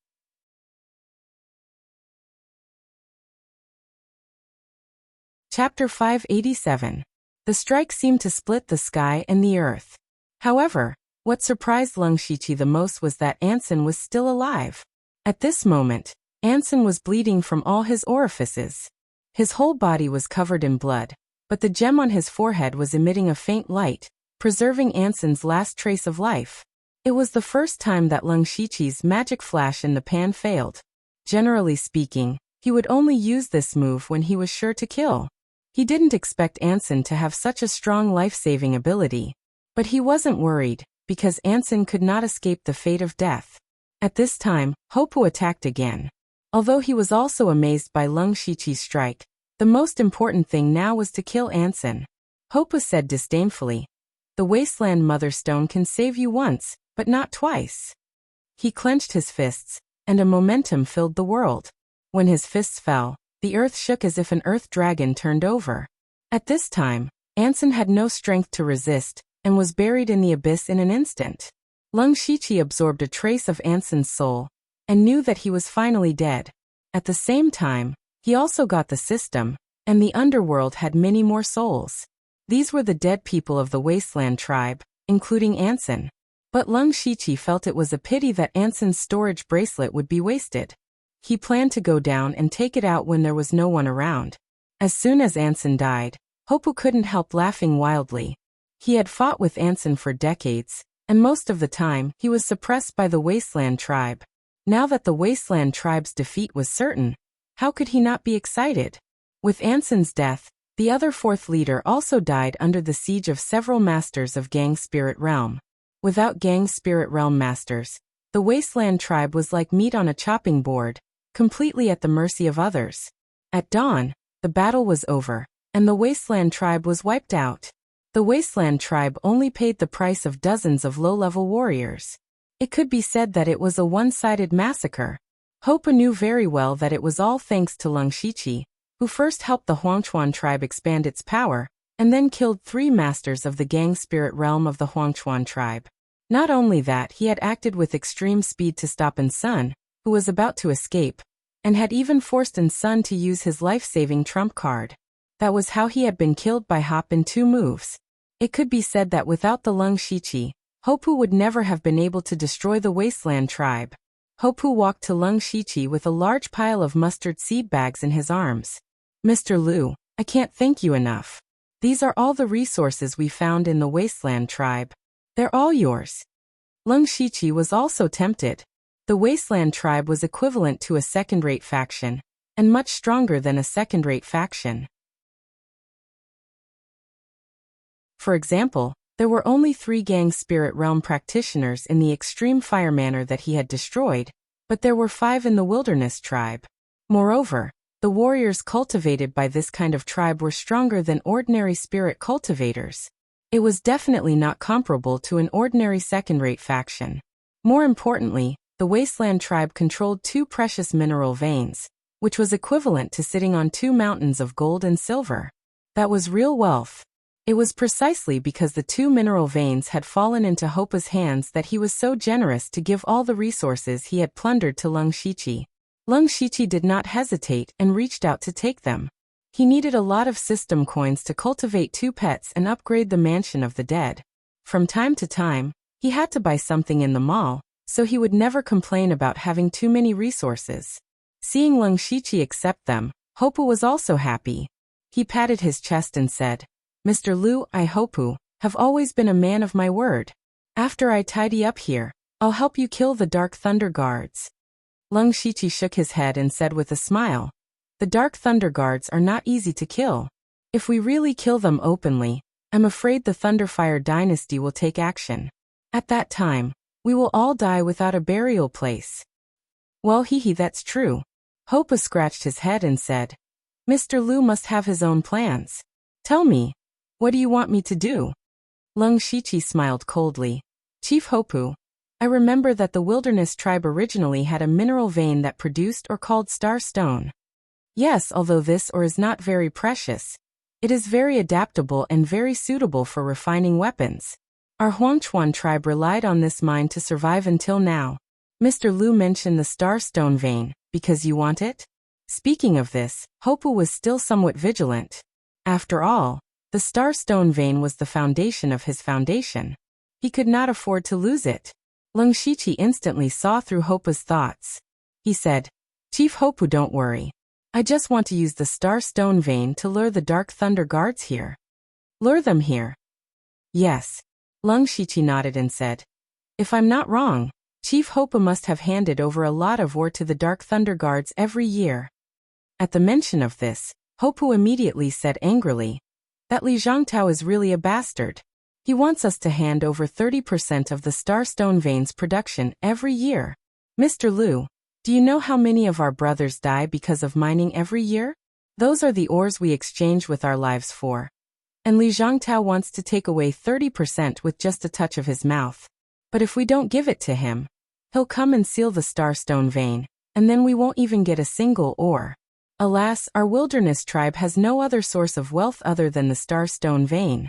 Chapter 587. The strike seemed to split the sky and the earth. However, what surprised Lung Shichi the most was that Anson was still alive. At this moment, Anson was bleeding from all his orifices. His whole body was covered in blood, but the gem on his forehead was emitting a faint light, preserving Anson's last trace of life. It was the first time that Lung Shichi's magic flash in the pan failed. Generally speaking, he would only use this move when he was sure to kill. He didn't expect Anson to have such a strong life-saving ability. But he wasn't worried, because Anson could not escape the fate of death. At this time, Hopu attacked again. Although he was also amazed by Leng Shiqi's strike, the most important thing now was to kill Anson. Hopu said disdainfully, "The Wasteland Mother Stone can save you once, but not twice." He clenched his fists, and a momentum filled the world. When his fists fell, the earth shook as if an earth dragon turned over. At this time, Anson had no strength to resist, and was buried in the abyss in an instant. Leng Shiqi absorbed a trace of Anson's soul, and knew that he was finally dead. At the same time, he also got the system, and the underworld had many more souls. These were the dead people of the Wasteland tribe, including Anson. But Leng Shiqi felt it was a pity that Anson's storage bracelet would be wasted. He planned to go down and take it out when there was no one around. As soon as Anson died, Hopu couldn't help laughing wildly. He had fought with Anson for decades, and most of the time he was suppressed by the Wasteland tribe. Now that the Wasteland tribe's defeat was certain, how could he not be excited? With Anson's death, the other fourth leader also died under the siege of several masters of Gang Spirit Realm. Without Gang Spirit Realm masters, the Wasteland tribe was like meat on a chopping board, completely at the mercy of others. At dawn, the battle was over, and the Wasteland tribe was wiped out. The Wasteland tribe only paid the price of dozens of low-level warriors. It could be said that it was a one-sided massacre. Hopu knew very well that it was all thanks to Leng Shiqi, who first helped the Huangchuan tribe expand its power, and then killed 3 masters of the Gang Spirit Realm of the Huangchuan tribe. Not only that, he had acted with extreme speed to stop Sun, who was about to escape, and had even forced Sun to use his life-saving trump card. That was how he had been killed by Hop in 2 moves. It could be said that without the Leng Shiqi, Hopu would never have been able to destroy the Wasteland tribe. Hopu walked to Leng Shiqi with a large pile of mustard seed bags in his arms. "Mr. Lu, I can't thank you enough. These are all the resources we found in the Wasteland tribe. They're all yours." Leng Shiqi was also tempted. The Wasteland tribe was equivalent to a second-rate faction, and much stronger than a second-rate faction. For example, there were only 3 Gang Spirit Realm practitioners in the Extreme Fire Manor that he had destroyed, but there were 5 in the Wilderness tribe. Moreover, the warriors cultivated by this kind of tribe were stronger than ordinary spirit cultivators. It was definitely not comparable to an ordinary second-rate faction. More importantly, the Wasteland tribe controlled 2 precious mineral veins, which was equivalent to sitting on 2 mountains of gold and silver. That was real wealth. It was precisely because the 2 mineral veins had fallen into Hopu's hands that he was so generous to give all the resources he had plundered to Leng Shiqi. Leng Shiqi did not hesitate and reached out to take them. He needed a lot of system coins to cultivate 2 pets and upgrade the mansion of the dead. From time to time, he had to buy something in the mall, so he would never complain about having too many resources. Seeing Leng Shiqi accept them, Hopu was also happy. He patted his chest and said, "Mr. Lu, I Hopu, have always been a man of my word. After I tidy up here, I'll help you kill the Dark Thunder Guards." Leng Shiqi shook his head and said with a smile, "The Dark Thunder Guards are not easy to kill. If we really kill them openly, I'm afraid the Thunderfire dynasty will take action. At that time, we will all die without a burial place." "Well, that's true." Hopu scratched his head and said, "Mr. Lu must have his own plans. Tell me, what do you want me to do?" Leng Shiqi smiled coldly. "Chief Hopu, I remember that the Wilderness tribe originally had a mineral vein that produced or called Star Stone. Yes, although this ore is not very precious, it is very adaptable and very suitable for refining weapons. Our Huangchuan tribe relied on this mine to survive until now. Mr. Lu mentioned the Star Stone vein, because you want it?" Speaking of this, Hopu was still somewhat vigilant. After all, the Star Stone vein was the foundation of his foundation. He could not afford to lose it. Leng Shiqi instantly saw through Hopu's thoughts. He said, "Chief Hopu, don't worry. I just want to use the Star Stone vein to lure the Dark Thunder Guards here." "Lure them here?" "Yes." Leng Shiqi nodded and said, "If I'm not wrong, Chief Hopu must have handed over a lot of ore to the Dark Thunder Guards every year." At the mention of this, Hopu immediately said angrily, "That Li Zhangtao is really a bastard. He wants us to hand over 30% of the Star Stone vein's production every year. Mr. Lu, Do you know how many of our brothers die because of mining every year? Those are the ores we exchange with our lives for. And Li Zhangtao wants to take away 30% with just a touch of his mouth. But if we don't give it to him, he'll come and seal the Starstone vein, and then we won't even get a single ore. Alas, our wilderness tribe has no other source of wealth other than the Starstone vein.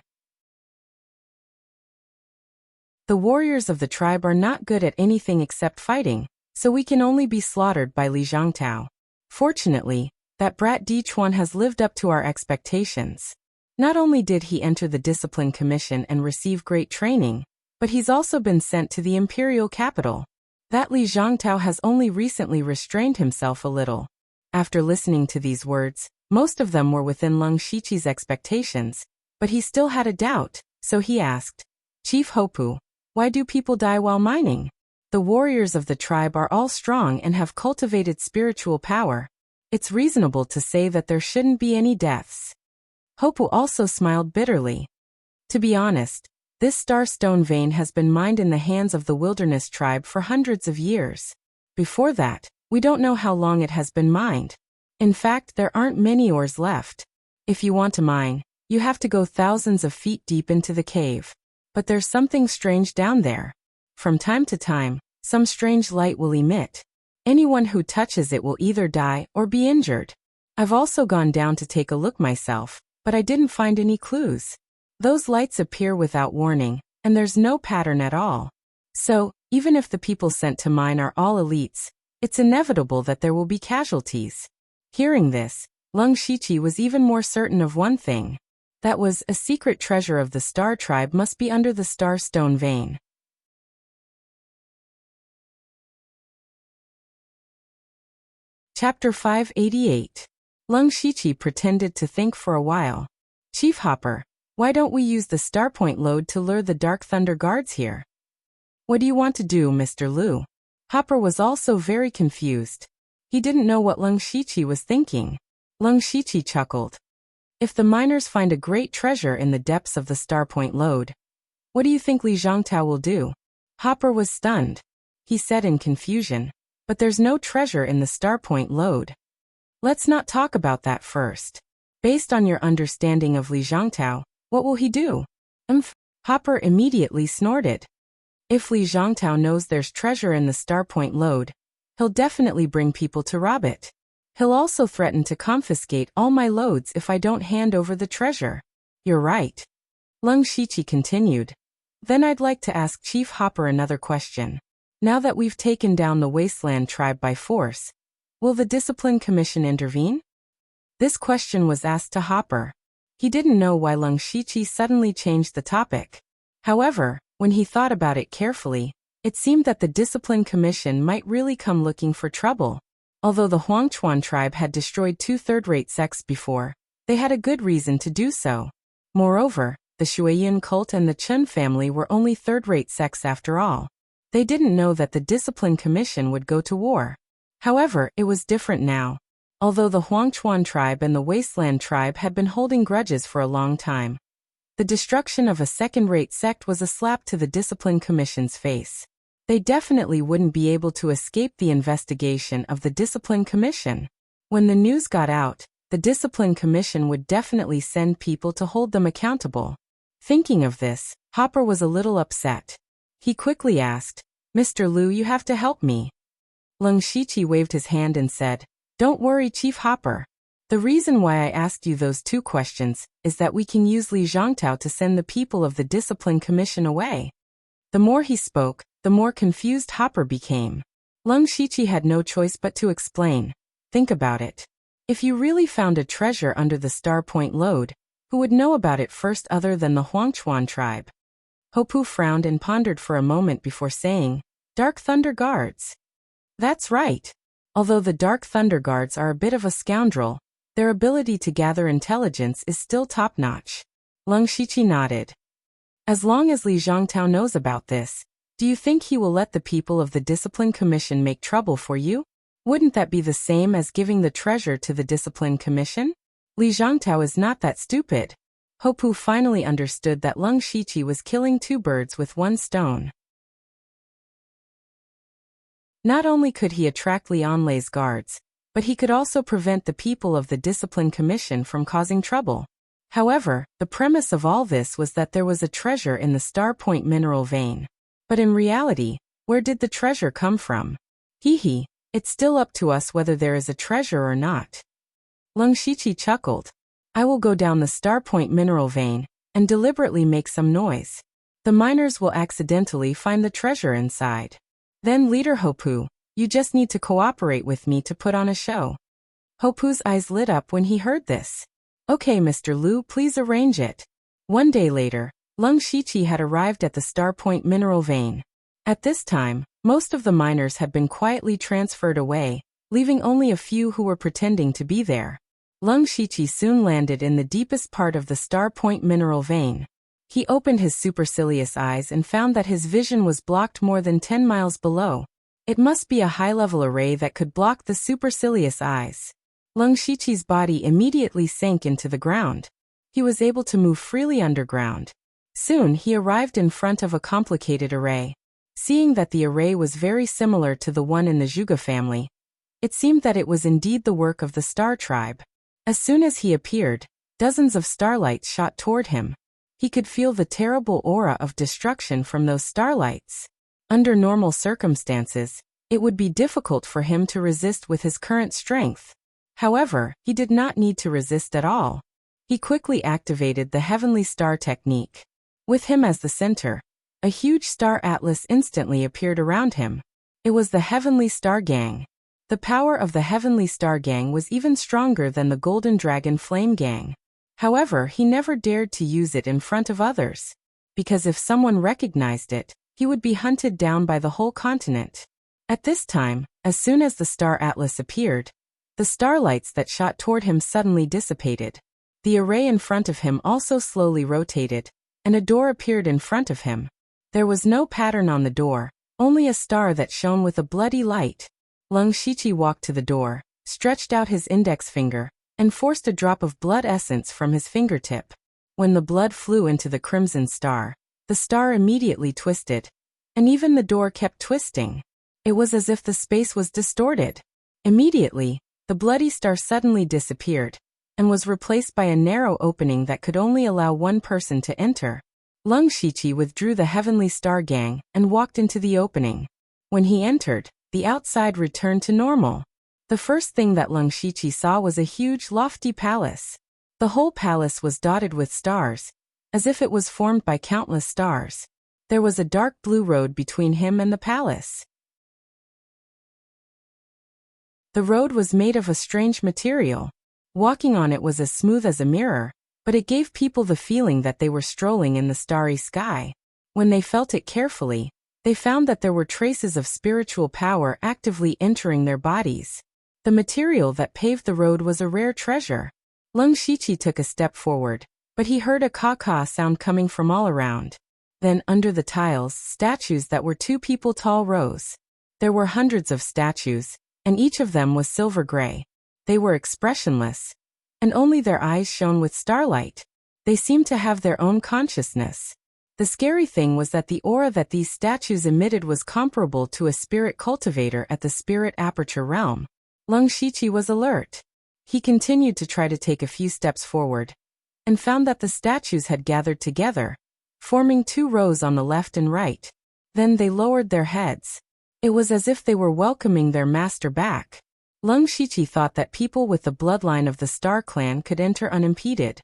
The warriors of the tribe are not good at anything except fighting, so we can only be slaughtered by Li Zhangtao. Fortunately, that brat Di Chuan has lived up to our expectations. Not only did he enter the Discipline Commission and receive great training, but he's also been sent to the imperial capital. That Li Zhangtao has only recently restrained himself a little. After listening to these words, most of them were within Leng Shiqi's expectations, but he still had a doubt, so he asked, Chief Hopu, why do people die while mining? The warriors of the tribe are all strong and have cultivated spiritual power. It's reasonable to say that there shouldn't be any deaths. Hopu also smiled bitterly. To be honest, this Starstone vein has been mined in the hands of the wilderness tribe for hundreds of years. Before that, we don't know how long it has been mined. In fact, there aren't many ores left. If you want to mine, you have to go thousands of feet deep into the cave. But there's something strange down there. From time to time, some strange light will emit. Anyone who touches it will either die or be injured. I've also gone down to take a look myself, but I didn't find any clues. Those lights appear without warning, and there's no pattern at all. So, even if the people sent to mine are all elites, it's inevitable that there will be casualties. Hearing this, Leng Shiqi was even more certain of one thing. That was, a secret treasure of the Star Tribe must be under the Starstone vein. Chapter 588. Leng Shiqi pretended to think for a while. Chief Hopper, why don't we use the Starpoint lode to lure the Dark Thunder guards here? What do you want to do, Mr. Lu? Hopper was also very confused. He didn't know what Leng Shiqi was thinking. Leng Shiqi chuckled. If the miners find a great treasure in the depths of the Starpoint lode, what do you think Li Zhangtao will do? Hopper was stunned. He said in confusion, but there's no treasure in the Starpoint lode. Let's not talk about that first. Based on your understanding of Li Zhangtao, what will he do? Hopper immediately snorted. If Li Zhangtao knows there's treasure in the Starpoint lode, he'll definitely bring people to rob it. He'll also threaten to confiscate all my loads if I don't hand over the treasure. You're right. Leng Shiqi continued. Then I'd like to ask Chief Hopper another question. Now that we've taken down the Wasteland tribe by force, will the Discipline Commission intervene? This question was asked to Hopper. He didn't know why Leng Shiqi suddenly changed the topic. However, when he thought about it carefully, it seemed that the Discipline Commission might really come looking for trouble. Although the Huangchuan tribe had destroyed 2 third-rate sects before, they had a good reason to do so. Moreover, the Shuiyan cult and the Chen family were only third-rate sects after all. They didn't know that the Discipline Commission would go to war. However, it was different now. Although the Huangchuan tribe and the Wasteland tribe had been holding grudges for a long time, the destruction of a second-rate sect was a slap to the Discipline Commission's face. They definitely wouldn't be able to escape the investigation of the Discipline Commission. When the news got out, the Discipline Commission would definitely send people to hold them accountable. Thinking of this, Hopper was a little upset. He quickly asked, Mr. Lu, you have to help me. Leng Shiqi waved his hand and said, Don't worry, Chief Hopper. The reason why I asked you those 2 questions is that we can use Li Zhangtao to send the people of the Discipline Commission away. The more he spoke, the more confused Hopper became. Leng Shiqi had no choice but to explain. Think about it. If you really found a treasure under the Starpoint lode, who would know about it first other than the Huangchuan tribe? Hopu frowned and pondered for a moment before saying, Dark Thunder Guards. That's right. Although the Dark Thunder Guards are a bit of a scoundrel, their ability to gather intelligence is still top-notch. Leng Shiqi nodded. As long as Li Zhangtao knows about this, do you think he will let the people of the Discipline Commission make trouble for you? Wouldn't that be the same as giving the treasure to the Discipline Commission? Li Zhangtao is not that stupid. Hopu finally understood that Leng Shiqi was killing 2 birds with 1 stone. Not only could he attract Lianlei's guards, but he could also prevent the people of the Discipline Commission from causing trouble. However, the premise of all this was that there was a treasure in the Star Point mineral vein. But in reality, where did the treasure come from? Hee, it's still up to us whether there is a treasure or not. Leng Shiqi chuckled. I will go down the Star Point mineral vein and deliberately make some noise. The miners will accidentally find the treasure inside. Then Leader Hopu, you just need to cooperate with me to put on a show. Hopu's eyes lit up when he heard this. Okay, Mr. Lu, please arrange it. One day later, Leng Shiqi had arrived at the Star Point mineral vein. At this time, most of the miners had been quietly transferred away, leaving only a few who were pretending to be there. Leng Shiqi soon landed in the deepest part of the Star Point mineral vein. He opened his supercilious eyes and found that his vision was blocked more than 10 miles below. It must be a high-level array that could block the supercilious eyes. Leng Shiqi's body immediately sank into the ground. He was able to move freely underground. Soon he arrived in front of a complicated array. Seeing that the array was very similar to the one in the Zhuge family, it seemed that it was indeed the work of the Star Tribe. As soon as he appeared, dozens of starlights shot toward him. He could feel the terrible aura of destruction from those starlights. Under normal circumstances, it would be difficult for him to resist with his current strength. However, he did not need to resist at all. He quickly activated the Heavenly Star technique. With him as the center, a huge star atlas instantly appeared around him. It was the Heavenly Star Gang. The power of the Heavenly Star Gang was even stronger than the Golden Dragon Flame Gang. However, he never dared to use it in front of others, because if someone recognized it, he would be hunted down by the whole continent. At this time, as soon as the Star Atlas appeared, the starlights that shot toward him suddenly dissipated. The array in front of him also slowly rotated, and a door appeared in front of him. There was no pattern on the door, only a star that shone with a bloody light. Leng Shiqi walked to the door, stretched out his index finger, and forced a drop of blood essence from his fingertip. When the blood flew into the crimson star, the star immediately twisted, and even the door kept twisting. It was as if the space was distorted. Immediately, the bloody star suddenly disappeared, and was replaced by a narrow opening that could only allow one person to enter. Leng Shiqi withdrew the Heavenly Star Gang and walked into the opening. When he entered, the outside returned to normal. The first thing that Leng Shiqi saw was a huge, lofty palace. The whole palace was dotted with stars, as if it was formed by countless stars. There was a dark blue road between him and the palace. The road was made of a strange material. Walking on it was as smooth as a mirror, but it gave people the feeling that they were strolling in the starry sky. When they felt it carefully, they found that there were traces of spiritual power actively entering their bodies. The material that paved the road was a rare treasure. Leng Shiqi took a step forward, but he heard a caw-caw sound coming from all around. Then, under the tiles, statues that were 2 people tall rose. There were hundreds of statues, and each of them was silver gray. They were expressionless, and only their eyes shone with starlight. They seemed to have their own consciousness. The scary thing was that the aura that these statues emitted was comparable to a spirit cultivator at the spirit aperture realm. Leng Shiqi was alert. He continued to try to take a few steps forward, and found that the statues had gathered together, forming 2 rows on the left and right. Then they lowered their heads. It was as if they were welcoming their master back. Leng Shiqi thought that people with the bloodline of the Star Clan could enter unimpeded.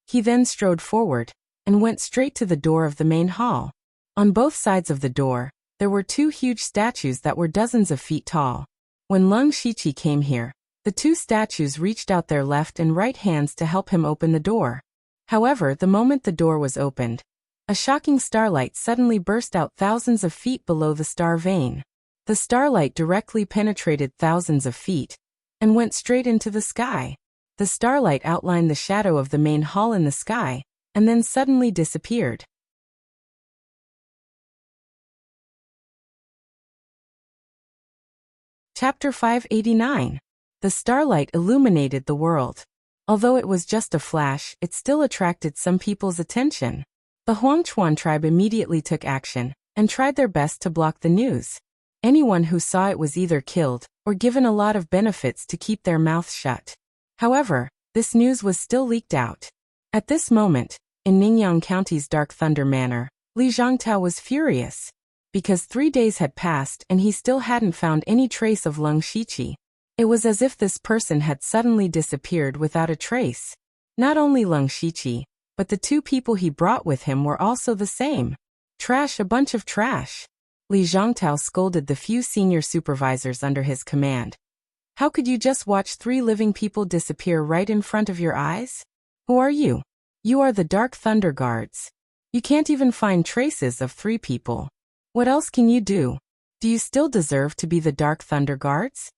He then strode forward, and went straight to the door of the main hall. On both sides of the door, there were 2 huge statues that were dozens of feet tall. When Leng Shiqi came here, the 2 statues reached out their left and right hands to help him open the door. However, the moment the door was opened, a shocking starlight suddenly burst out thousands of feet below the star vein. The starlight directly penetrated thousands of feet, and went straight into the sky. The starlight outlined the shadow of the main hall in the sky, and then suddenly disappeared. Chapter 589. The starlight illuminated the world. Although it was just a flash, it still attracted some people's attention. The Huangchuan tribe immediately took action, and tried their best to block the news. Anyone who saw it was either killed or given a lot of benefits to keep their mouths shut. However, this news was still leaked out. At this moment, in Ningyang County's Dark Thunder Manor, Li Zhangtao was furious. Because 3 days had passed and he still hadn't found any trace of Leng Shiqi. It was as if this person had suddenly disappeared without a trace. Not only Leng Shiqi, but the 2 people he brought with him were also the same. Trash, a bunch of trash. Li Zhangtao scolded the few senior supervisors under his command. How could you just watch 3 living people disappear right in front of your eyes? Who are you? You are the Dark Thunder Guards. You can't even find traces of 3 people. What else can you do? Do you still deserve to be the Dark Thunder Guards?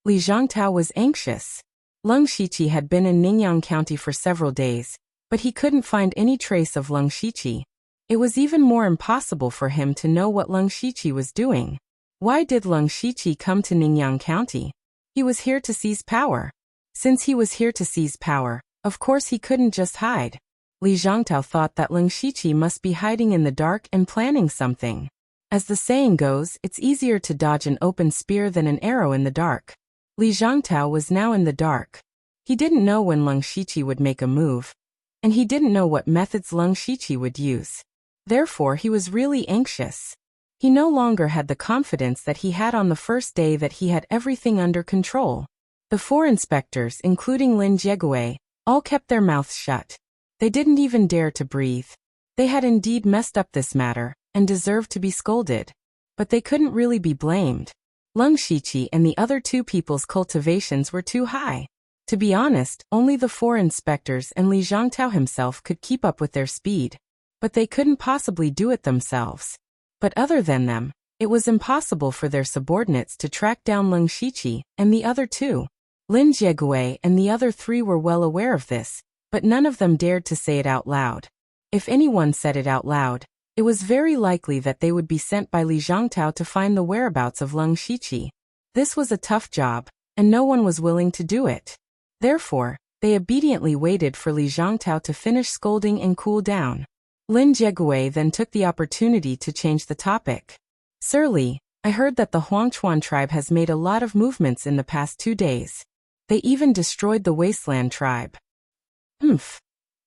Li Zhangtao was anxious. Leng Shiqi had been in Ningyang County for several days, but he couldn't find any trace of Leng Shiqi. It was even more impossible for him to know what Leng Shiqi was doing. Why did Leng Shiqi come to Ningyang County? He was here to seize power. Since he was here to seize power, of course he couldn't just hide. Li Zhangtao thought that Leng Shiqi must be hiding in the dark and planning something. As the saying goes, it's easier to dodge an open spear than an arrow in the dark. Li Zhangtao was now in the dark. He didn't know when Leng Shiqi would make a move, and he didn't know what methods Leng Shiqi would use. Therefore, he was really anxious. He no longer had the confidence that he had on the first day that he had everything under control. The 4 inspectors, including Lin Jiegue, all kept their mouths shut. They didn't even dare to breathe. They had indeed messed up this matter, and deserved to be scolded. But they couldn't really be blamed. Leng Shiqi and the other 2 people's cultivations were too high. To be honest, only the 4 inspectors and Li Zhangtao himself could keep up with their speed. But they couldn't possibly do it themselves. But other than them, it was impossible for their subordinates to track down Leng Shiqi and the other 2. Lin Jiegue and the other 3 were well aware of this, but none of them dared to say it out loud. If anyone said it out loud, it was very likely that they would be sent by Li Zhangtao to find the whereabouts of Leng Shiqi. This was a tough job, and no one was willing to do it. Therefore, they obediently waited for Li Zhangtao to finish scolding and cool down. Lin Jiegue then took the opportunity to change the topic. Sir Li, I heard that the Huangchuan tribe has made a lot of movements in the past 2 days. They even destroyed the Wasteland tribe.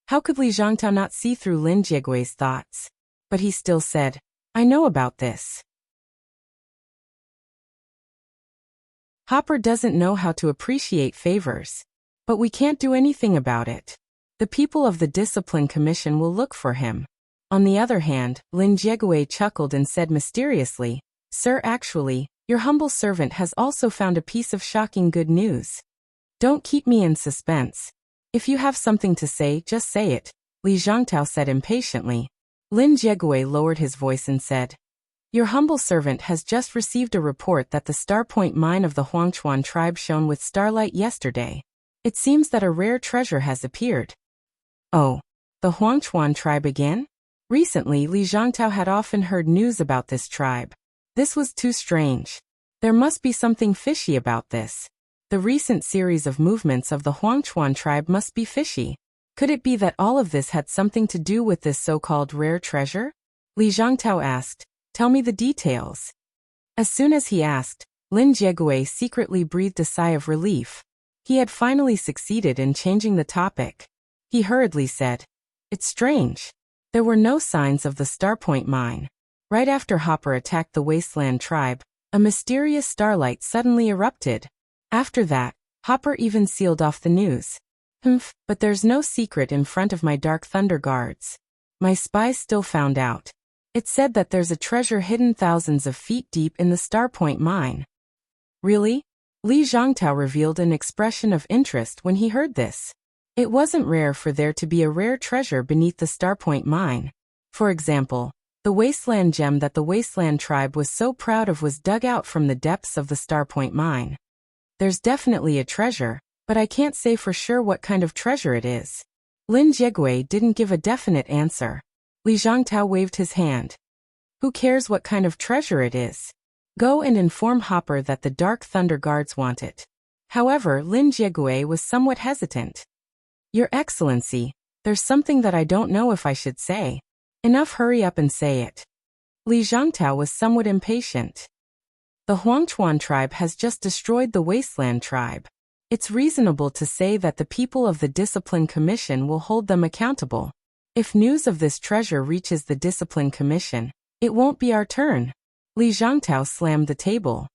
How could Li Zhangtao not see through Lin Jiegue's thoughts? But he still said, I know about this. Hopper doesn't know how to appreciate favors. But we can't do anything about it. The people of the Discipline Commission will look for him. On the other hand, Lin Jiegue chuckled and said mysteriously, Sir, actually, your humble servant has also found a piece of shocking good news. Don't keep me in suspense. If you have something to say, just say it, Li Zhangtao said impatiently. Lin Jiegue lowered his voice and said, Your humble servant has just received a report that the Starpoint mine of the Huangchuan tribe shone with starlight yesterday. It seems that a rare treasure has appeared. Oh, the Huangchuan tribe again? Recently, Li Zhangtao had often heard news about this tribe. This was too strange. There must be something fishy about this. The recent series of movements of the Huangchuan tribe must be fishy. Could it be that all of this had something to do with this so-called rare treasure? Li Zhangtao asked, Tell me the details. As soon as he asked, Lin Jiegue secretly breathed a sigh of relief. He had finally succeeded in changing the topic. He hurriedly said, It's strange. There were no signs of the Starpoint mine. Right after Hopper attacked the Wasteland tribe, a mysterious starlight suddenly erupted. After that, Hopper even sealed off the news. But there's no secret in front of my Dark Thunder Guards. My spies still found out. It said that there's a treasure hidden thousands of feet deep in the Starpoint mine. Really? Li Zhangtao revealed an expression of interest when he heard this. It wasn't rare for there to be a rare treasure beneath the Starpoint mine. For example, the Wasteland gem that the Wasteland tribe was so proud of was dug out from the depths of the Starpoint mine. There's definitely a treasure, but I can't say for sure what kind of treasure it is. Lin Jiegue didn't give a definite answer. Li Zhangtao waved his hand. Who cares what kind of treasure it is? Go and inform Hopper that the Dark Thunder Guards want it. However, Lin Jiegue was somewhat hesitant. Your Excellency, there's something that I don't know if I should say. Enough, hurry up and say it. Li Zhangtao was somewhat impatient. The Huangchuan tribe has just destroyed the Wasteland tribe. It's reasonable to say that the people of the Discipline Commission will hold them accountable. If news of this treasure reaches the Discipline Commission, it won't be our turn. Li Zhangtao slammed the table.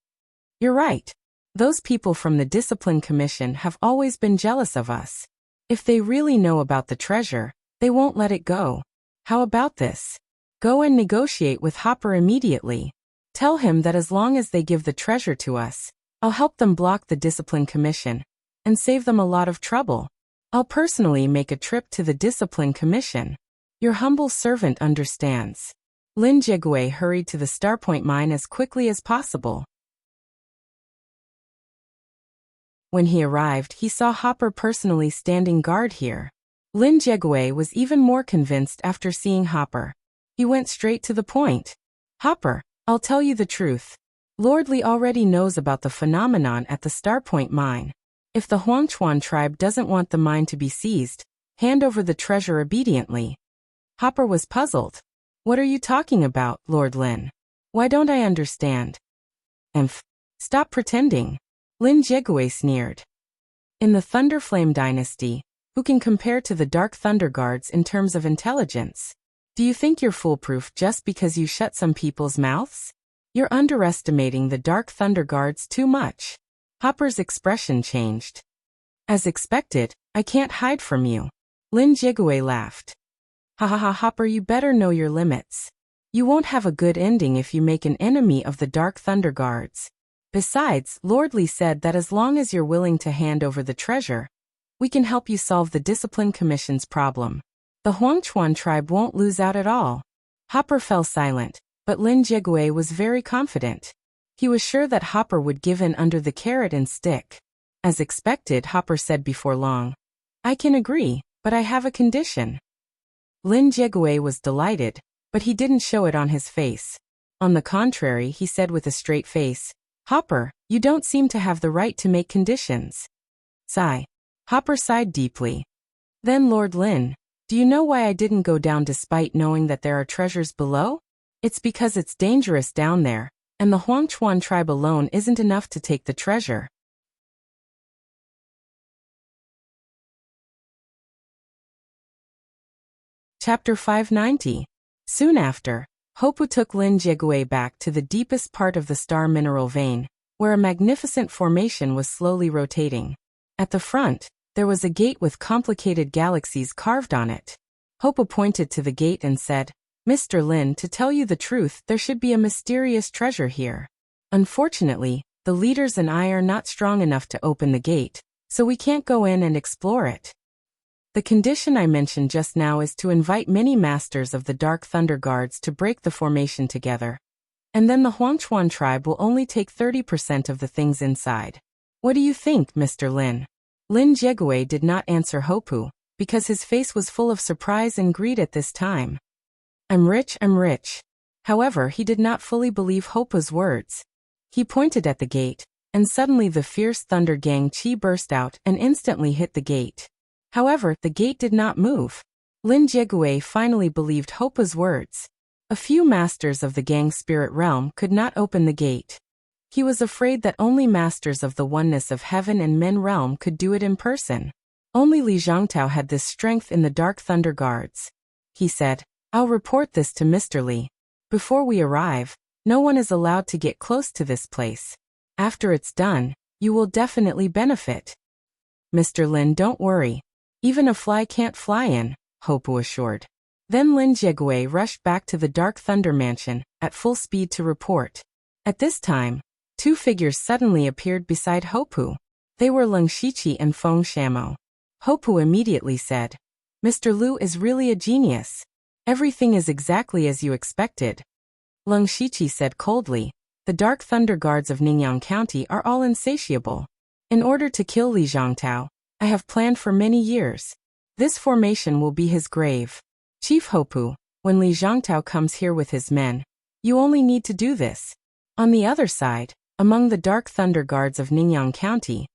You're right. Those people from the Discipline Commission have always been jealous of us. If they really know about the treasure, they won't let it go. How about this? Go and negotiate with Hopper immediately. Tell him that as long as they give the treasure to us, I'll help them block the Discipline Commission and save them a lot of trouble. I'll personally make a trip to the Discipline Commission. Your humble servant understands. Lin Jigui hurried to the Starpoint mine as quickly as possible. When he arrived, he saw Hopper personally standing guard here. Lin Jigui was even more convinced after seeing Hopper. He went straight to the point. Hopper, I'll tell you the truth. Lord Li already knows about the phenomenon at the Starpoint mine. If the Huangchuan tribe doesn't want the mine to be seized, hand over the treasure obediently. Hopper was puzzled. What are you talking about, Lord Lin? Why don't I understand? Stop pretending. Lin Jigui sneered. In the Thunderflame dynasty, who can compare to the Dark Thunder Guards in terms of intelligence? Do you think you're foolproof just because you shut some people's mouths? You're underestimating the Dark Thunder Guards too much. Hopper's expression changed. As expected, I can't hide from you. Lin Jigui laughed. Ha ha ha, Hopper, you better know your limits. You won't have a good ending if you make an enemy of the Dark Thunder Guards. Besides, Lord Li said that as long as you're willing to hand over the treasure, we can help you solve the Discipline Commission's problem. The Huangchuan tribe won't lose out at all. Hopper fell silent, but Lin Jigui was very confident. He was sure that Hopper would give in under the carrot and stick. As expected, Hopper said before long, I can agree, but I have a condition. Lin Jigui was delighted, but he didn't show it on his face. On the contrary, he said with a straight face, Hopper, you don't seem to have the right to make conditions. Sigh. Hopper sighed deeply. Then Lord Lin, do you know why I didn't go down despite knowing that there are treasures below? It's because it's dangerous down there, and the Huangchuan tribe alone isn't enough to take the treasure. Chapter 590. Soon after, Hopu took Lin Jigui back to the deepest part of the star mineral vein, where a magnificent formation was slowly rotating. At the front, there was a gate with complicated galaxies carved on it. Hopu pointed to the gate and said, Mr. Lin, to tell you the truth, there should be a mysterious treasure here. Unfortunately, the leaders and I are not strong enough to open the gate, so we can't go in and explore it. The condition I mentioned just now is to invite many masters of the Dark Thunder Guards to break the formation together. And then the Huangchuan tribe will only take 30% of the things inside. What do you think, Mr. Lin? Lin Jigui did not answer Hopu, because his face was full of surprise and greed at this time. I'm rich. However, he did not fully believe Hopu's words. He pointed at the gate, and suddenly the fierce thunder gang chi burst out and instantly hit the gate. However, the gate did not move. Lin Jigui finally believed Hopu's words. A few masters of the gang spirit realm could not open the gate. He was afraid that only masters of the oneness of heaven and men realm could do it in person. Only Li Zhangtao had this strength in the Dark Thunder Guards. He said, I'll report this to Mr. Li. Before we arrive, no one is allowed to get close to this place. After it's done, you will definitely benefit. Mr. Lin, don't worry. Even a fly can't fly in, Hopu assured. Then Lin Jigui rushed back to the Dark Thunder Mansion, at full speed to report. At this time, two figures suddenly appeared beside Hopu. They were Leng Shiqi and Feng Shamo. Hopu immediately said, Mr. Lu is really a genius. Everything is exactly as you expected. Leng Shiqi said coldly, the Dark Thunder Guards of Ningyang County are all insatiable. In order to kill Li Zhangtao, I have planned for many years. This formation will be his grave. Chief Hopu, when Li Zhangtao comes here with his men, you only need to do this. On the other side, among the Dark Thunder Guards of Ningyang County,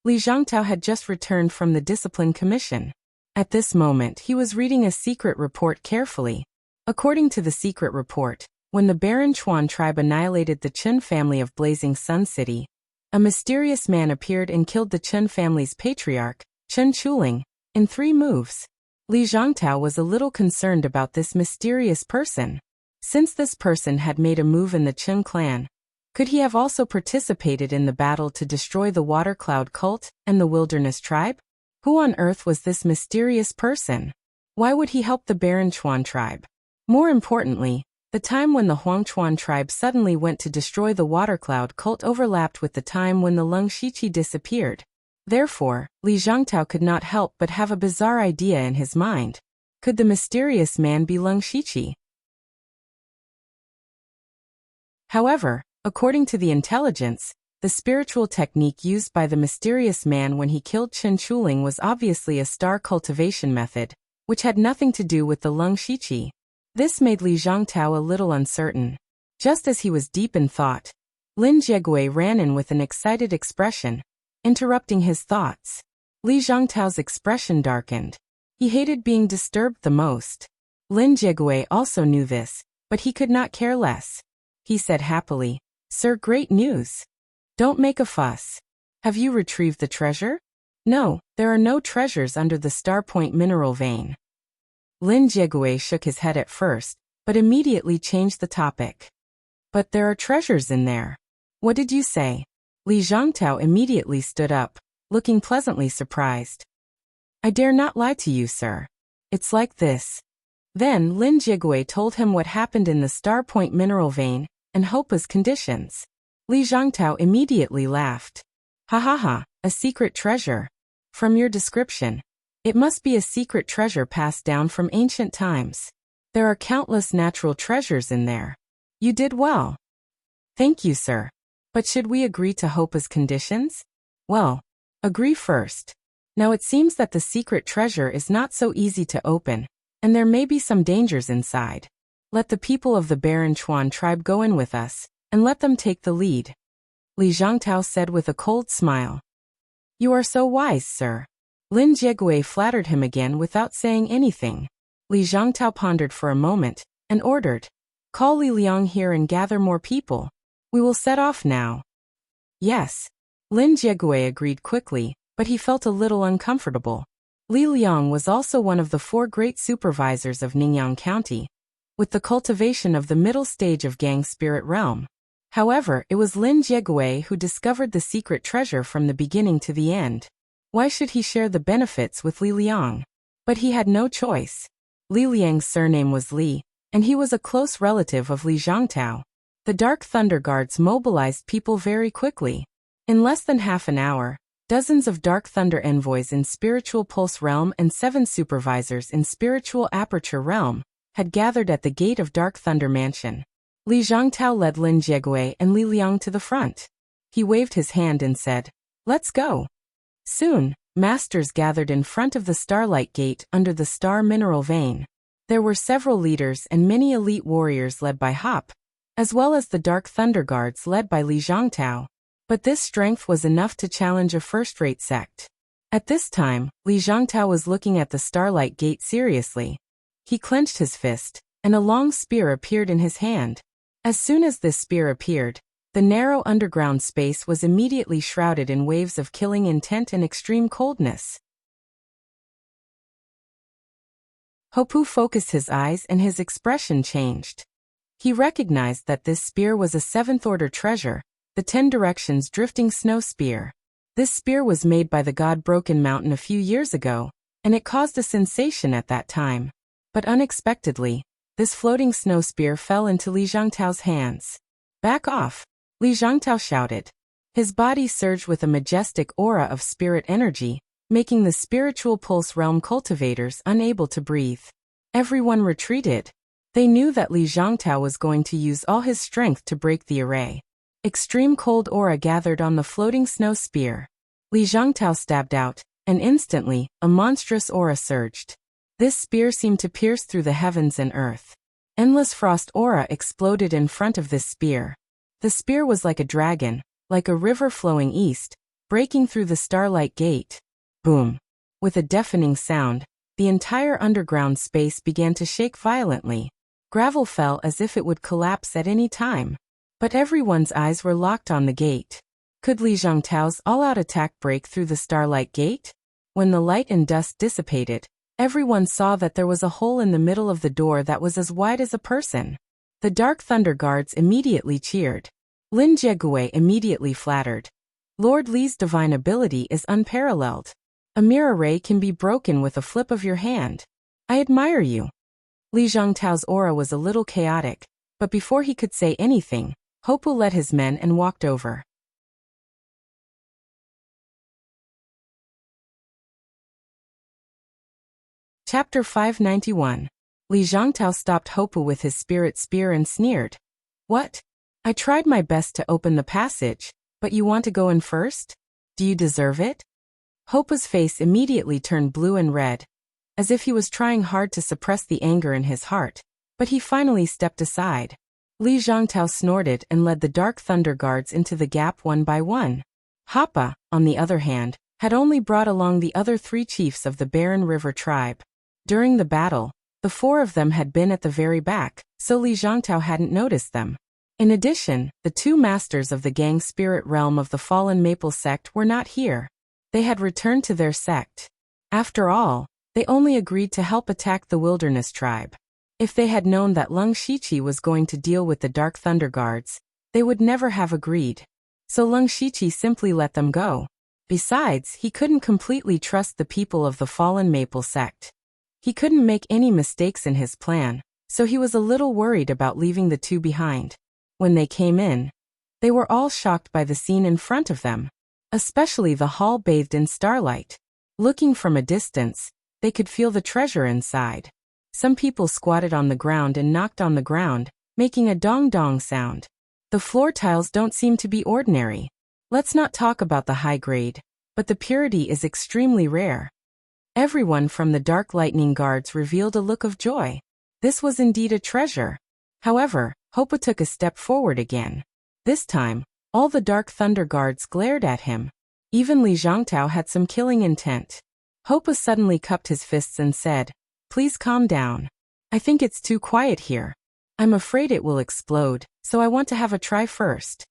Li Zhangtao had just returned from the Discipline Commission. At this moment, he was reading a secret report carefully. According to the secret report, when the Baron Chuan tribe annihilated the Chen family of Blazing Sun City, a mysterious man appeared and killed the Chen family's patriarch, Chen Chuling, in 3 moves. Li Zhangtao was a little concerned about this mysterious person. Since this person had made a move in the Chen clan, could he have also participated in the battle to destroy the Water Cloud cult and the Wilderness tribe? Who on earth was this mysterious person? Why would he help the Baron Chuan tribe? More importantly, the time when the Huangchuan tribe suddenly went to destroy the Water Cloud cult overlapped with the time when the Leng Shiqi disappeared. Therefore, Li Zhangtao could not help but have a bizarre idea in his mind. Could the mysterious man be Leng Shiqi? However, according to the intelligence, the spiritual technique used by the mysterious man when he killed Chen Chuling was obviously a star cultivation method, which had nothing to do with the Leng Shiqi. This made Li Zhangtao a little uncertain. Just as he was deep in thought, Lin Jiegui ran in with an excited expression, interrupting his thoughts. Li Zhangtao's expression darkened. He hated being disturbed the most. Lin Jiegui also knew this, but he could not care less. He said happily, "Sir, great news. Don't make a fuss. Have you retrieved the treasure?" "No, there are no treasures under the Star Point mineral vein." Lin Jiegui shook his head at first, but immediately changed the topic. "But there are treasures in there." "What did you say?" Li Zhangtao immediately stood up, looking pleasantly surprised. "I dare not lie to you, sir. It's like this." Then Lin Jiegui told him what happened in the Star Point mineral vein and Hopa's conditions. Li Zhangtao immediately laughed. "Ha ha ha, a secret treasure. From your description, it must be a secret treasure passed down from ancient times. There are countless natural treasures in there. You did well." "Thank you, sir. But should we agree to Hopa's conditions?" "Well, agree first. Now it seems that the secret treasure is not so easy to open, and there may be some dangers inside. Let the people of the Baron Chuan tribe go in with us, and let them take the lead," Li Zhangtao said with a cold smile. "You are so wise, sir." Lin Jiegui flattered him again without saying anything. Li Zhangtao pondered for a moment, and ordered, "Call Li Liang here and gather more people. We will set off now." "Yes." Lin Jiegui agreed quickly, but he felt a little uncomfortable. Li Liang was also one of the 4 great supervisors of Ningyan County, with the cultivation of the middle stage of Gang Spirit Realm. However, it was Lin Jiegui who discovered the secret treasure from the beginning to the end. Why should he share the benefits with Li Liang? But he had no choice. Li Liang's surname was Li, and he was a close relative of Li Zhangtao. The Dark Thunder Guards mobilized people very quickly. In less than half an hour, dozens of Dark Thunder envoys in Spiritual Pulse Realm and 7 supervisors in Spiritual Aperture Realm had gathered at the gate of Dark Thunder Mansion. Li Zhangtao led Lin Jiegui and Li Liang to the front. He waved his hand and said, "Let's go." Soon, masters gathered in front of the Starlight Gate under the Star Mineral Vein. There were several leaders and many elite warriors led by Hop, as well as the Dark Thunder Guards led by Li Zhangtao. But this strength was enough to challenge a first-rate sect. At this time, Li Zhangtao was looking at the Starlight Gate seriously. He clenched his fist, and a long spear appeared in his hand. As soon as this spear appeared, the narrow underground space was immediately shrouded in waves of killing intent and extreme coldness. Hopu focused his eyes and his expression changed. He recognized that this spear was a 7th-order treasure, the 10 Directions Drifting Snow Spear. This spear was made by the god Broken Mountain a few years ago, and it caused a sensation at that time. But unexpectedly, this floating snow spear fell into Li Zhangtao's hands. "Back off!" Li Zhangtao shouted. His body surged with a majestic aura of spirit energy, making the Spiritual Pulse Realm cultivators unable to breathe. Everyone retreated. They knew that Li Zhangtao was going to use all his strength to break the array. Extreme cold aura gathered on the floating snow spear. Li Zhangtao stabbed out, and instantly, a monstrous aura surged. This spear seemed to pierce through the heavens and earth. Endless frost aura exploded in front of this spear. The spear was like a dragon, like a river flowing east, breaking through the Starlight Gate. Boom! With a deafening sound, the entire underground space began to shake violently. Gravel fell as if it would collapse at any time. But everyone's eyes were locked on the gate. Could Li Zhongtao's all-out attack break through the Starlight Gate? When the light and dust dissipated, everyone saw that there was a hole in the middle of the door that was as wide as a person. The Dark Thunder Guards immediately cheered. Lin Jiegue immediately flattered. Lord Li's divine ability is unparalleled. A mirror ray can be broken with a flip of your hand. I admire you. Li Zhongtao's aura was a little chaotic, but before he could say anything, Hopu led his men and walked over. Chapter 591. Li Zhongtao stopped Hopu with his spirit spear and sneered. What? I tried my best to open the passage, but you want to go in first? Do you deserve it? Hopu's face immediately turned blue and red, as if he was trying hard to suppress the anger in his heart, but he finally stepped aside. Li Zhongtao snorted and led the Dark Thunder Guards into the gap one by one. Hapa, on the other hand, had only brought along the other 3 chiefs of the Barren River tribe. During the battle, the 4 of them had been at the very back, so Li Zhongtao hadn't noticed them. In addition, the 2 masters of the gang spirit realm of the fallen Maple sect were not here. They had returned to their sect. After all, they only agreed to help attack the Wilderness tribe. If they had known that Lung Shiqi was going to deal with the Dark Thunder Guards, they would never have agreed. So Lung Shiqi simply let them go. Besides, he couldn't completely trust the people of the fallen Maple sect. He couldn't make any mistakes in his plan, so he was a little worried about leaving the 2 behind. When they came in, they were all shocked by the scene in front of them, especially the hall bathed in starlight. Looking from a distance, they could feel the treasure inside. Some people squatted on the ground and knocked on the ground, making a dong-dong sound. The floor tiles don't seem to be ordinary. Let's not talk about the high grade, but the purity is extremely rare. Everyone from the Dark Lightning Guards revealed a look of joy. This was indeed a treasure. However, Hopu took a step forward again. This time, all the Dark Thunder Guards glared at him. Even Li Zhongtao had some killing intent. Hopu suddenly cupped his fists and said, "Please calm down. I think it's too quiet here. I'm afraid it will explode, so I want to have a try first."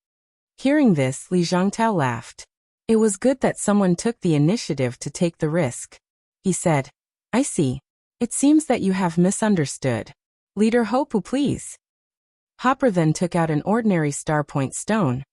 Hearing this, Li Zhongtao laughed. It was good that someone took the initiative to take the risk. He said, "I see. It seems that you have misunderstood. Leader Hopu, please." Hopper then took out an ordinary starpoint stone,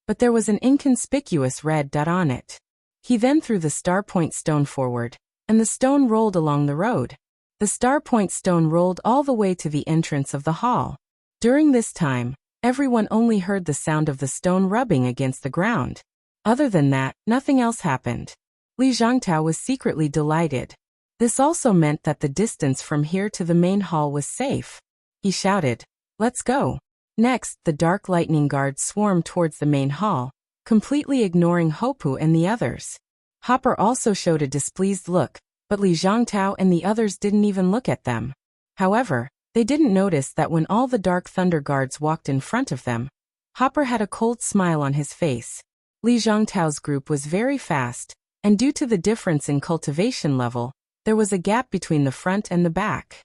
but there was an inconspicuous red dot on it. He then threw the starpoint stone forward, and the stone rolled along the road. The starpoint stone rolled all the way to the entrance of the hall. During this time, everyone only heard the sound of the stone rubbing against the ground. Other than that, nothing else happened. Li Zhongtao was secretly delighted. This also meant that the distance from here to the main hall was safe. He shouted, "Let's go." Next, the Dark Lightning Guards swarmed towards the main hall, completely ignoring Hopu and the others. Hopper also showed a displeased look, but Li Zhongtao and the others didn't even look at them. However, they didn't notice that when all the Dark Thunder Guards walked in front of them, Hopper had a cold smile on his face. Li Zhongtao's group was very fast, and due to the difference in cultivation level, there was a gap between the front and the back.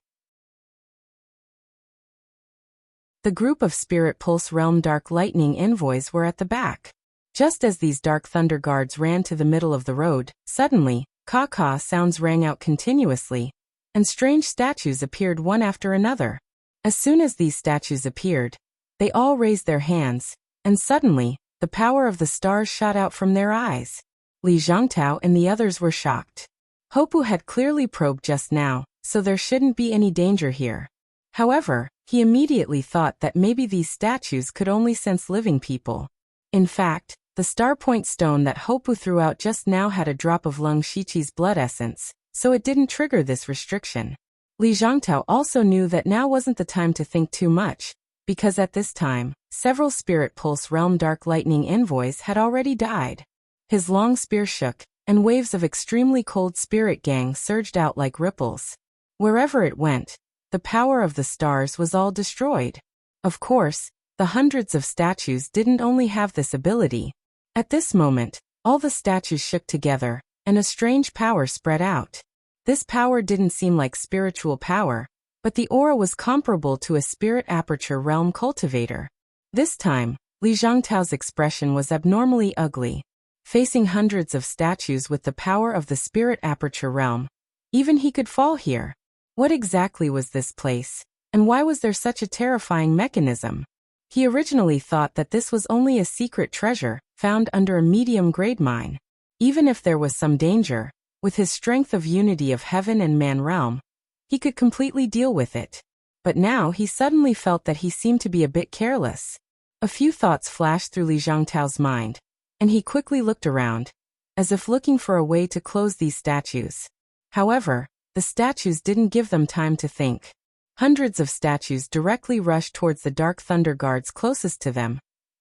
The group of Spirit Pulse Realm Dark Lightning envoys were at the back. Just as these Dark Thunder Guards ran to the middle of the road, suddenly, caw-caw sounds rang out continuously, and strange statues appeared one after another. As soon as these statues appeared, they all raised their hands, and suddenly, the power of the stars shot out from their eyes. Li Zhongtao and the others were shocked. Hopu had clearly probed just now, so there shouldn't be any danger here. However, he immediately thought that maybe these statues could only sense living people. In fact, the starpoint stone that Hopu threw out just now had a drop of Lung Shiqi's blood essence, so it didn't trigger this restriction. Li Zhongtao also knew that now wasn't the time to think too much, because at this time, several Spirit Pulse Realm Dark Lightning envoys had already died. His long spear shook, and waves of extremely cold spirit gang surged out like ripples. Wherever it went, the power of the stars was all destroyed. Of course, the hundreds of statues didn't only have this ability. At this moment, all the statues shook together, and a strange power spread out. This power didn't seem like spiritual power, but the aura was comparable to a spirit aperture realm cultivator. This time, Li Zhangtao's expression was abnormally ugly. Facing hundreds of statues with the power of the spirit aperture realm, even he could fall here. What exactly was this place, and why was there such a terrifying mechanism? He originally thought that this was only a secret treasure, found under a medium-grade mine. Even if there was some danger, with his strength of unity of heaven and man realm, he could completely deal with it. But now he suddenly felt that he seemed to be a bit careless. A few thoughts flashed through Li Zhangtao's mind, and he quickly looked around, as if looking for a way to close these statues. However, the statues didn't give them time to think. Hundreds of statues directly rushed towards the dark thunder guards closest to them,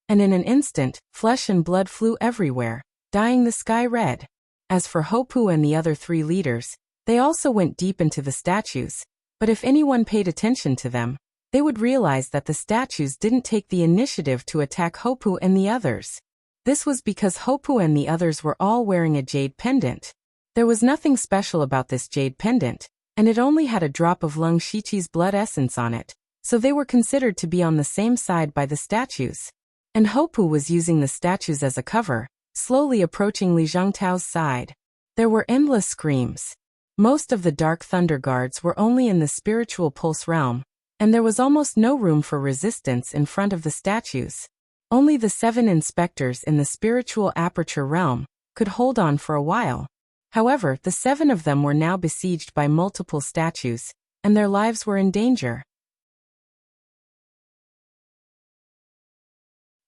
and in an instant, flesh and blood flew everywhere, dyeing the sky red. As for Hopu and the other 3 leaders, they also went deep into the statues, but if anyone paid attention to them, they would realize that the statues didn't take the initiative to attack Hopu and the others. This was because Hopu and the others were all wearing a jade pendant. There was nothing special about this jade pendant, and it only had a drop of Lung Shiqi's blood essence on it, so they were considered to be on the same side by the statues. And Hopu was using the statues as a cover, slowly approaching Li Zhangtao's side. There were endless screams. Most of the dark thunder guards were only in the spiritual pulse realm, and there was almost no room for resistance in front of the statues. Only the 7 inspectors in the spiritual aperture realm could hold on for a while. However, the 7 of them were now besieged by multiple statues, and their lives were in danger.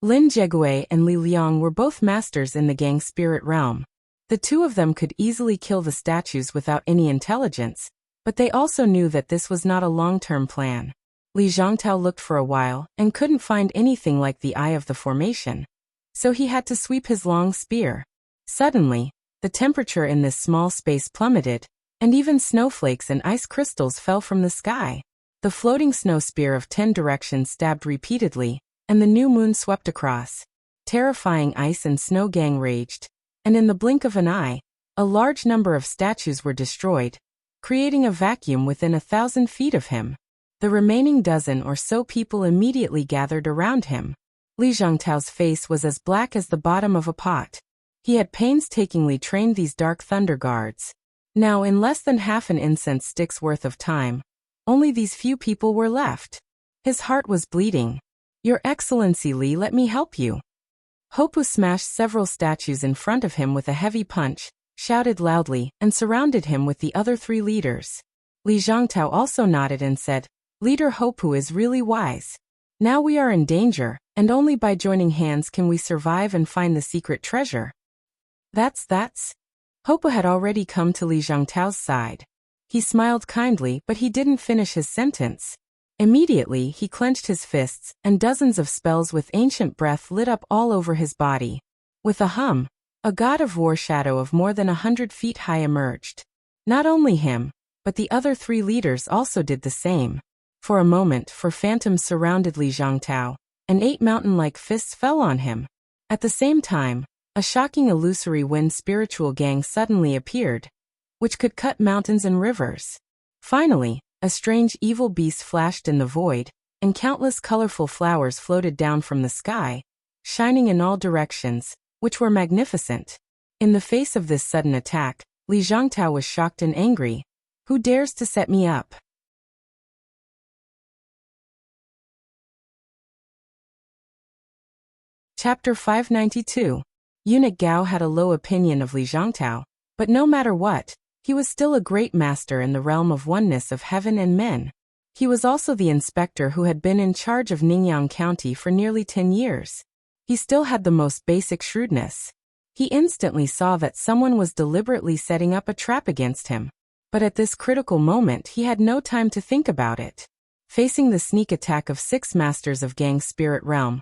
Lin Jiegue and Li Liang were both masters in the gang spirit realm. The 2 of them could easily kill the statues without any intelligence, but they also knew that this was not a long-term plan. Li Zhangtao looked for a while and couldn't find anything like the eye of the formation, so he had to sweep his long spear. Suddenly, the temperature in this small space plummeted, and even snowflakes and ice crystals fell from the sky. The floating snow spear of 10 directions stabbed repeatedly, and the new moon swept across. Terrifying ice and snow gang raged, and in the blink of an eye, a large number of statues were destroyed, creating a vacuum within 1,000 feet of him. The remaining dozen or so people immediately gathered around him. Li Zhangtao's face was as black as the bottom of a pot. He had painstakingly trained these dark thunder guards. Now, in less than half an incense stick's worth of time, only these few people were left. His heart was bleeding. "Your Excellency Li, let me help you." Hopu smashed several statues in front of him with a heavy punch, shouted loudly, and surrounded him with the other 3 leaders. Li Zhangtao also nodded and said, "Leader Hopu is really wise. Now we are in danger, and only by joining hands can we survive and find the secret treasure." That's. Hopu had already come to Li Zhangtao's side. He smiled kindly, but he didn't finish his sentence. Immediately, he clenched his fists, and dozens of spells with ancient breath lit up all over his body. With a hum, a god of war shadow of more than 100 feet high emerged. Not only him, but the other 3 leaders also did the same. For a moment, 4 phantoms surrounded Li Zhangtao, and 8 mountain-like fists fell on him. At the same time, a shocking illusory wind spiritual gang suddenly appeared, which could cut mountains and rivers. Finally, a strange evil beast flashed in the void, and countless colorful flowers floated down from the sky, shining in all directions, which were magnificent. In the face of this sudden attack, Li Zhangtao was shocked and angry. "Who dares to set me up?" Chapter 592. Eunuch Gao had a low opinion of Li Zhangtao, but no matter what, he was still a great master in the realm of oneness of heaven and men. He was also the inspector who had been in charge of Ningyang County for nearly 10 years. He still had the most basic shrewdness. He instantly saw that someone was deliberately setting up a trap against him. But at this critical moment he had no time to think about it. Facing the sneak attack of 6 masters of Gang's spirit realm,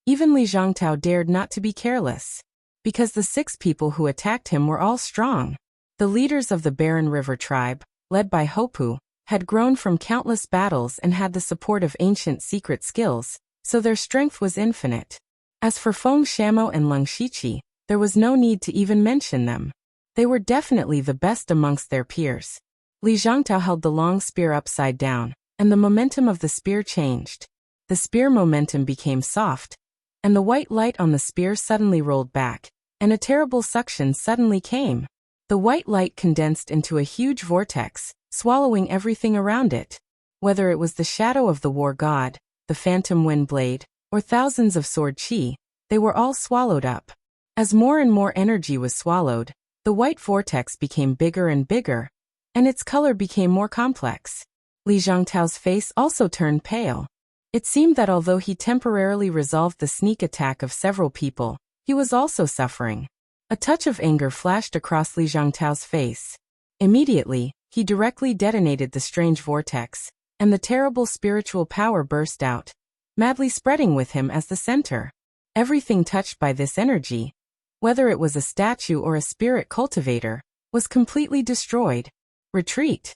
even Li Zhangtao dared not to be careless. Because the 6 people who attacked him were all strong. The leaders of the Barren River tribe, led by Hopu, had grown from countless battles and had the support of ancient secret skills, so their strength was infinite. As for Feng Shamo and Lung Shiqi, there was no need to even mention them. They were definitely the best amongst their peers. Li Zhangtao held the long spear upside down, and the momentum of the spear changed. The spear momentum became soft, and the white light on the spear suddenly rolled back, and a terrible suction suddenly came. The white light condensed into a huge vortex, swallowing everything around it. Whether it was the shadow of the war god, the phantom wind blade, or thousands of sword chi, they were all swallowed up. As more and more energy was swallowed, the white vortex became bigger and bigger, and its color became more complex. Li Zhangtao's face also turned pale. It seemed that although he temporarily resolved the sneak attack of several people, he was also suffering. A touch of anger flashed across Li Zhangtao's face. Immediately, he directly detonated the strange vortex, and the terrible spiritual power burst out, madly spreading with him as the center. Everything touched by this energy, whether it was a statue or a spirit cultivator, was completely destroyed. Retreat.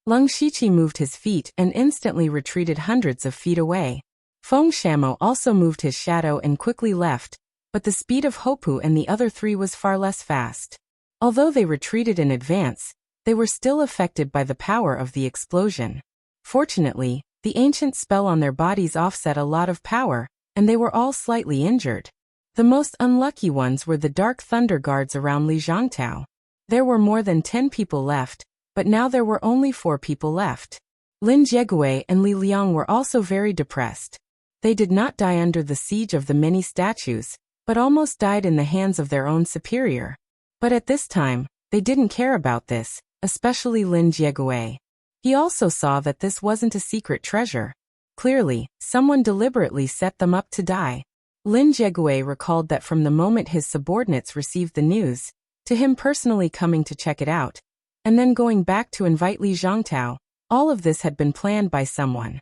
Lung Shiqi moved his feet and instantly retreated hundreds of feet away. Feng Shamo also moved his shadow and quickly left, but the speed of Hopu and the other three was far less fast. Although they retreated in advance, they were still affected by the power of the explosion. Fortunately, the ancient spell on their bodies offset a lot of power, and they were all slightly injured. The most unlucky ones were the dark thunder guards around Li Zhangtao. There were more than 10 people left, but now there were only 4 people left. Lin Jiegue and Li Liang were also very depressed. They did not die under the siege of the many statues, but almost died in the hands of their own superior. But at this time, they didn't care about this, especially Lin Jiegue. He also saw that this wasn't a secret treasure. Clearly, someone deliberately set them up to die. Lin Jiegue recalled that from the moment his subordinates received the news, to him personally coming to check it out, and then going back to invite Li Zhangtao, all of this had been planned by someone.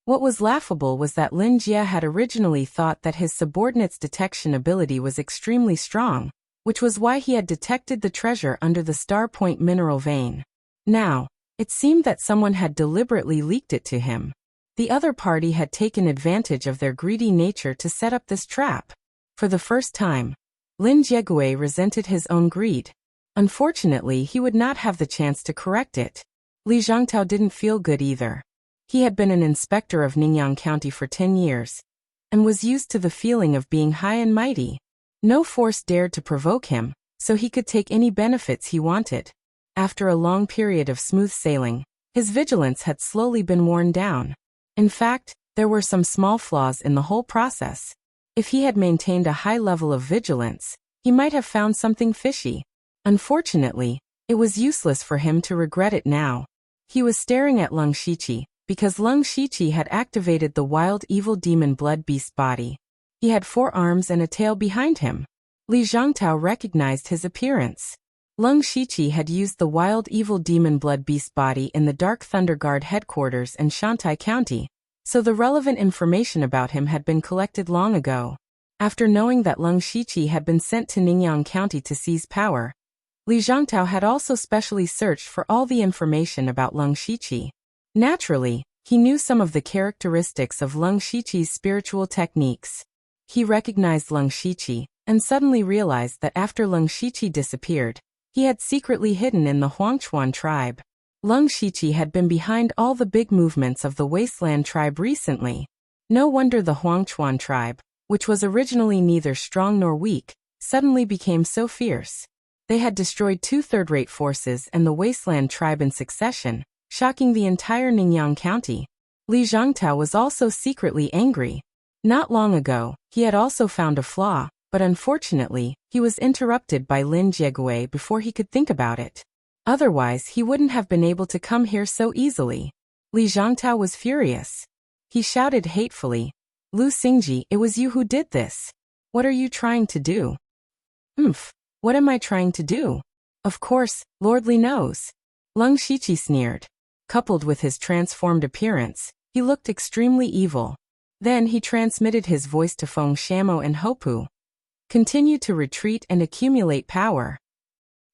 What was laughable was that Lin Jie had originally thought that his subordinate's detection ability was extremely strong, which was why he had detected the treasure under the Star Point mineral vein. Now, it seemed that someone had deliberately leaked it to him. The other party had taken advantage of their greedy nature to set up this trap. For the first time, Lin Jiegue resented his own greed. Unfortunately, he would not have the chance to correct it. Li Zhangtao didn't feel good either. He had been an inspector of Ningyang County for 10 years, and was used to the feeling of being high and mighty. No force dared to provoke him, so he could take any benefits he wanted. After a long period of smooth sailing, his vigilance had slowly been worn down. In fact, there were some small flaws in the whole process. If he had maintained a high level of vigilance, he might have found something fishy. Unfortunately, it was useless for him to regret it now. He was staring at Lung Shiqi, because Lung Shiqi had activated the wild evil demon blood beast body. He had 4 arms and a tail behind him. Li Zhangtao recognized his appearance. Lung Shiqi had used the wild evil demon blood beast body in the Dark Thunder Guard headquarters in Shantai County, so the relevant information about him had been collected long ago. After knowing that Lung Shiqi had been sent to Ningyang County to seize power, Li Zhangtao had also specially searched for all the information about Lung Shiqi. Naturally, he knew some of the characteristics of Lung Shiqi's spiritual techniques. He recognized Lung Shiqi, and suddenly realized that after Lung Shiqi disappeared, he had secretly hidden in the Huangchuan tribe. Lung Shiqi had been behind all the big movements of the Wasteland tribe recently. No wonder the Huangchuan tribe, which was originally neither strong nor weak, suddenly became so fierce. They had destroyed 2 third-rate forces and the Wasteland tribe in succession, shocking the entire Ningyang County. Li Zhangtao was also secretly angry. Not long ago, he had also found a flaw, but unfortunately, he was interrupted by Lin Jiegue before he could think about it. Otherwise, he wouldn't have been able to come here so easily. Li Zhangtao was furious. He shouted hatefully, "Lu Xingji, it was you who did this. What are you trying to do?" What am I trying to do? Of course, Lord Li knows. Lung Shiqi sneered. Coupled with his transformed appearance, he looked extremely evil. Then he transmitted his voice to Feng Shamo and Hopu. Continue to retreat and accumulate power.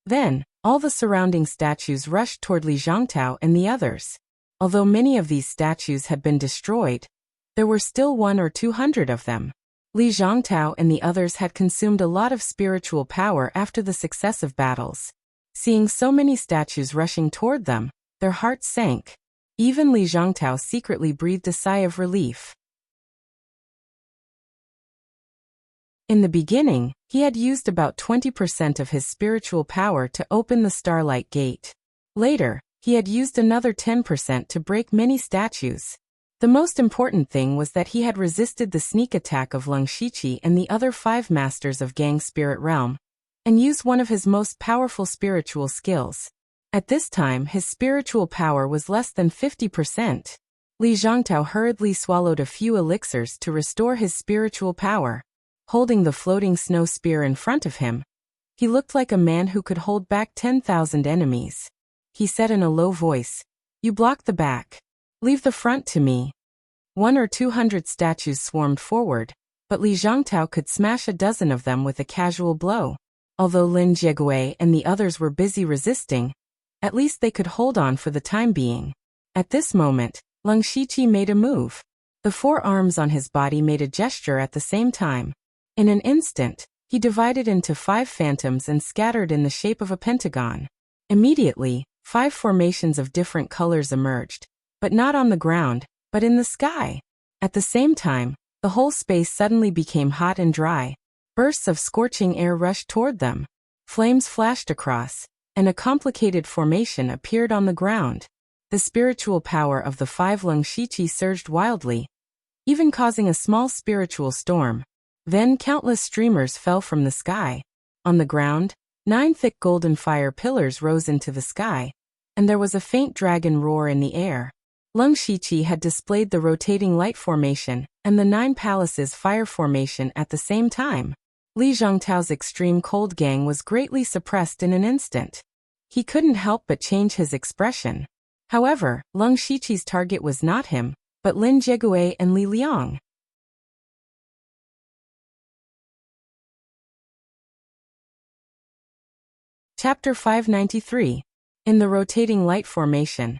Then, all the surrounding statues rushed toward Li Zhangtao and the others. Although many of these statues had been destroyed, there were still 100 or 200 of them. Li Zhangtao and the others had consumed a lot of spiritual power after the successive battles. Seeing so many statues rushing toward them, their hearts sank. Even Li Zhongtao secretly breathed a sigh of relief. In the beginning, he had used about 20% of his spiritual power to open the Starlight Gate. Later, he had used another 10% to break many statues. The most important thing was that he had resisted the sneak attack of Leng Shiqi and the other 5 masters of Gang Spirit Realm, and used one of his most powerful spiritual skills. At this time, his spiritual power was less than 50%. Li Zhongtao hurriedly swallowed a few elixirs to restore his spiritual power. Holding the floating snow spear in front of him, he looked like a man who could hold back 10,000 enemies. He said in a low voice, "You block the back. Leave the front to me." 100 or 200 statues swarmed forward, but Li Zhongtao could smash a dozen of them with a casual blow. Although Lin Jiegui and the others were busy resisting, at least they could hold on for the time being. At this moment, Leng Shiqi made a move. The 4 arms on his body made a gesture at the same time. In an instant, he divided into 5 phantoms and scattered in the shape of a pentagon. Immediately, 5 formations of different colors emerged, but not on the ground, but in the sky. At the same time, the whole space suddenly became hot and dry. Bursts of scorching air rushed toward them. Flames flashed across, and a complicated formation appeared on the ground. The spiritual power of the 5 Leng Shiqi surged wildly, even causing a small spiritual storm. Then countless streamers fell from the sky. On the ground, 9 thick golden fire pillars rose into the sky, and there was a faint dragon roar in the air. Leng Shiqi had displayed the rotating light formation and the 9 palaces fire formation at the same time. Li Zhongtao's extreme cold gang was greatly suppressed in an instant. He couldn't help but change his expression. However, Leng Shiqi's target was not him, but Lin Jiegui and Li Liang. Chapter 593. In the rotating light formation,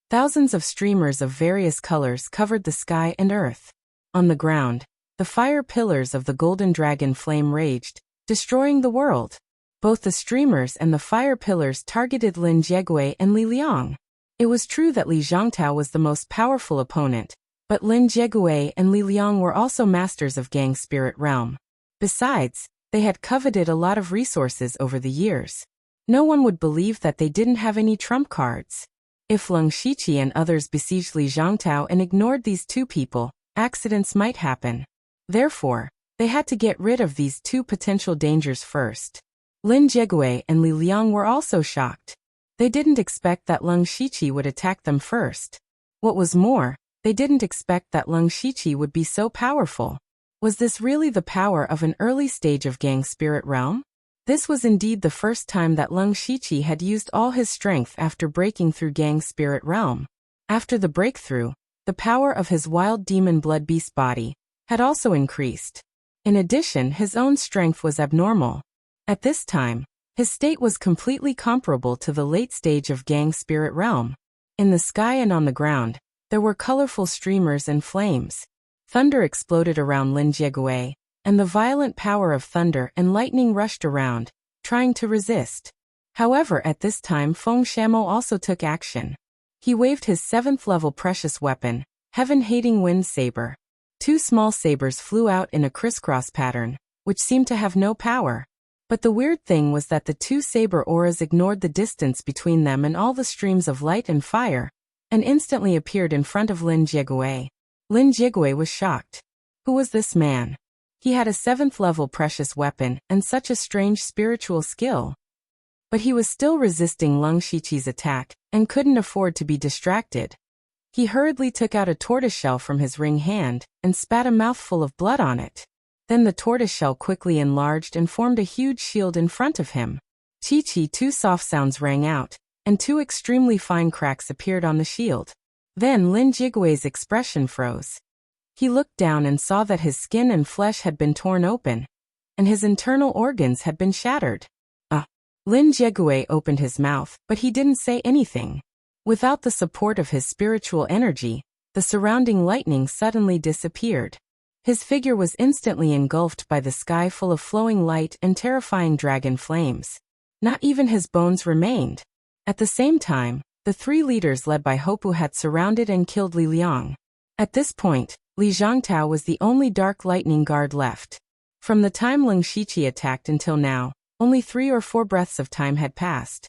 thousands of streamers of various colors covered the sky and earth. On the ground, the fire pillars of the golden dragon flame raged, destroying the world. Both the streamers and the fire pillars targeted Lin Jiegui and Li Liang. It was true that Li Zhongtao was the most powerful opponent, but Lin Jiegui and Li Liang were also masters of Gang Spirit Realm. Besides, they had coveted a lot of resources over the years. No one would believe that they didn't have any trump cards. If Leng Shiqi and others besieged Li Zhongtao and ignored these 2 people, accidents might happen. Therefore, they had to get rid of these 2 potential dangers first. Lin Jiegui and Li Liang were also shocked. They didn't expect that Leng Shiqi would attack them first. What was more, they didn't expect that Leng Shiqi would be so powerful. Was this really the power of an early stage of Gang Spirit Realm? This was indeed the first time that Leng Shiqi had used all his strength after breaking through Gang Spirit Realm. After the breakthrough, the power of his wild demon blood beast body had also increased. In addition, his own strength was abnormal. At this time, his state was completely comparable to the late stage of Gang Spirit Realm. In the sky and on the ground, there were colorful streamers and flames. Thunder exploded around Lin Jiegui, and the violent power of thunder and lightning rushed around, trying to resist. However, at this time Feng Shamo also took action. He waved his 7th-level precious weapon, Heaven-Hating Wind Saber. 2 small sabers flew out in a crisscross pattern, which seemed to have no power. But the weird thing was that the 2 saber auras ignored the distance between them and all the streams of light and fire, and instantly appeared in front of Lin Jiegui. Lin Jiegui was shocked. Who was this man? He had a 7th-level precious weapon and such a strange spiritual skill. But he was still resisting Leng Shiqi's attack and couldn't afford to be distracted. He hurriedly took out a tortoiseshell from his ring hand and spat a mouthful of blood on it. Then the tortoiseshell quickly enlarged and formed a huge shield in front of him. Chi-chi, 2 soft sounds rang out, and 2 extremely fine cracks appeared on the shield. Then Lin Jigui's expression froze. He looked down and saw that his skin and flesh had been torn open, and his internal organs had been shattered. Lin Jigui opened his mouth, but he didn't say anything. Without the support of his spiritual energy, the surrounding lightning suddenly disappeared. His figure was instantly engulfed by the sky full of flowing light and terrifying dragon flames. Not even his bones remained. At the same time, the three leaders led by Hopu had surrounded and killed Li Liang. At this point, Li Zhangtao was the only Dark Lightning Guard left. From the time Leng Shiqi attacked until now, only 3 or 4 breaths of time had passed.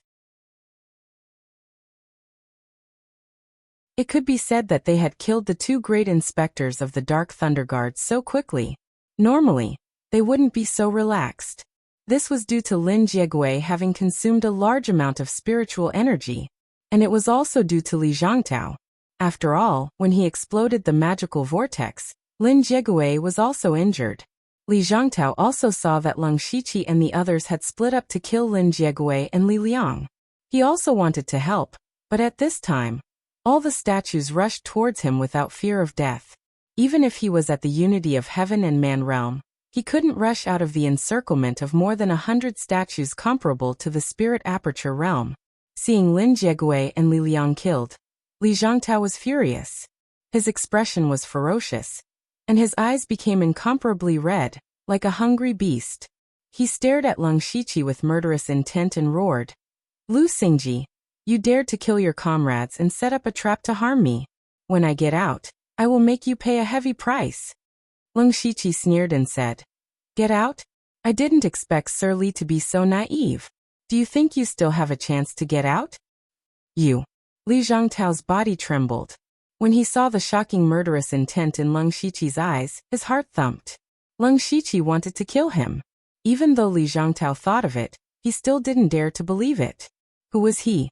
It could be said that they had killed the 2 great inspectors of the Dark Thunder Guards so quickly. Normally, they wouldn't be so relaxed. This was due to Lin Jiegui having consumed a large amount of spiritual energy, and it was also due to Li Zhangtao. After all, when he exploded the magical vortex, Lin Jiegui was also injured. Li Zhangtao also saw that Leng Shiqi and the others had split up to kill Lin Jiegui and Li Liang. He also wanted to help, but at this time, all the statues rushed towards him without fear of death. Even if he was at the unity of heaven and man realm, he couldn't rush out of the encirclement of more than 100 statues comparable to the spirit aperture realm. Seeing Lin Jiegui and Li Liang killed, Li Zhangtao was furious. His expression was ferocious, and his eyes became incomparably red, like a hungry beast. He stared at Leng Shiqi with murderous intent and roared, "Lu Xingji, you dared to kill your comrades and set up a trap to harm me. When I get out, I will make you pay a heavy price." Leng Shiqi sneered and said, "Get out? I didn't expect Sir Li to be so naive. Do you think you still have a chance to get out?" "You." Li Zhangtao's body trembled. When he saw the shocking murderous intent in Leng Shiqi's eyes, his heart thumped. Leng Shiqi wanted to kill him. Even though Li Zhangtao thought of it, he still didn't dare to believe it. Who was he?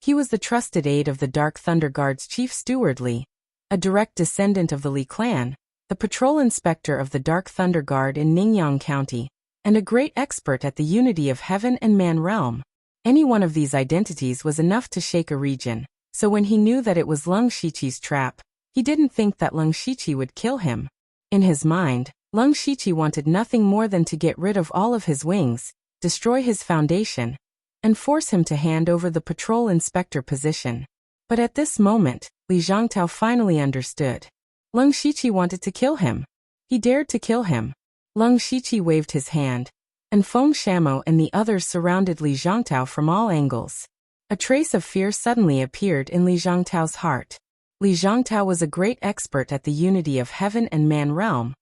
He was the trusted aide of the Dark Thunder Guard's chief steward Li, a direct descendant of the Li clan, the patrol inspector of the Dark Thunder Guard in Ningyang County, and a great expert at the unity of heaven and man realm. Any one of these identities was enough to shake a region, so when he knew that it was Leng Shiqi's trap, he didn't think that Leng Shiqi would kill him. In his mind, Leng Shiqi wanted nothing more than to get rid of all of his wings, destroy his foundation, and force him to hand over the patrol inspector position. But at this moment, Li Zhangtao finally understood. Leng Shiqi wanted to kill him. He dared to kill him. Leng Shiqi waved his hand, and Feng Shamo and the others surrounded Li Zhangtao from all angles. A trace of fear suddenly appeared in Li Zhangtao's heart. Li Zhangtao was a great expert at the unity of heaven and man realm,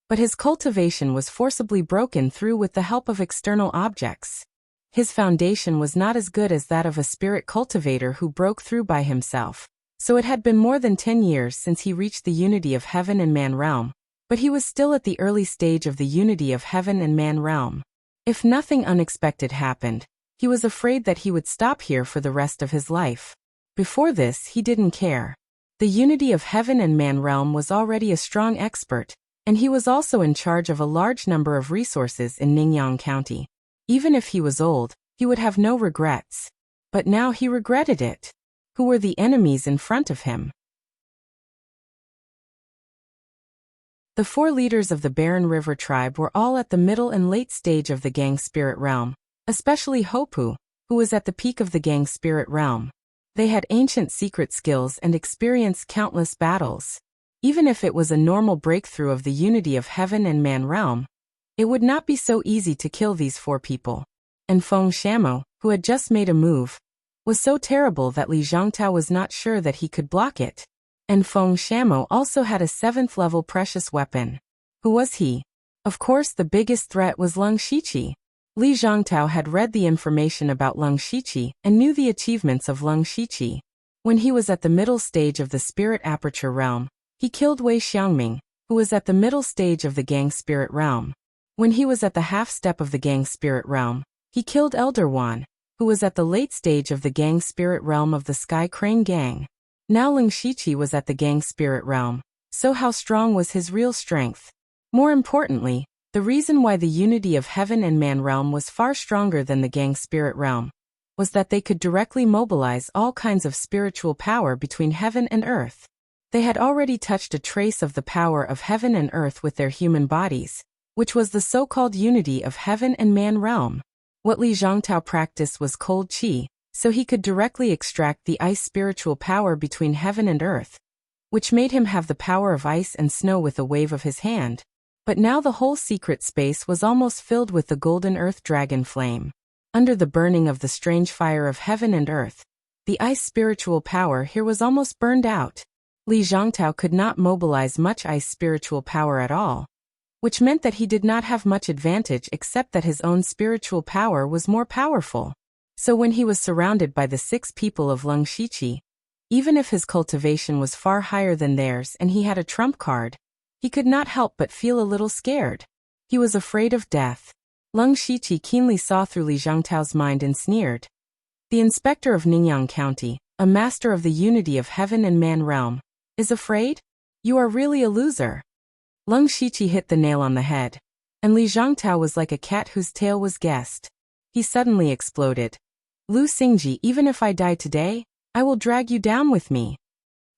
but his cultivation was forcibly broken through with the help of external objects. His foundation was not as good as that of a spirit cultivator who broke through by himself, so it had been more than 10 years since he reached the unity of heaven and man realm, but he was still at the early stage of the unity of heaven and man realm. If nothing unexpected happened, he was afraid that he would stop here for the rest of his life. Before this, he didn't care. The unity of heaven and man realm was already a strong expert, and he was also in charge of a large number of resources in Ningyang County. Even if he was old, he would have no regrets. But now he regretted it. Who were the enemies in front of him? The 4 leaders of the Barren River tribe were all at the middle and late stage of the Gang Spirit realm, especially Hopu, who was at the peak of the Gang Spirit realm. They had ancient secret skills and experienced countless battles. Even if it was a normal breakthrough of the unity of heaven and man realm, it would not be so easy to kill these 4 people. And Feng Shamo, who had just made a move, was so terrible that Li Zhangtao was not sure that he could block it. And Feng Shamo also had a 7th level precious weapon. Who was he? Of course the biggest threat was Leng Shiqi. Li Zhangtao had read the information about Leng Shiqi and knew the achievements of Leng Shiqi. When he was at the middle stage of the spirit aperture realm, he killed Wei Xiangming, who was at the middle stage of the Gang Spirit realm. When he was at the half step of the Gang Spirit realm, he killed Elder Wan, who was at the late stage of the Gang Spirit realm of the Sky Crane Gang. Now Leng Shiqi was at the Gang Spirit realm, so how strong was his real strength? More importantly, the reason why the unity of heaven and man realm was far stronger than the Gang Spirit realm was that they could directly mobilize all kinds of spiritual power between heaven and earth. They had already touched a trace of the power of heaven and earth with their human bodies, which was the so-called unity of heaven and man realm. What Li Zhangtao practiced was cold qi, so he could directly extract the ice spiritual power between heaven and earth, which made him have the power of ice and snow with a wave of his hand. But now the whole secret space was almost filled with the golden earth dragon flame. Under the burning of the strange fire of heaven and earth, the ice spiritual power here was almost burned out. Li Zhongtao could not mobilize much ice spiritual power at all, which meant that he did not have much advantage except that his own spiritual power was more powerful. So when he was surrounded by the 6 people of Leng Shiqi, even if his cultivation was far higher than theirs and he had a trump card, he could not help but feel a little scared. He was afraid of death. Leng Shiqi keenly saw through Li Zhongtao's mind and sneered. The inspector of Ningyang County, a master of the unity of heaven and man realm, is afraid? You are really a loser. Leng Shiqi hit the nail on the head, and Li Zhongtao was like a cat whose tail was guessed. He suddenly exploded. Lu Xingji, even if I die today, I will drag you down with me.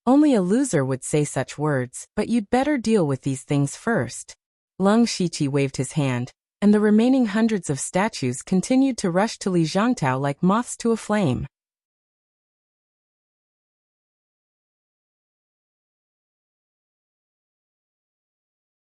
Only a loser would say such words, but you'd better deal with these things first. Leng Shiqi waved his hand, and the remaining hundreds of statues continued to rush to Li Zhongtao like moths to a flame.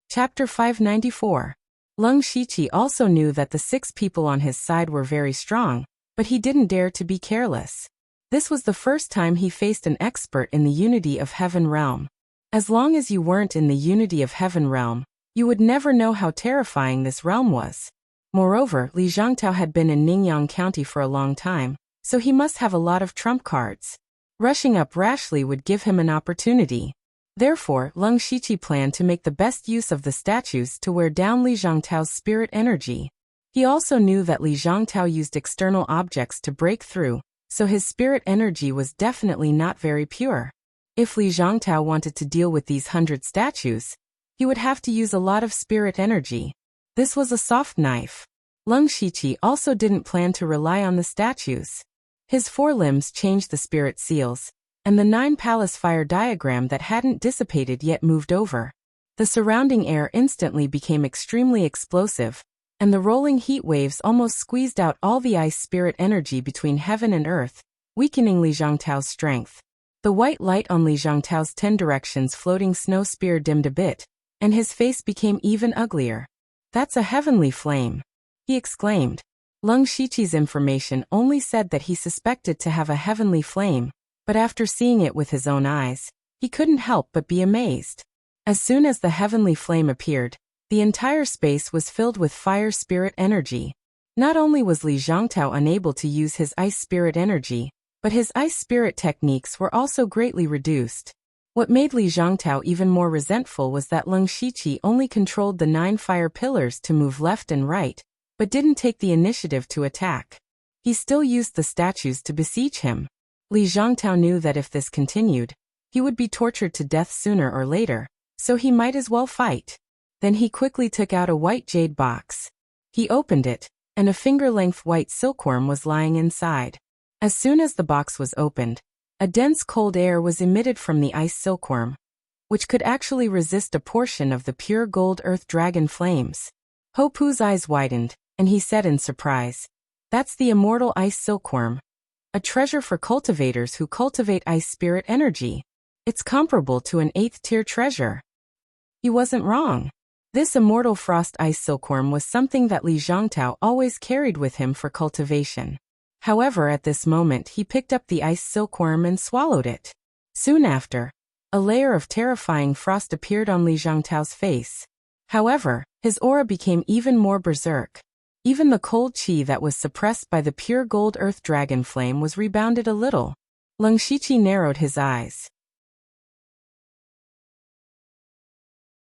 Chapter 594. Leng Shiqi also knew that the 6 people on his side were very strong, but he didn't dare to be careless. This was the first time he faced an expert in the unity of heaven realm. As long as you weren't in the unity of heaven realm, you would never know how terrifying this realm was. Moreover, Li Zhongtao had been in Ningyang County for a long time, so he must have a lot of trump cards. Rushing up rashly would give him an opportunity. Therefore, Leng Shiqi planned to make the best use of the statues to wear down Li Zhongtao's spirit energy. He also knew that Li Zhongtao used external objects to break through, so his spirit energy was definitely not very pure. If Li Zhongtao wanted to deal with these 100 statues, he would have to use a lot of spirit energy. This was a soft knife. Leng Shiqi also didn't plan to rely on the statues. His 4 limbs changed the spirit seals, and the 9 palace fire diagram that hadn't dissipated yet moved over. The surrounding air instantly became extremely explosive, and the rolling heat waves almost squeezed out all the ice spirit energy between heaven and earth, weakening Li Zhongtao's strength. The white light on Li Zhongtao's 10 directions floating snow spear dimmed a bit, and his face became even uglier. That's a heavenly flame, he exclaimed. Leng Shiqi's information only said that he suspected to have a heavenly flame, but after seeing it with his own eyes, he couldn't help but be amazed. As soon as the heavenly flame appeared, the entire space was filled with fire spirit energy. Not only was Li Zhongtao unable to use his ice spirit energy, but his ice spirit techniques were also greatly reduced. What made Li Zhongtao even more resentful was that Leng Shiqi only controlled the 9 fire pillars to move left and right, but didn't take the initiative to attack. He still used the statues to besiege him. Li Zhongtao knew that if this continued, he would be tortured to death sooner or later, so he might as well fight. Then he quickly took out a white jade box. He opened it, and a finger-length white silkworm was lying inside. As soon as the box was opened, a dense cold air was emitted from the ice silkworm, which could actually resist a portion of the pure gold earth dragon flames. Ho Pu's eyes widened, and he said in surprise, "That's the immortal ice silkworm. A treasure for cultivators who cultivate ice spirit energy. It's comparable to an 8th-tier treasure." He wasn't wrong. This immortal frost ice silkworm was something that Li Zhongtao always carried with him for cultivation. However, at this moment he picked up the ice silkworm and swallowed it. Soon after, a layer of terrifying frost appeared on Li Zhongtao's face. However, his aura became even more berserk. Even the cold chi that was suppressed by the pure gold earth dragon flame was rebounded a little. Leng Shiqi narrowed his eyes.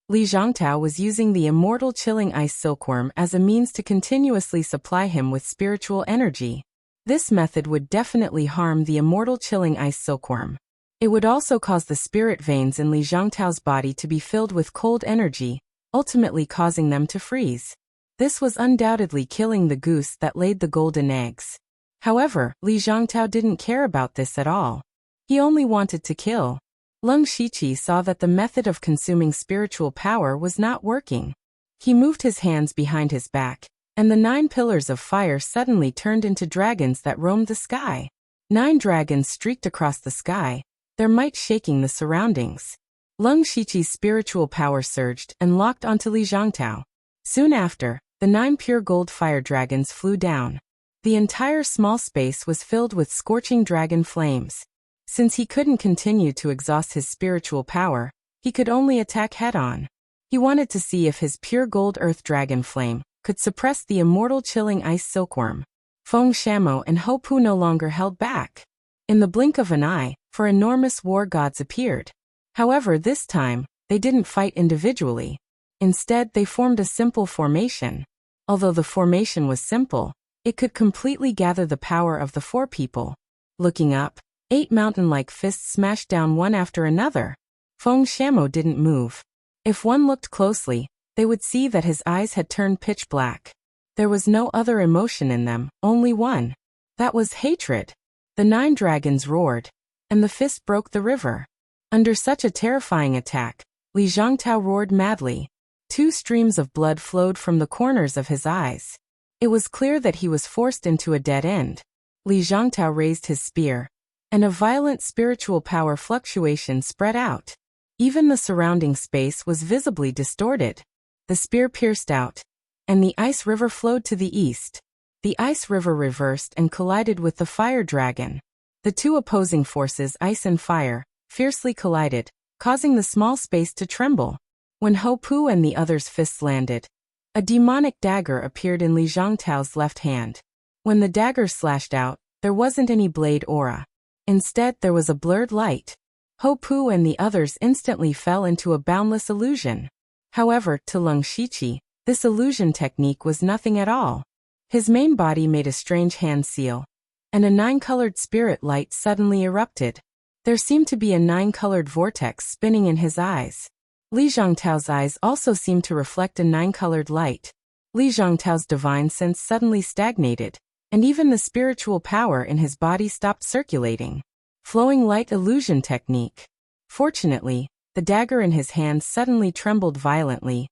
Li Zhongtao was using the immortal chilling ice silkworm as a means to continuously supply him with spiritual energy. This method would definitely harm the immortal chilling ice silkworm. It would also cause the spirit veins in Li Zhongtao's body to be filled with cold energy, ultimately causing them to freeze. This was undoubtedly killing the goose that laid the golden eggs. However, Li Zhongtao didn't care about this at all. He only wanted to kill. Leng Shiqi saw that the method of consuming spiritual power was not working. He moved his hands behind his back, and the 9 pillars of fire suddenly turned into dragons that roamed the sky. 9 dragons streaked across the sky, their might shaking the surroundings. Leng Shiqi's spiritual power surged and locked onto Li Zhongtao. Soon after, the 9 pure gold fire dragons flew down. The entire small space was filled with scorching dragon flames. Since he couldn't continue to exhaust his spiritual power, he could only attack head-on. He wanted to see if his pure gold earth dragon flame could suppress the immortal chilling ice silkworm. Feng Shamo and Hopu no longer held back. In the blink of an eye, 4 enormous war gods appeared. However, this time, they didn't fight individually. Instead, they formed a simple formation. Although the formation was simple, it could completely gather the power of the 4 people. Looking up, 8 mountain-like fists smashed down one after another. Feng Shamo didn't move. If one looked closely, they would see that his eyes had turned pitch black. There was no other emotion in them, only one. That was hatred. The 9 dragons roared, and the fist broke the river. Under such a terrifying attack, Li Zhongtao roared madly. 2 streams of blood flowed from the corners of his eyes. It was clear that he was forced into a dead end. Li Zhongtao raised his spear, and a violent spiritual power fluctuation spread out. Even the surrounding space was visibly distorted. The spear pierced out, and the ice river flowed to the east. The ice river reversed and collided with the fire dragon. The 2 opposing forces, ice and fire, fiercely collided, causing the small space to tremble. When Hopu and the others' fists landed, a demonic dagger appeared in Li Zhongtao's left hand. When the dagger slashed out, there wasn't any blade aura. Instead, there was a blurred light. Hopu and the others instantly fell into a boundless illusion. However, to Lung Shiqi, this illusion technique was nothing at all. His main body made a strange hand seal, and a 9-colored spirit light suddenly erupted. There seemed to be a 9-colored vortex spinning in his eyes. Li Zhongtao's eyes also seemed to reflect a 9-colored light. Li Zhongtao's divine sense suddenly stagnated, and even the spiritual power in his body stopped circulating. Flowing light illusion technique. Fortunately, the dagger in his hand suddenly trembled violently,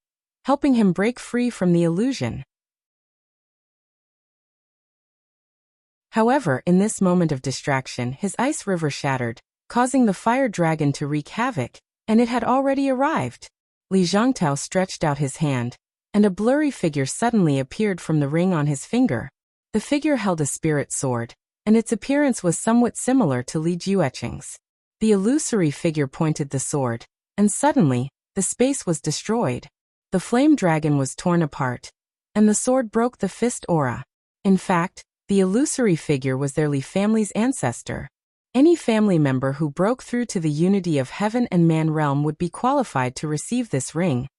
helping him break free from the illusion. However, in this moment of distraction, his ice river shattered, causing the fire dragon to wreak havoc, and it had already arrived. Li Zhongtao stretched out his hand, and a blurry figure suddenly appeared from the ring on his finger. The figure held a spirit sword, and its appearance was somewhat similar to Li Jueqing's. The illusory figure pointed the sword, and suddenly, the space was destroyed. The flame dragon was torn apart, and the sword broke the fist aura. In fact, the illusory figure was their Li family's ancestor. Any family member who broke through to the unity of heaven and man realm would be qualified to receive this ring,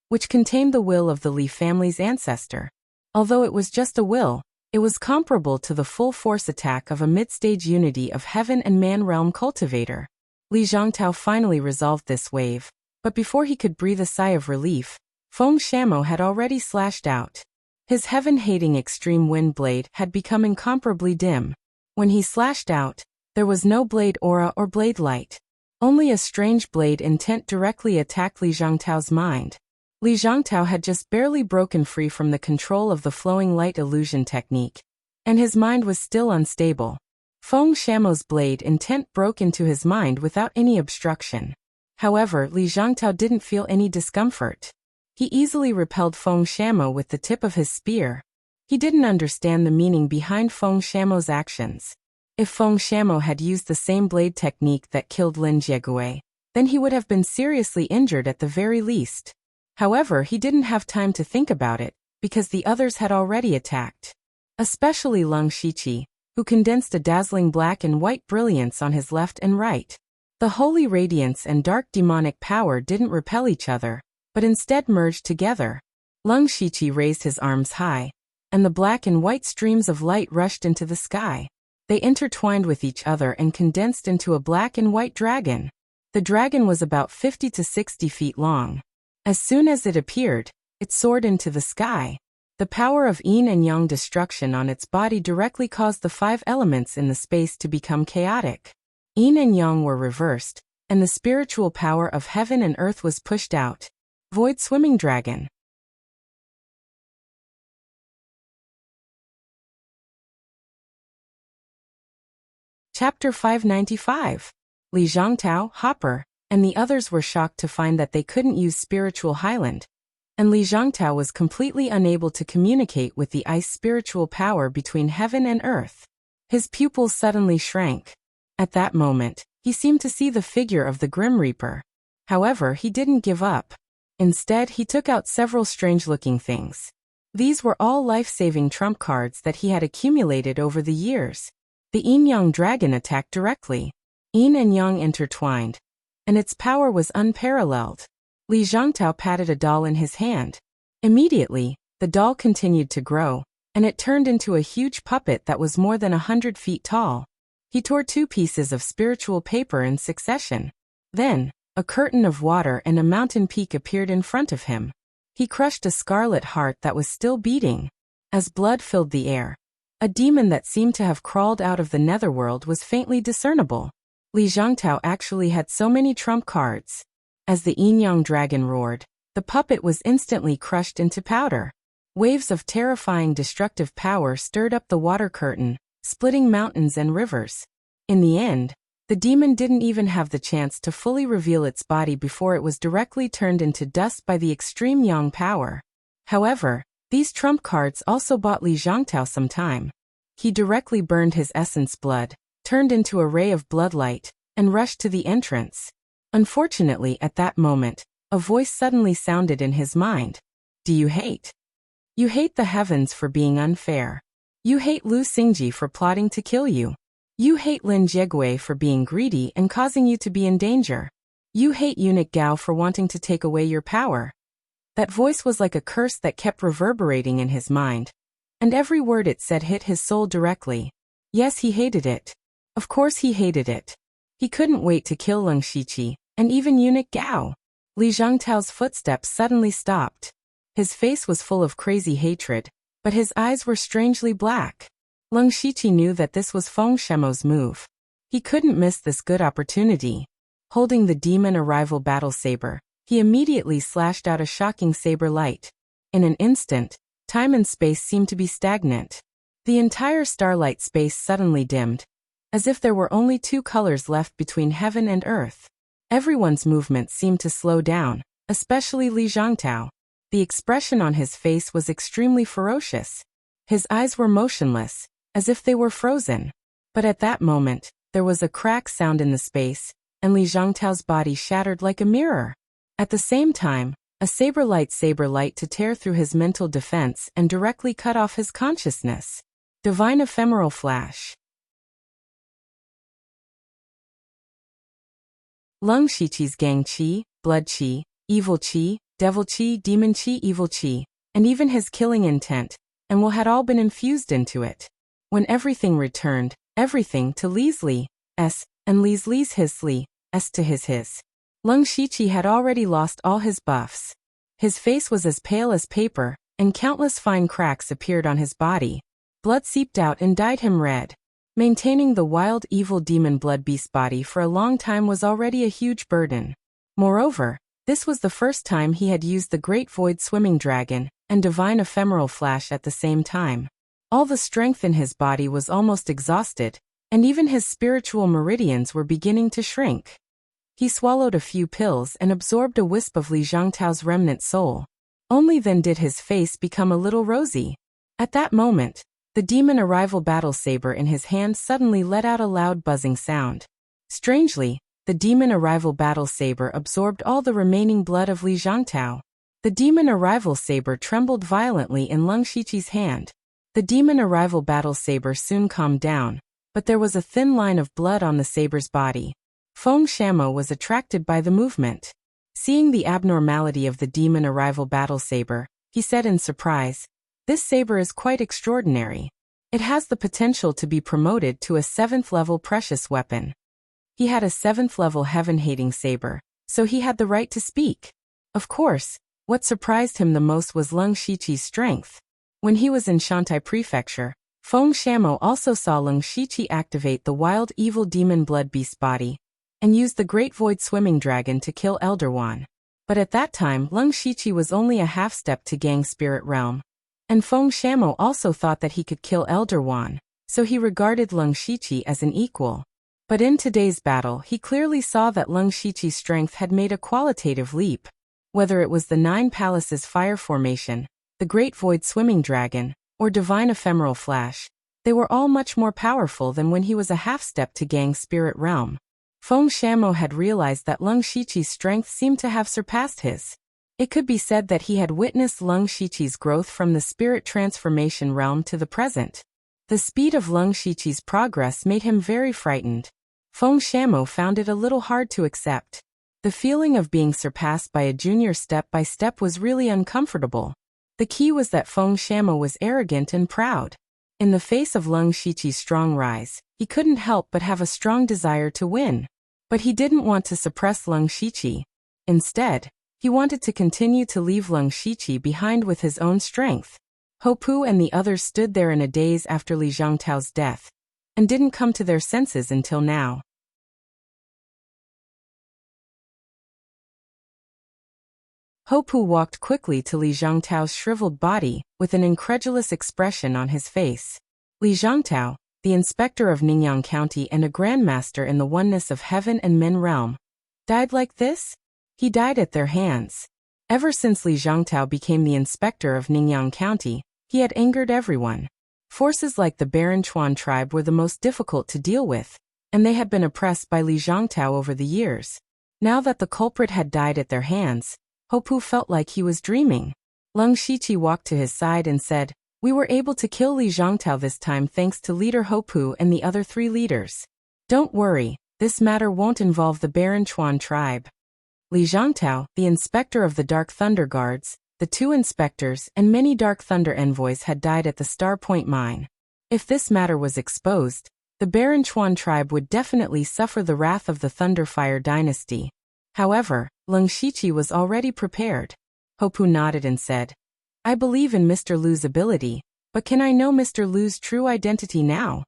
which contained the will of the Li family's ancestor. Although it was just a will, it was comparable to the full force attack of a mid-stage unity of heaven and man realm cultivator. Li Zhongtao finally resolved this wave, but before he could breathe a sigh of relief, Feng Shamo had already slashed out. His heaven-hating extreme wind blade had become incomparably dim. When he slashed out, there was no blade aura or blade light. Only a strange blade intent directly attacked Li Zhongtao's mind. Li Zhongtao had just barely broken free from the control of the flowing light illusion technique, and his mind was still unstable. Feng Shamo's blade intent broke into his mind without any obstruction. However, Li Zhongtao didn't feel any discomfort. He easily repelled Feng Shamo with the tip of his spear. He didn't understand the meaning behind Feng Shamo's actions. If Feng Shamo had used the same blade technique that killed Lin Jiegue, then he would have been seriously injured at the very least. However, he didn't have time to think about it, because the others had already attacked. Especially Lung Shiqi, who condensed a dazzling black and white brilliance on his left and right. The holy radiance and dark demonic power didn't repel each other, but instead merged together. Lung Shiqi raised his arms high, and the black and white streams of light rushed into the sky. They intertwined with each other and condensed into a black and white dragon. The dragon was about 50 to 60 feet long. As soon as it appeared, it soared into the sky. The power of yin and yang destruction on its body directly caused the 5 elements in the space to become chaotic. Yin and yang were reversed, and the spiritual power of heaven and earth was pushed out. Void Swimming Dragon. Chapter 595. Li Zhongtao, Hopper, and the others were shocked to find that they couldn't use Spiritual Highland. and Li Zhangtao was completely unable to communicate with the ice spiritual power between heaven and earth. His pupils suddenly shrank. At that moment, he seemed to see the figure of the Grim Reaper. However, he didn't give up. Instead, he took out several strange-looking things. These were all life-saving trump cards that he had accumulated over the years. The Yin-Yang dragon attacked directly. Yin and Yang intertwined, and its power was unparalleled. Li Zhangtao patted a doll in his hand. Immediately, the doll continued to grow, and it turned into a huge puppet that was more than 100 feet tall. He tore 2 pieces of spiritual paper in succession. Then, a curtain of water and a mountain peak appeared in front of him. He crushed a scarlet heart that was still beating. As blood filled the air, a demon that seemed to have crawled out of the netherworld was faintly discernible. Li Zhangtao actually had so many trump cards. As the Yin-Yang dragon roared, the puppet was instantly crushed into powder. Waves of terrifying destructive power stirred up the water curtain, splitting mountains and rivers. In the end, the demon didn't even have the chance to fully reveal its body before it was directly turned into dust by the extreme Yang power. However, these trump cards also bought Li Zhangtao some time. He directly burned his essence blood, turned into a ray of bloodlight, and rushed to the entrance. Unfortunately, at that moment, a voice suddenly sounded in his mind. Do you hate? You hate the heavens for being unfair. You hate Lu Xingji for plotting to kill you. You hate Lin Jiegui for being greedy and causing you to be in danger. You hate Eunuch Gao for wanting to take away your power. That voice was like a curse that kept reverberating in his mind. And every word it said hit his soul directly. Yes, he hated it. Of course he hated it. He couldn't wait to kill Leng Shiqi, and even Eunuch Gao. Li Zhangtao's footsteps suddenly stopped. His face was full of crazy hatred, but his eyes were strangely black. Leng Shiqi knew that this was Feng Shemo's move. He couldn't miss this good opportunity. Holding the demon arrival battle saber, he immediately slashed out a shocking saber light. In an instant, time and space seemed to be stagnant. The entire starlight space suddenly dimmed, as if there were only 2 colors left between heaven and earth. Everyone's movements seemed to slow down, especially Li Zhangtao. The expression on his face was extremely ferocious. His eyes were motionless, as if they were frozen. But at that moment, there was a crack sound in the space, and Li Zhangtao's body shattered like a mirror. At the same time, a saber light to tear through his mental defense and directly cut off his consciousness. Divine ephemeral flash. Leng Shiqi's gang qi, blood qi, evil qi, devil qi, demon qi, evil qi, and even his killing intent, and will had all been infused into it. When everything returned, everything to Li's Li, S, and Li's his Li, S to his. Leng Shiqi had already lost all his buffs. His face was as pale as paper, and countless fine cracks appeared on his body. Blood seeped out and dyed him red. Maintaining the wild evil demon blood beast body for a long time was already a huge burden. Moreover, this was the first time he had used the Great Void Swimming Dragon and Divine Ephemeral Flash at the same time. All the strength in his body was almost exhausted, and even his spiritual meridians were beginning to shrink. He swallowed a few pills and absorbed a wisp of Li Zhangtao's remnant soul. Only then did his face become a little rosy. At that moment, the demon arrival battle saber in his hand suddenly let out a loud buzzing sound. Strangely, the demon arrival battle saber absorbed all the remaining blood of Li Zhangtao. The demon arrival saber trembled violently in Leng Shiqi's hand. The demon arrival battle saber soon calmed down, but there was a thin line of blood on the saber's body. Feng Shamo was attracted by the movement. Seeing the abnormality of the demon arrival battle saber, he said in surprise, "This saber is quite extraordinary. It has the potential to be promoted to a 7th level precious weapon." He had a 7th level heaven-hating saber, so he had the right to speak. Of course, what surprised him the most was Leng Shiqi's strength. When he was in Shantai Prefecture, Feng Shamo also saw Leng Shiqi activate the wild evil demon blood beast body, and used the Great Void Swimming Dragon to kill Elder Wan. But at that time Leng Shiqi was only a half-step to Gang Spirit Realm. And Feng Shamo also thought that he could kill Elder Wan, so he regarded Leng Shiqi as an equal. But in today's battle he clearly saw that Leng Shiqi's strength had made a qualitative leap. Whether it was the 9 Palaces fire formation, the Great Void swimming dragon, or divine ephemeral flash, they were all much more powerful than when he was a half-step to Gang's spirit realm. Feng Shamo had realized that Lung Shiqi's strength seemed to have surpassed his. It could be said that he had witnessed Lung Shiqi's growth from the spirit transformation realm to the present. The speed of Lung Shiqi's progress made him very frightened. Feng Shamo found it a little hard to accept. The feeling of being surpassed by a junior step by step was really uncomfortable. The key was that Feng Shamo was arrogant and proud. In the face of Lung Shiqi's strong rise, he couldn't help but have a strong desire to win. But he didn't want to suppress Lung Shiqi. Instead, he wanted to continue to leave Lung Shiqi behind with his own strength. Hopu and the others stood there in a daze after Li Zhongtao's death, and didn't come to their senses until now. Hopu walked quickly to Li Zhongtao's shriveled body, with an incredulous expression on his face. Li Zhongtao, the inspector of Ningyang County and a grandmaster in the oneness of heaven and men realm, died like this? He died at their hands. Ever since Li Zhongtao became the inspector of Ningyang County, he had angered everyone. Forces like the Baron Chuan tribe were the most difficult to deal with, and they had been oppressed by Li Zhongtao over the years. Now that the culprit had died at their hands, Hopu felt like he was dreaming. Lung Shiqi walked to his side and said, "We were able to kill Li Zhongtao this time thanks to Leader Hopu and the other 3 leaders. Don't worry, this matter won't involve the Baron Chuan tribe." Li Zhongtao, the inspector of the Dark Thunder Guards, the 2 inspectors and many Dark Thunder envoys had died at the Star Point mine. If this matter was exposed, the Baron Chuan tribe would definitely suffer the wrath of the Thunderfire dynasty. However, Lung Shiqi was already prepared. Hopu nodded and said, "I believe in Mr. Lu's ability, but can I know Mr. Lu's true identity now?"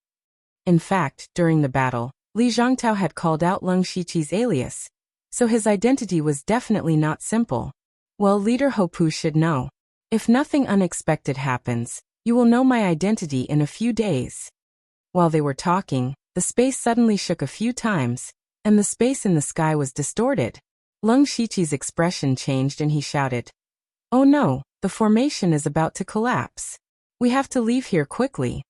In fact, during the battle, Li Zhongtao had called out Lung Shiqi's alias, so his identity was definitely not simple. Well, Leader Hopu should know. If nothing unexpected happens, you will know my identity in a few days. While they were talking, the space suddenly shook a few times, and the space in the sky was distorted. Lung Shiqi's expression changed and he shouted, "Oh no, the formation is about to collapse. We have to leave here quickly."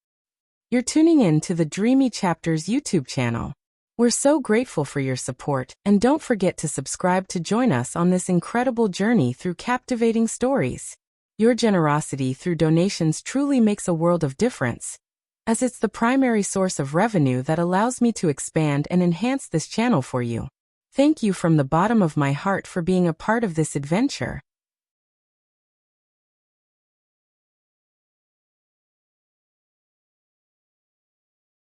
You're tuning in to the Dreamy Chapters YouTube channel. We're so grateful for your support, and don't forget to subscribe to join us on this incredible journey through captivating stories. Your generosity through donations truly makes a world of difference, as it's the primary source of revenue that allows me to expand and enhance this channel for you. Thank you from the bottom of my heart for being a part of this adventure.